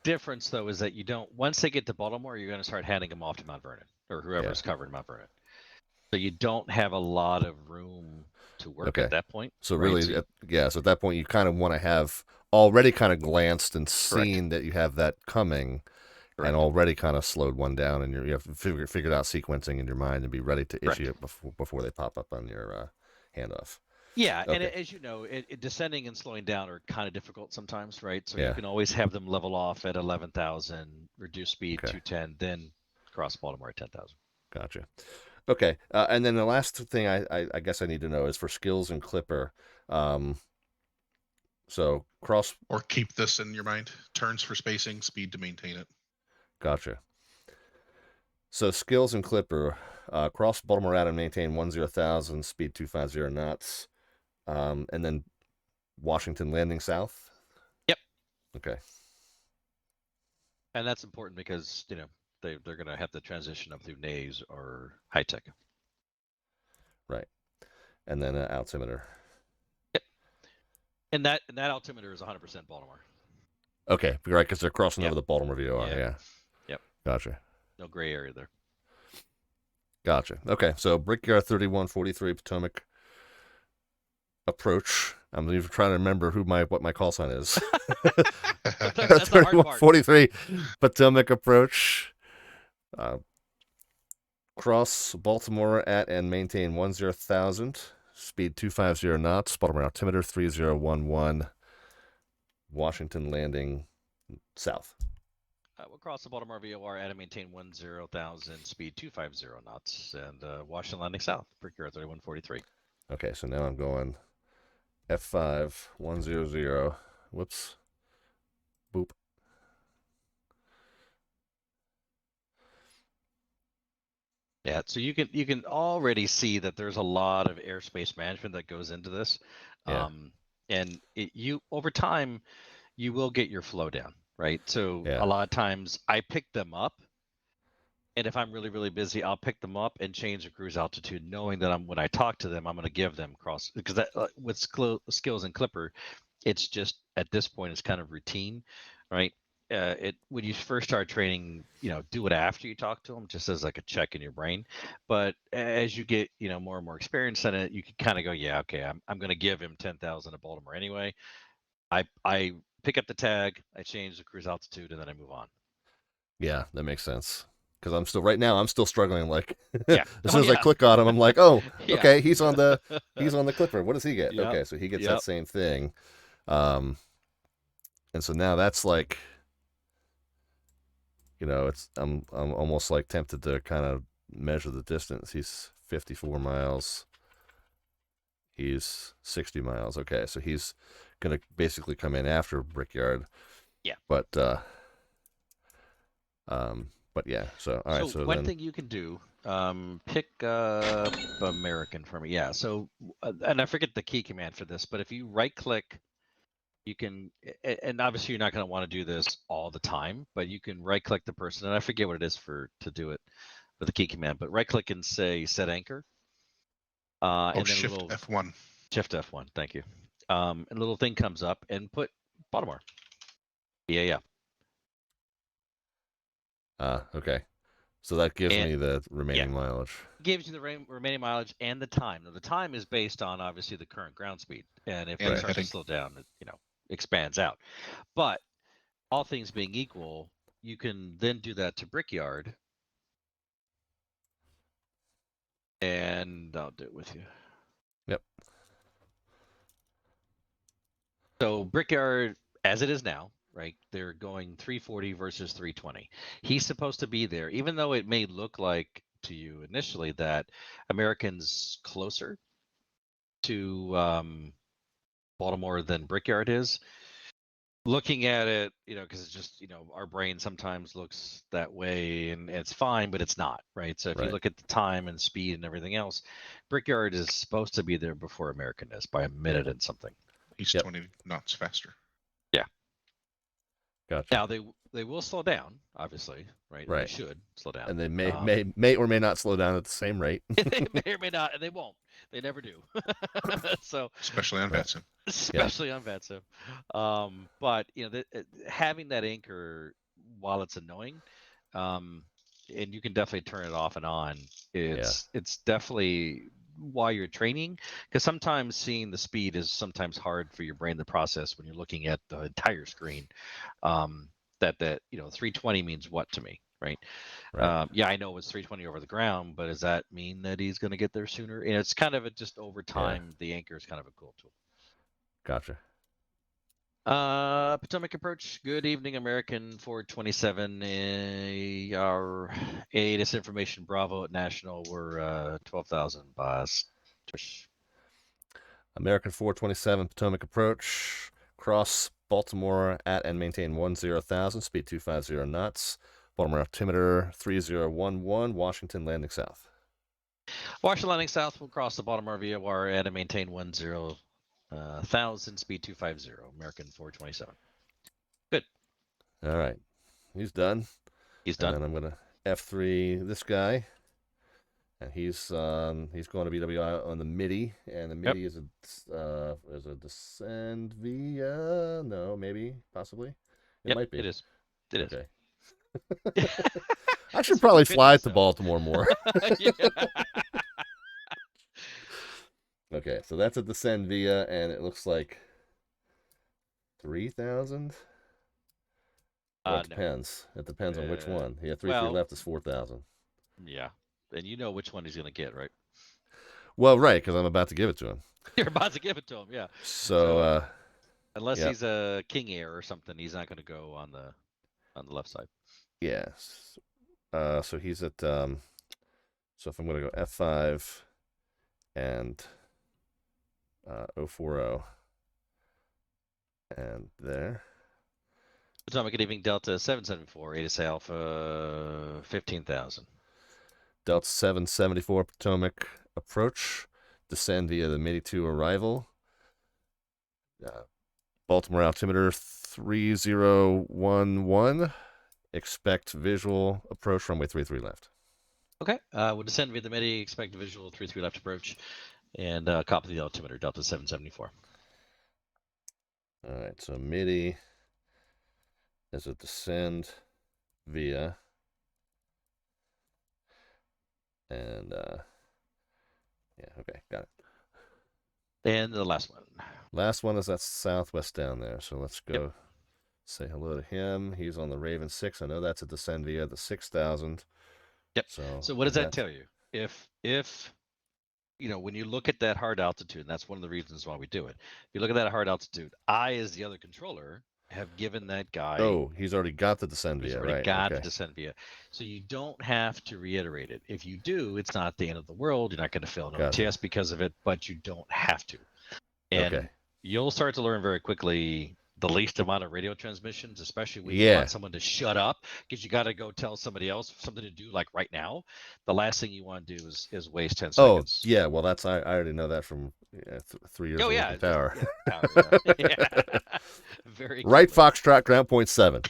[SPEAKER 2] difference though is that you don't. Once they get to Baltimore, you're going to start handing them off to Mount Vernon or whoever's covering Mount Vernon. So you don't have a lot of room to work at that point.
[SPEAKER 1] So really, so at that point, you kind of want to have already kind of glanced and seen that you have that coming. Correct. And already kind of slowed one down, and you have figured out sequencing in your mind and be ready to issue it before they pop up on your handoff.
[SPEAKER 2] Yeah, and as you know, descending and slowing down are kind of difficult sometimes, right? So you can always have them level off at 11,000, reduce speed 210, then cross Baltimore at 10,000.
[SPEAKER 1] Gotcha. Okay, and then the last thing I guess I need to know is for skills and Clipper. So cross
[SPEAKER 3] or keep this in your mind: turns for spacing, speed to maintain it.
[SPEAKER 1] Gotcha. So skills and Clipper, cross Baltimore out and maintain 10,000, speed 250 knots, and then Washington landing south.
[SPEAKER 2] Yep.
[SPEAKER 1] Okay.
[SPEAKER 2] And that's important because they're going to have to transition up through NAES or high tech.
[SPEAKER 1] Right. And then altimeter.
[SPEAKER 2] Yep. And that altimeter is 100% Baltimore.
[SPEAKER 1] Okay, right, because they're crossing over the Baltimore VOR. Yeah.
[SPEAKER 2] Yep.
[SPEAKER 1] Gotcha.
[SPEAKER 2] No gray area there.
[SPEAKER 1] Gotcha. Okay, so Brickyard 3143 Potomac approach. I'm even trying to remember what my call sign is.
[SPEAKER 2] That's
[SPEAKER 1] 3143 Potomac approach. Cross Baltimore at and maintain 10,000. Speed 250 knots. Baltimore altimeter 3011. Washington landing south.
[SPEAKER 2] We'll cross the Baltimore VOR at and maintain 10,000, speed 250 knots, and Washington landing south, Brickyard 3143.
[SPEAKER 1] Okay, so now I'm going F5 100. Whoops. Boop.
[SPEAKER 2] Yeah, so you can already see that there's a lot of airspace management that goes into this.
[SPEAKER 1] Yeah.
[SPEAKER 2] And you over time, you will get your flow down, right? So a lot of times I pick them up, and if I'm really, really busy, I'll pick them up and change the cruise altitude, knowing that when I talk to them, I'm going to give them cross, because that with skills and Clipper, it's just at this point it's kind of routine, right? When you first start training, do it after you talk to them, just as like a check in your brain. But as you get more and more experience in it, you can kind of go, I'm going to give him 10,000 at Baltimore anyway. I pick up the tag, I change the cruise altitude, and then I move on.
[SPEAKER 1] Yeah, that makes sense. Because I'm still struggling. Like
[SPEAKER 2] as
[SPEAKER 1] soon as I click on him, I'm like, okay, he's on the Clipper. What does he get? Okay, so he gets that same thing. And so now that's like, I'm almost like tempted to kind of measure the distance. He's 54 miles. He's 60 miles. Okay, so he's gonna basically come in after Brickyard.
[SPEAKER 2] Yeah.
[SPEAKER 1] But yeah. So all right. So
[SPEAKER 2] one thing you can do, pick up American for me. Yeah. So and I forget the key command for this, but if you right click, you can, and obviously you're not going to want to do this all the time, but you can right click the person, and I forget what it is to do it with the key command, but right click and say set anchor. And then
[SPEAKER 3] Shift F1.
[SPEAKER 2] Shift F1. Thank you. And a little thing comes up and put Baltimore. Yeah.
[SPEAKER 1] Okay. So that gives me the remaining mileage.
[SPEAKER 2] Gives you the remaining mileage and the time. Now, the time is based on obviously the current ground speed, and if it starts to slow down, it expands out. But all things being equal, you can then do that to Brickyard, and I'll do it with you.
[SPEAKER 1] Yep.
[SPEAKER 2] So Brickyard, as it is now, right? They're going 340 versus 320. He's supposed to be there, even though it may look like to you initially that American's closer to Baltimore than Brickyard is. Looking at it, because it's just, our brain sometimes looks that way, and it's fine, but it's not, right? So if you look at the time and speed and everything else, Brickyard is supposed to be there before American is by a minute and something.
[SPEAKER 3] He's 20 knots faster.
[SPEAKER 2] Yeah.
[SPEAKER 1] Gotcha.
[SPEAKER 2] Now they will slow down, obviously, right?
[SPEAKER 1] Right.
[SPEAKER 2] They should slow down.
[SPEAKER 1] And they may or may not slow down at the same rate.
[SPEAKER 2] They may or may not, and they won't. They never do. So
[SPEAKER 3] especially on VATSIM.
[SPEAKER 2] Especially on VATSIM. But having that anchor, while it's annoying, and you can definitely turn it off and on, it's definitely while you're training, because sometimes seeing the speed is sometimes hard for your brain to process when you're looking at the entire screen. That 320 means what to me, right? I know it's 320 over the ground, but does that mean that he's going to get there sooner? And it's kind of just over time. The anchor is kind of a cool tool.
[SPEAKER 1] Gotcha.
[SPEAKER 2] Potomac approach. Good evening, American 427. Our ATIS information Bravo at National. We're 12,000 bars.
[SPEAKER 1] American 427 Potomac approach. Cross Baltimore at and maintain 10,000. Speed 250 knots. Baltimore altimeter 3011. Washington landing south.
[SPEAKER 2] Washington landing south will cross the Baltimore VOR at and maintain 10,000. Speed 250. American 427. Good.
[SPEAKER 1] All right. He's done.
[SPEAKER 2] He's done.
[SPEAKER 1] And then I'm going to F3 this guy. And he's going to BWI on the MIDI, and the MIDI is a descend via possibly. It might be.
[SPEAKER 2] It is. It is.
[SPEAKER 1] Okay. I should probably fly to Baltimore more. Okay, so that's a descend via, and it looks like 3,000. It depends. It depends on which one. Yeah, 3 left is 4,000.
[SPEAKER 2] Yeah. And you know which one he's going to get, right?
[SPEAKER 1] Well, right, because I'm about to give it to him.
[SPEAKER 2] You're about to give it to him, yeah.
[SPEAKER 1] So
[SPEAKER 2] unless he's a King Air or something, he's not going to go on the left side.
[SPEAKER 1] Yes. So he's at so if I'm going to go F5 and 040 and there.
[SPEAKER 2] Potomac, good evening, Delta 774, ATIS Alpha 15,000.
[SPEAKER 1] Delta 774 Potomac approach, descend via the MIDI 2 arrival. Baltimore altimeter 3011. Expect visual approach runway 33 left.
[SPEAKER 2] Okay, we'll descend via the MIDI, expect visual 33 left approach, and copy the altimeter, Delta 774.
[SPEAKER 1] All right, so MIDI is a descend via. And okay, got it.
[SPEAKER 2] And the last one.
[SPEAKER 1] Last one is that southwest down there. So let's go say hello to him. He's on the Raven 6. I know that's a descend via the 6,000.
[SPEAKER 2] Yep. So what does that tell you? If when you look at that hard altitude, and that's one of the reasons why we do it. If you look at that hard altitude, I, as the other controller, have given that guy.
[SPEAKER 1] Oh, he's already got the descend via, right?
[SPEAKER 2] Got the descend via. So you don't have to reiterate it. If you do, it's not the end of the world. You're not going to fail an OTS because of it, but you don't have to. And you'll start to learn very quickly the least amount of radio transmissions, especially when you want someone to shut up because you got to go tell somebody else something to do like right now. The last thing you want to do is waste 10 seconds.
[SPEAKER 1] Oh, yeah. Well, I already know that from 3 years of power.
[SPEAKER 2] Very
[SPEAKER 1] right foxtrot ground point 7.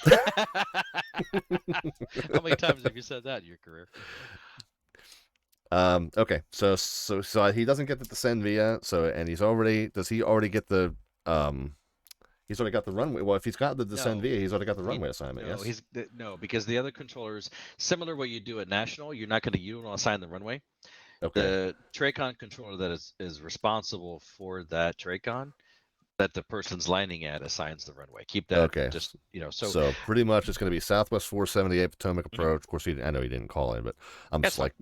[SPEAKER 2] How many times have you said that in your career?
[SPEAKER 1] Okay, so he doesn't get the descend via. So, and does he already get the He's already got the runway. Well, if he's got the descend via, he's already got the runway assignment.
[SPEAKER 2] No,
[SPEAKER 1] Yes.
[SPEAKER 2] no, because the other controllers, similar to what you do at national, you don't want to assign the runway.
[SPEAKER 1] Okay.
[SPEAKER 2] The TRACON controller that is responsible for that TRACON that the person's landing at assigns the runway. Keep that.
[SPEAKER 1] Okay.
[SPEAKER 2] Just
[SPEAKER 1] So pretty much it's going to be Southwest 478 Potomac approach. Of course, I know he didn't call it, but I'm just like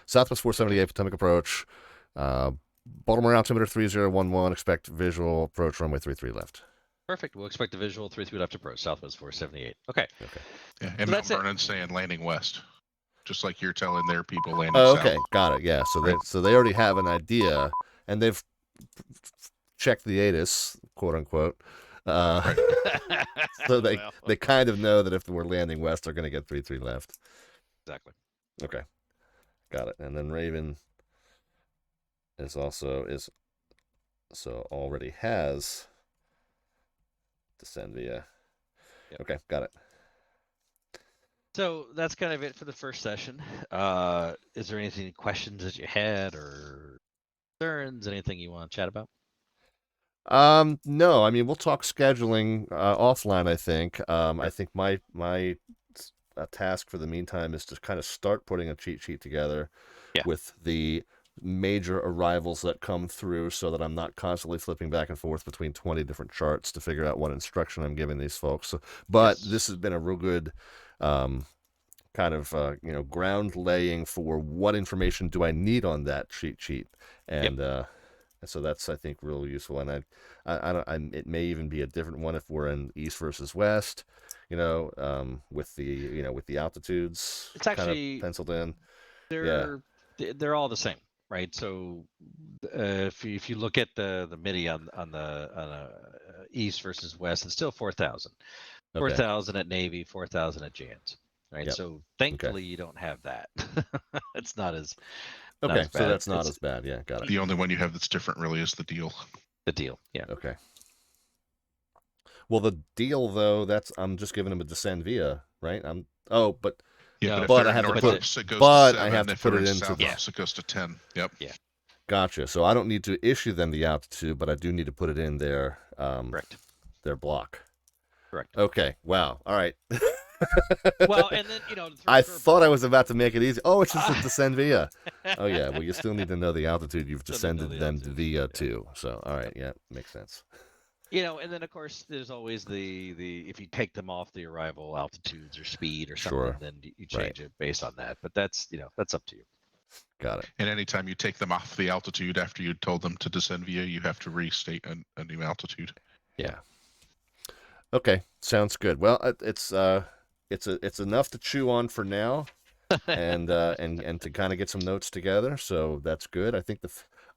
[SPEAKER 1] Southwest 478 Potomac approach. Baltimore altimeter 3011. Expect visual approach runway 33 left.
[SPEAKER 2] Perfect. We'll expect the visual 33 left approach, Southwest 478. Okay.
[SPEAKER 3] Yeah, and Mount Vernon's saying landing west, just like you're telling their people landing
[SPEAKER 1] south.
[SPEAKER 3] Okay,
[SPEAKER 1] got it. Yeah, so they already have an idea, and they've checked the ATIS, quote unquote. So they kind of know that if we're landing west, they're going to get 33 left.
[SPEAKER 2] Exactly.
[SPEAKER 1] Okay, got it. And then Raven already has descend via. Yep. Okay, got it.
[SPEAKER 2] So that's kind of it for the first session. Is there any questions that you had or concerns? Anything you want to chat about?
[SPEAKER 1] No. I mean, we'll talk scheduling offline. I think. I think my task for the meantime is to kind of start putting a cheat sheet together with the major arrivals that come through, so that I'm not constantly flipping back and forth between 20 different charts to figure out what instruction I'm giving these folks. So, but this has been a real good kind of ground laying for what information do I need on that cheat sheet, and so that's, I think, real useful. And it may even be a different one if we're in east versus west, with the altitudes.
[SPEAKER 2] It's actually
[SPEAKER 1] kind of penciled in.
[SPEAKER 2] They're all the same. Right, so if you look at the MIDI on the east versus west, it's still 4,000. 4,000 at Navy, 4,000 at Jans. Right, so thankfully you don't have that. It's not as
[SPEAKER 1] so that's not as bad. Yeah, got it.
[SPEAKER 3] The only one you have that's different really is the deal.
[SPEAKER 2] The deal, yeah.
[SPEAKER 1] Okay. Well, the deal though, I'm just giving them a descend via, right? But.
[SPEAKER 3] Yeah,
[SPEAKER 1] but I have to put it into
[SPEAKER 3] it goes to 10. Yep.
[SPEAKER 2] Yeah.
[SPEAKER 1] Gotcha. So I don't need to issue them the altitude, but I do need to put it in their
[SPEAKER 2] correct.
[SPEAKER 1] Their block.
[SPEAKER 2] Correct.
[SPEAKER 1] Okay. Wow. All right.
[SPEAKER 2] Well, and then
[SPEAKER 1] I thought I was about to make it easy. Oh, it's just a descend via. Oh yeah. Well, you still need to know the altitude you've descended them via too. So all right. Yeah, makes sense.
[SPEAKER 2] And then of course there's always the if you take them off the arrival altitudes or speed or something, then you change it based on that. But that's that's up to you.
[SPEAKER 1] Got it.
[SPEAKER 3] And anytime you take them off the altitude after you told them to descend via, you have to restate a new altitude.
[SPEAKER 1] Yeah. Okay, sounds good. Well, it's enough to chew on for now, and to kind of get some notes together. So that's good. I think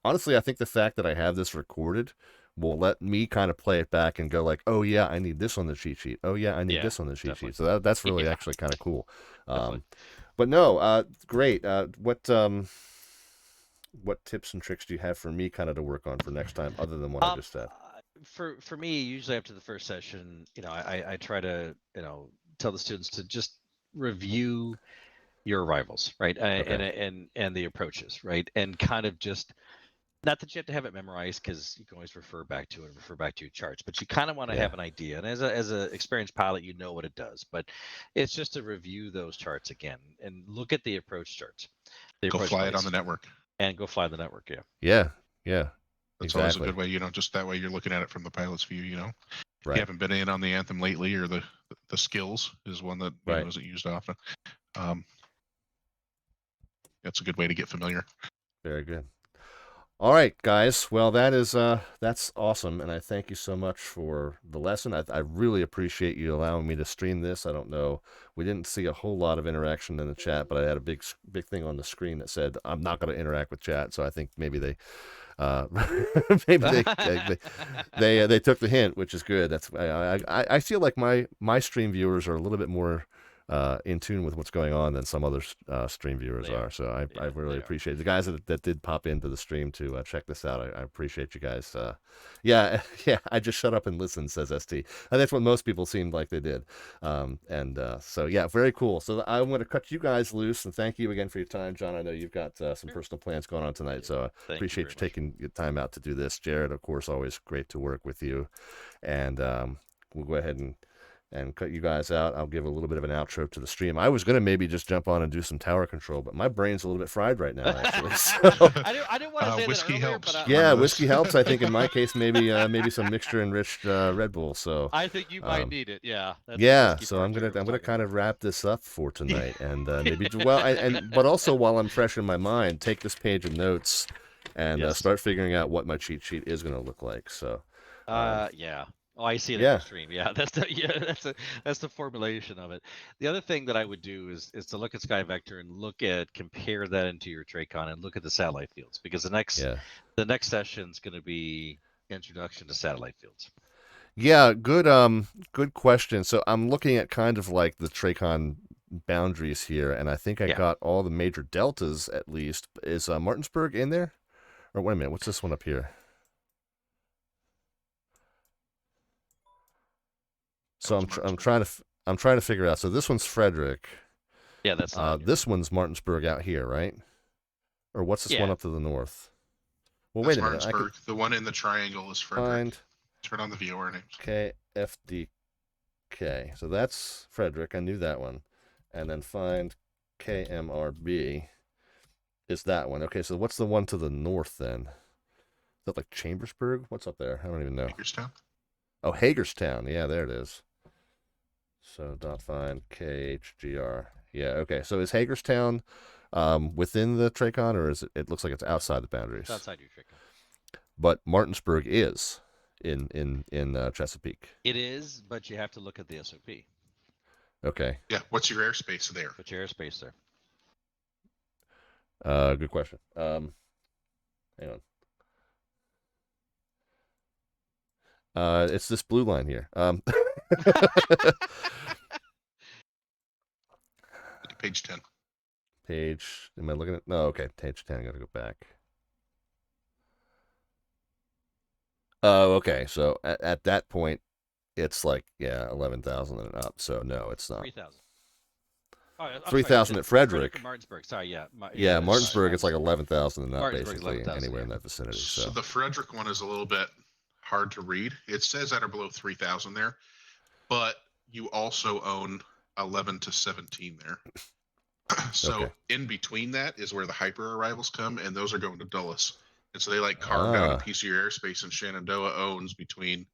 [SPEAKER 1] honestly, I think the fact that I have this recorded will let me kind of play it back and go like, oh yeah, I need this on the cheat sheet. Oh yeah, I need this on the cheat sheet. So that's really actually kind of cool. But no, great. What tips and tricks do you have for me kind of to work on for next time, other than what I just said?
[SPEAKER 2] For me, usually after the first session, I try to tell the students to just review your arrivals, right, and the approaches, right, and kind of just. Not that you have to have it memorized, because you can always refer back to it and refer back to your charts, but you kind of want to have an idea. And as an experienced pilot, you know what it does, but it's just to review those charts again and look at the approach charts.
[SPEAKER 3] Go fly it on the network.
[SPEAKER 2] And go fly the network,
[SPEAKER 1] Yeah.
[SPEAKER 3] That's always a good way, just that way you're looking at it from the pilot's view, If you haven't been in on the Anthem lately, or the skills is one that isn't used often. That's a good way to get familiar.
[SPEAKER 1] Very good. All right, guys. Well, that's awesome, and I thank you so much for the lesson. I really appreciate you allowing me to stream this. I don't know, we didn't see a whole lot of interaction in the chat, but I had a big thing on the screen that said I'm not going to interact with chat. So I think maybe they they took the hint, which is good. That's I feel like my stream viewers are a little bit more in tune with what's going on than some other stream viewers are. So I really appreciate the guys that did pop into the stream to check this out. I appreciate you guys. Yeah, I just shut up and listened, says ST. And that's what most people seemed like they did. So yeah, very cool. So I'm going to cut you guys loose, and thank you again for your time, John. I know you've got some personal plans going on tonight, so I appreciate you taking your time out to do this. Jared, of course, always great to work with you. And we'll go ahead and cut you guys out. I'll give a little bit of an outro to the stream. I was going to maybe just jump on and do some tower control, but my brain's a little bit fried right now, actually. So.
[SPEAKER 2] I didn't want to say
[SPEAKER 3] whiskey
[SPEAKER 2] that earlier,
[SPEAKER 3] helps.
[SPEAKER 2] but
[SPEAKER 1] Yeah, whiskey helps. I think in my case, maybe some mixture-enriched Red Bull. So
[SPEAKER 2] I think you might need it. Yeah.
[SPEAKER 1] So I'm gonna kind of wrap this up for tonight, and maybe but also while I'm fresh in my mind, take this page of notes and start figuring out what my cheat sheet is going to look like. So.
[SPEAKER 2] Yeah. Oh, I see it in the stream. Yeah, that's the formulation of it. The other thing that I would do is to look at SkyVector and compare that into your TRACON and look at the satellite fields, because the next session is going to be introduction to satellite fields.
[SPEAKER 1] Yeah, good question. So I'm looking at kind of like the TRACON boundaries here, and I think I got all the major deltas at least. Is Martinsburg in there? Or wait a minute, what's this one up here? So I'm trying to figure out. So this one's Frederick.
[SPEAKER 2] Yeah, that's
[SPEAKER 1] this one's Martinsburg out here, right? Or what's this one up to the north? Well, wait a minute.
[SPEAKER 3] Martinsburg. The one in the triangle is Frederick. Turn on the viewer names.
[SPEAKER 1] KFDK. So that's Frederick. I knew that one. And then find KMRB is that one. Okay, so what's the one to the north then? Is that like Chambersburg? What's up there? I don't even know.
[SPEAKER 3] Hagerstown.
[SPEAKER 1] Oh, Hagerstown. Yeah, there it is. So .find KHGR. Yeah, okay. So is Hagerstown within the TRACON, or is it looks like it's outside the boundaries?
[SPEAKER 2] It's outside your TRACON.
[SPEAKER 1] But Martinsburg is in Chesapeake.
[SPEAKER 2] It is, but you have to look at the SOP.
[SPEAKER 1] Okay.
[SPEAKER 3] Yeah, what's your airspace there?
[SPEAKER 2] What's your airspace there?
[SPEAKER 1] Good question. Hang on. It's this blue line here.
[SPEAKER 3] Page 10.
[SPEAKER 1] Am I looking at? No, okay. Page 10. I got to go back. Oh, okay. So at that point, it's like, 11,000 and up. So no, it's not.
[SPEAKER 2] 3,000.
[SPEAKER 1] 3,000 at Frederick.
[SPEAKER 2] Martinsburg. Sorry, yeah.
[SPEAKER 1] Martinsburg, it's like 11,000 and up, basically, anywhere in that vicinity.
[SPEAKER 3] So the Frederick one is a little bit hard to read. It says at or below 3,000 there, but you also own 11 to 17 there. So in between that is where the hyper arrivals come, and those are going to Dulles. And so they carved out a piece of your airspace, and Shenandoah owns between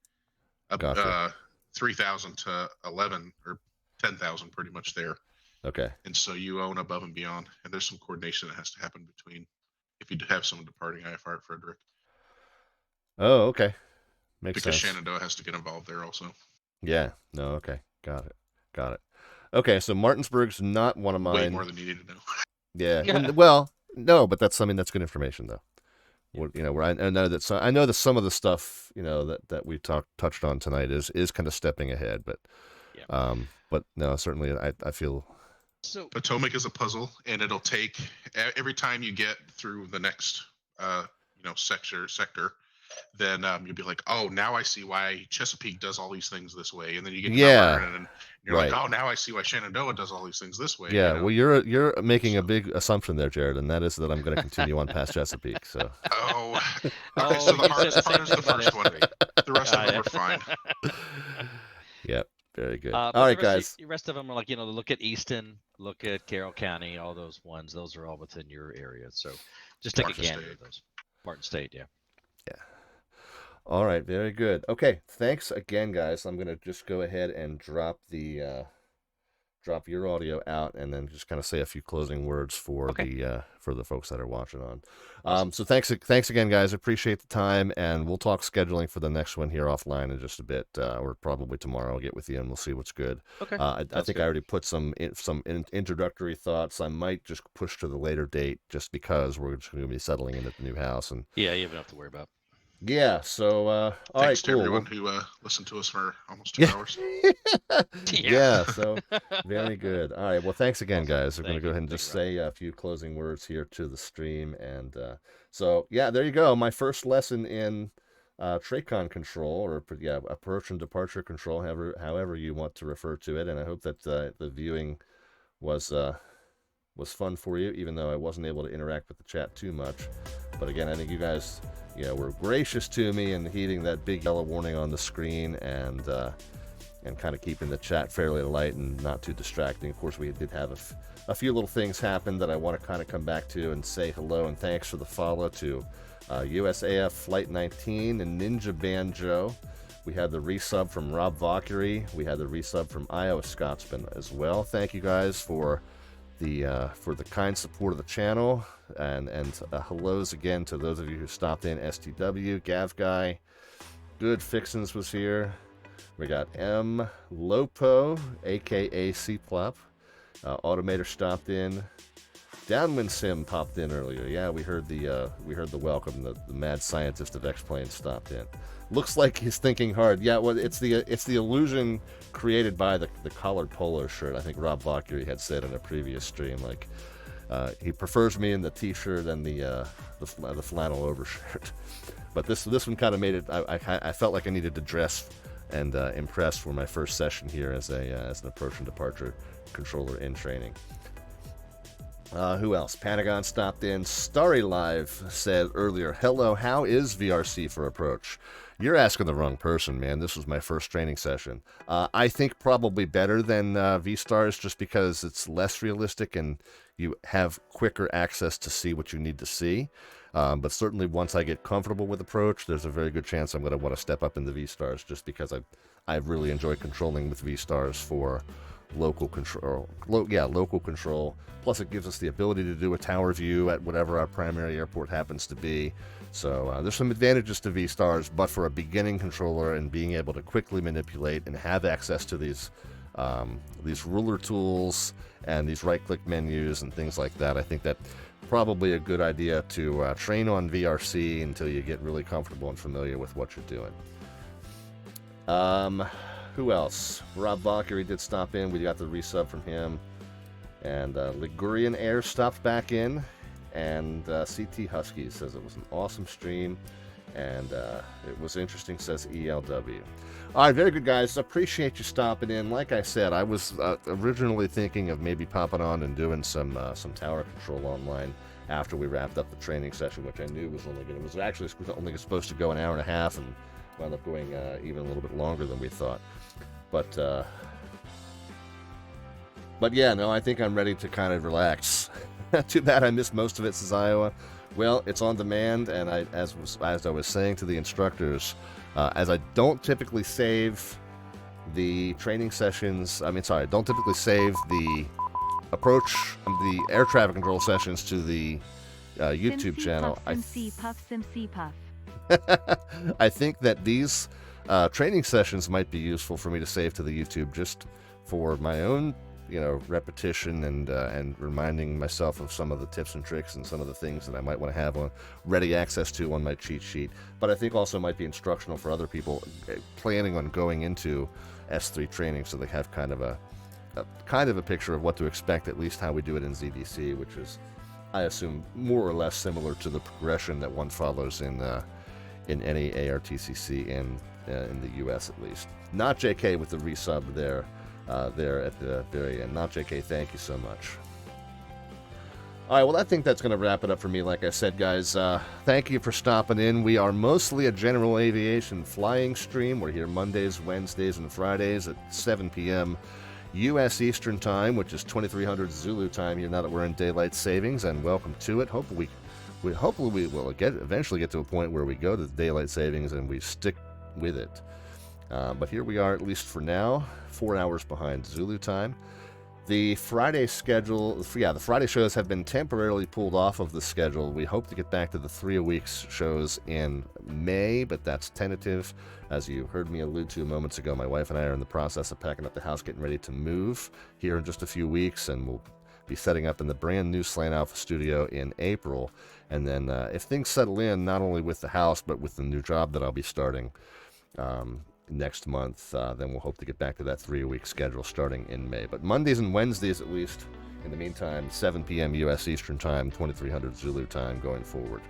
[SPEAKER 3] 3,000 to 11 or 10,000 pretty much there.
[SPEAKER 1] Okay.
[SPEAKER 3] And so you own above and beyond, and there's some coordination that has to happen between if you have someone departing IFR at Frederick.
[SPEAKER 1] Oh, okay. Makes
[SPEAKER 3] sense. Because Shenandoah has to get involved there also.
[SPEAKER 1] Yeah. No, okay. Got it. Okay, so Martinsburg's not one of mine.
[SPEAKER 3] Way more than you need to know.
[SPEAKER 1] Yeah. Well, no, but that's that's good information though. Where I know that some of the stuff that we touched on tonight is kind of stepping ahead, but no, certainly I feel.
[SPEAKER 3] So Potomac is a puzzle, and it'll take every time you get through the next sector, then you'll be like, oh, now I see why Chesapeake does all these things this way, and then you get and you're like, oh, now I see why Shenandoah does all these things this way.
[SPEAKER 1] Yeah, well, you're making a big assumption there, Jared, and that is that I'm going to continue on past Chesapeake. So.
[SPEAKER 3] Okay, so the hardest part is the first one. The rest of them are fine.
[SPEAKER 1] Yep. Very good. All right, guys.
[SPEAKER 2] The rest of them are look at Easton, look at Carroll County, all those ones. Those are all within your area. So just take a gander at those. Martin State, yeah.
[SPEAKER 1] Yeah. All right, very good. Okay, thanks again, guys. I'm going to just go ahead and drop your audio out, and then just kind of say a few closing words for the folks that are watching on. Awesome. So thanks again, guys. Appreciate the time, and we'll talk scheduling for the next one here offline in just a bit, or probably tomorrow. I'll get with you and we'll see what's good.
[SPEAKER 2] Okay.
[SPEAKER 1] I think I already put some introductory thoughts. I might just push to the later date just because we're just going to be settling into the new house, and
[SPEAKER 2] you have enough to worry about.
[SPEAKER 1] Yeah, so all right,
[SPEAKER 3] Thanks to
[SPEAKER 1] cool.
[SPEAKER 3] everyone who listened to us for almost 2 hours.
[SPEAKER 1] Yeah, so very good. All right, well, thanks again,
[SPEAKER 2] Awesome.
[SPEAKER 1] guys. I'm going to go ahead and just say a few closing words here to the stream. And so, yeah, there you go. My first lesson in TRACON control, or yeah, approach and departure control, however you want to refer to it. And I hope that the viewing was fun for you, even though I wasn't able to interact with the chat too much. But again, I think you guys, were gracious to me and heeding that big yellow warning on the screen, and kind of keeping the chat fairly light and not too distracting. Of course, we did have a few little things happen that I want to kind of come back to and say hello and thanks for the follow to USAF Flight 19 and Ninja Banjo. We had the resub from Rob Valkyrie. We had the resub from Iowa Scotsman as well. Thank you guys for the kind support of the channel, and hellos again to those of you who stopped in. STW, Gav Guy, Good Fixins was here. We got M. Lopo, aka C-Plop. Automator stopped in. Downwind Sim popped in earlier. Yeah, we heard the welcome. The mad scientist of X-Plane stopped in. Looks like he's thinking hard. Yeah, well, it's the illusion created by the collared polo shirt. I think Rob Valkyrie had said in a previous stream, like he prefers me in the t-shirt and the flannel overshirt. But this one kind of made it. I felt like I needed to dress and impress for my first session here as an approach and departure controller in training. Who else? Panagon stopped in. Starry Live said earlier, hello, how is VRC for approach? You're asking the wrong person, man. This was my first training session. I think probably better than V-Stars, just because it's less realistic and you have quicker access to see what you need to see. But certainly once I get comfortable with approach, there's a very good chance I'm going to want to step up into V-Stars, just because I've really enjoyed controlling with V-Stars for local control. Local control. Plus it gives us the ability to do a tower view at whatever our primary airport happens to be. So there's some advantages to V-Stars, but for a beginning controller and being able to quickly manipulate and have access to these ruler tools and these right-click menus and things like that, I think that probably a good idea to train on VRC until you get really comfortable and familiar with what you're doing. Who else? Rob Valkyrie did stop in. We got the resub from him. And Ligurian Air stopped back in. And CT Husky says it was an awesome stream. And it was interesting, says ELW. All right, very good, guys. Appreciate you stopping in. Like I said, I was originally thinking of maybe popping on and doing some tower control online after we wrapped up the training session, which I knew was actually only supposed to go an hour and a half, and wound up going even a little bit longer than we thought. But yeah, no, I think I'm ready to kind of relax. Too bad I missed most of it, says Iowa. Well, it's on demand, and as I was saying to the instructors, as I don't typically save the training sessions, don't typically save the approach, the air traffic control sessions to the YouTube channel. I think that these training sessions might be useful for me to save to the YouTube, just for my own repetition and reminding myself of some of the tips and tricks and some of the things that I might want to have on ready access to on my cheat sheet. But I think also might be instructional for other people planning on going into S3 training, so they have kind of a picture of what to expect, at least how we do it in ZDC, which is, I assume, more or less similar to the progression that one follows in any ARTCC in the US, at least. Not JK with the resub there at the very end. Not JK, thank you so much. All right, well, I think that's going to wrap it up for me. Like I said, guys, thank you for stopping in. We are mostly a general aviation flying stream. We're here Mondays, Wednesdays, and Fridays at 7 p.m. U.S. Eastern Time, which is 2300 Zulu time here now that we're in daylight savings, and welcome to it. Hopefully we will eventually get to a point where we go to daylight savings and we stick with it. But here we are, at least for now, 4 hours behind Zulu time. The Friday schedule, the Friday shows have been temporarily pulled off of the schedule. We hope to get back to the 3-a-week shows in May, but that's tentative. As you heard me allude to moments ago, my wife and I are in the process of packing up the house, getting ready to move here in just a few weeks, and we'll be setting up in the brand new Slant Alpha studio in April. And then if things settle in, not only with the house, but with the new job that I'll be starting next month, then we'll hope to get back to that 3-week schedule starting in May. But Mondays and Wednesdays, at least, in the meantime, 7 p.m. U.S. Eastern Time, 2300 Zulu Time going forward.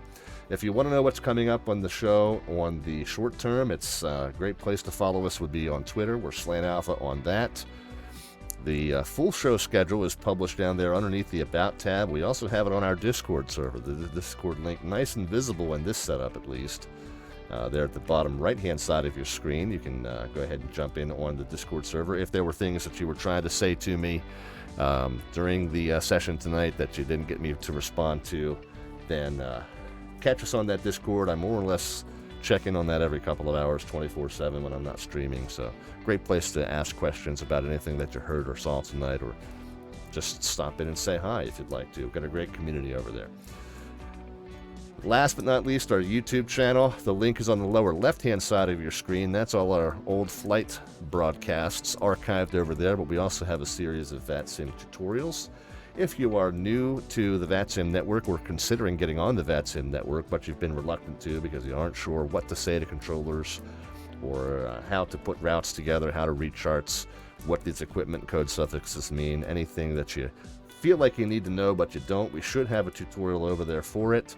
[SPEAKER 1] If you want to know what's coming up on the show on the short term, it's a great place to follow us would be on Twitter. We're Slant Alpha on that. The full show schedule is published down there underneath the About tab. We also have it on our Discord server, the Discord link, nice and visible in this setup at least. There at the bottom right-hand side of your screen, you can go ahead and jump in on the Discord server. If there were things that you were trying to say to me during the session tonight that you didn't get me to respond to, then catch us on that Discord. I more or less check in on that every couple of hours, 24/7 when I'm not streaming. So great place to ask questions about anything that you heard or saw tonight, or just stop in and say hi if you'd like to. We've got a great community over there. Last but not least, our YouTube channel. The link is on the lower left-hand side of your screen. That's all our old flight broadcasts archived over there, but we also have a series of VATSIM tutorials. If you are new to the VATSIM network or considering getting on the VATSIM network, but you've been reluctant to because you aren't sure what to say to controllers or how to put routes together, how to read charts, what these equipment code suffixes mean, anything that you feel like you need to know but you don't, we should have a tutorial over there for it.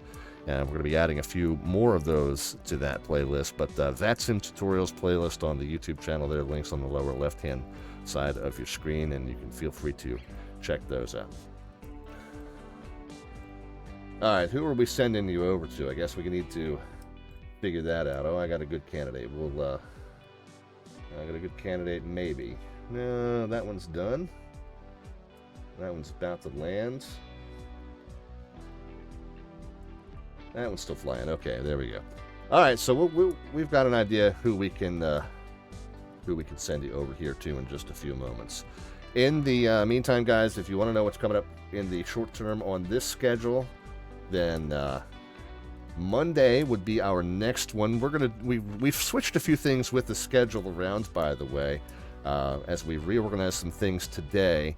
[SPEAKER 1] And we're going to be adding a few more of those to that playlist. But VATSIM tutorials playlist on the YouTube channel there, links on the lower left-hand side of your screen, and you can feel free to check those out. All right, who are we sending you over to? I guess we need to figure that out. Oh, I got a good candidate. I got a good candidate, maybe. No, that one's done. That one's about to land. That one's still flying. Okay, there we go. All right, so we've got an idea who we can send you over here to in just a few moments. In the meantime, guys, if you want to know what's coming up in the short term on this schedule, then Monday would be our next one. We've switched a few things with the schedule around, by the way, as we reorganize some things today.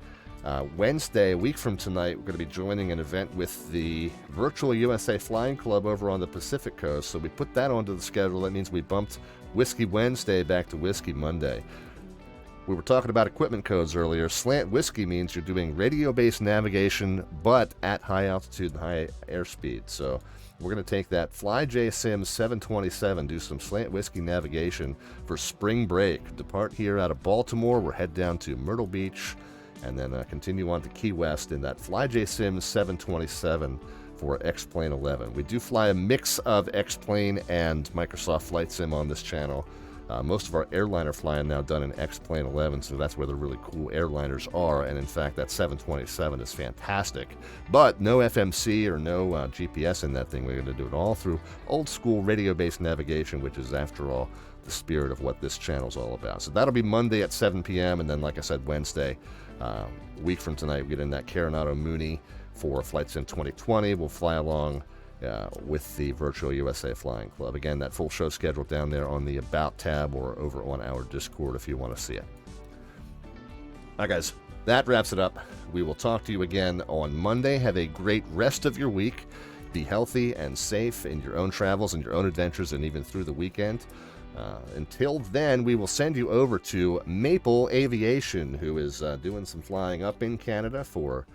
[SPEAKER 1] Wednesday, a week from tonight, we're going to be joining an event with the Virtual USA Flying Club over on the Pacific Coast. So we put that onto the schedule. That means we bumped Whiskey Wednesday back to Whiskey Monday. We were talking about equipment codes earlier. Slant Whiskey means you're doing radio-based navigation, but at high altitude and high airspeed. So we're going to take that FlyJSim 727, do some Slant Whiskey navigation for spring break. Depart here out of Baltimore. We'll head down to Myrtle Beach, and then continue on to Key West in that FlyJSim 727 for X-Plane 11. We do fly a mix of X-Plane and Microsoft Flight Sim on this channel. Most of our airliner flying now done in X-Plane 11, so that's where the really cool airliners are, and in fact that 727 is fantastic. But no FMC or no GPS in that thing. We're going to do it all through old school radio-based navigation, which is, after all, the spirit of what this channel's all about. So that'll be Monday at 7 p.m., and then, like I said, Wednesday, a week from tonight, we get in that Coronado Mooney for Flight Sim 2020. We'll fly along with the Virtual USA Flying Club. Again, that full show schedule down there on the About tab or over on our Discord if you want to see it. All right, guys, that wraps it up. We will talk to you again on Monday. Have a great rest of your week. Be healthy and safe in your own travels and your own adventures, and even through the weekend. Until then, we will send you over to Maple Aviation, who is doing some flying up in Canada for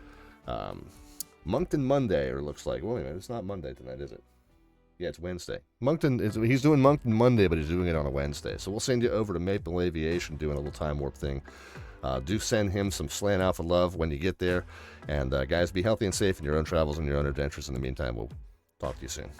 [SPEAKER 1] Moncton Monday, or looks like. Well, wait a minute, it's not Monday tonight, is it? Yeah, it's Wednesday. He's doing Moncton Monday, but he's doing it on a Wednesday. So we'll send you over to Maple Aviation, doing a little time warp thing. Do send him some Slant Alpha love when you get there. And guys, be healthy and safe in your own travels and your own adventures. In the meantime, we'll talk to you soon.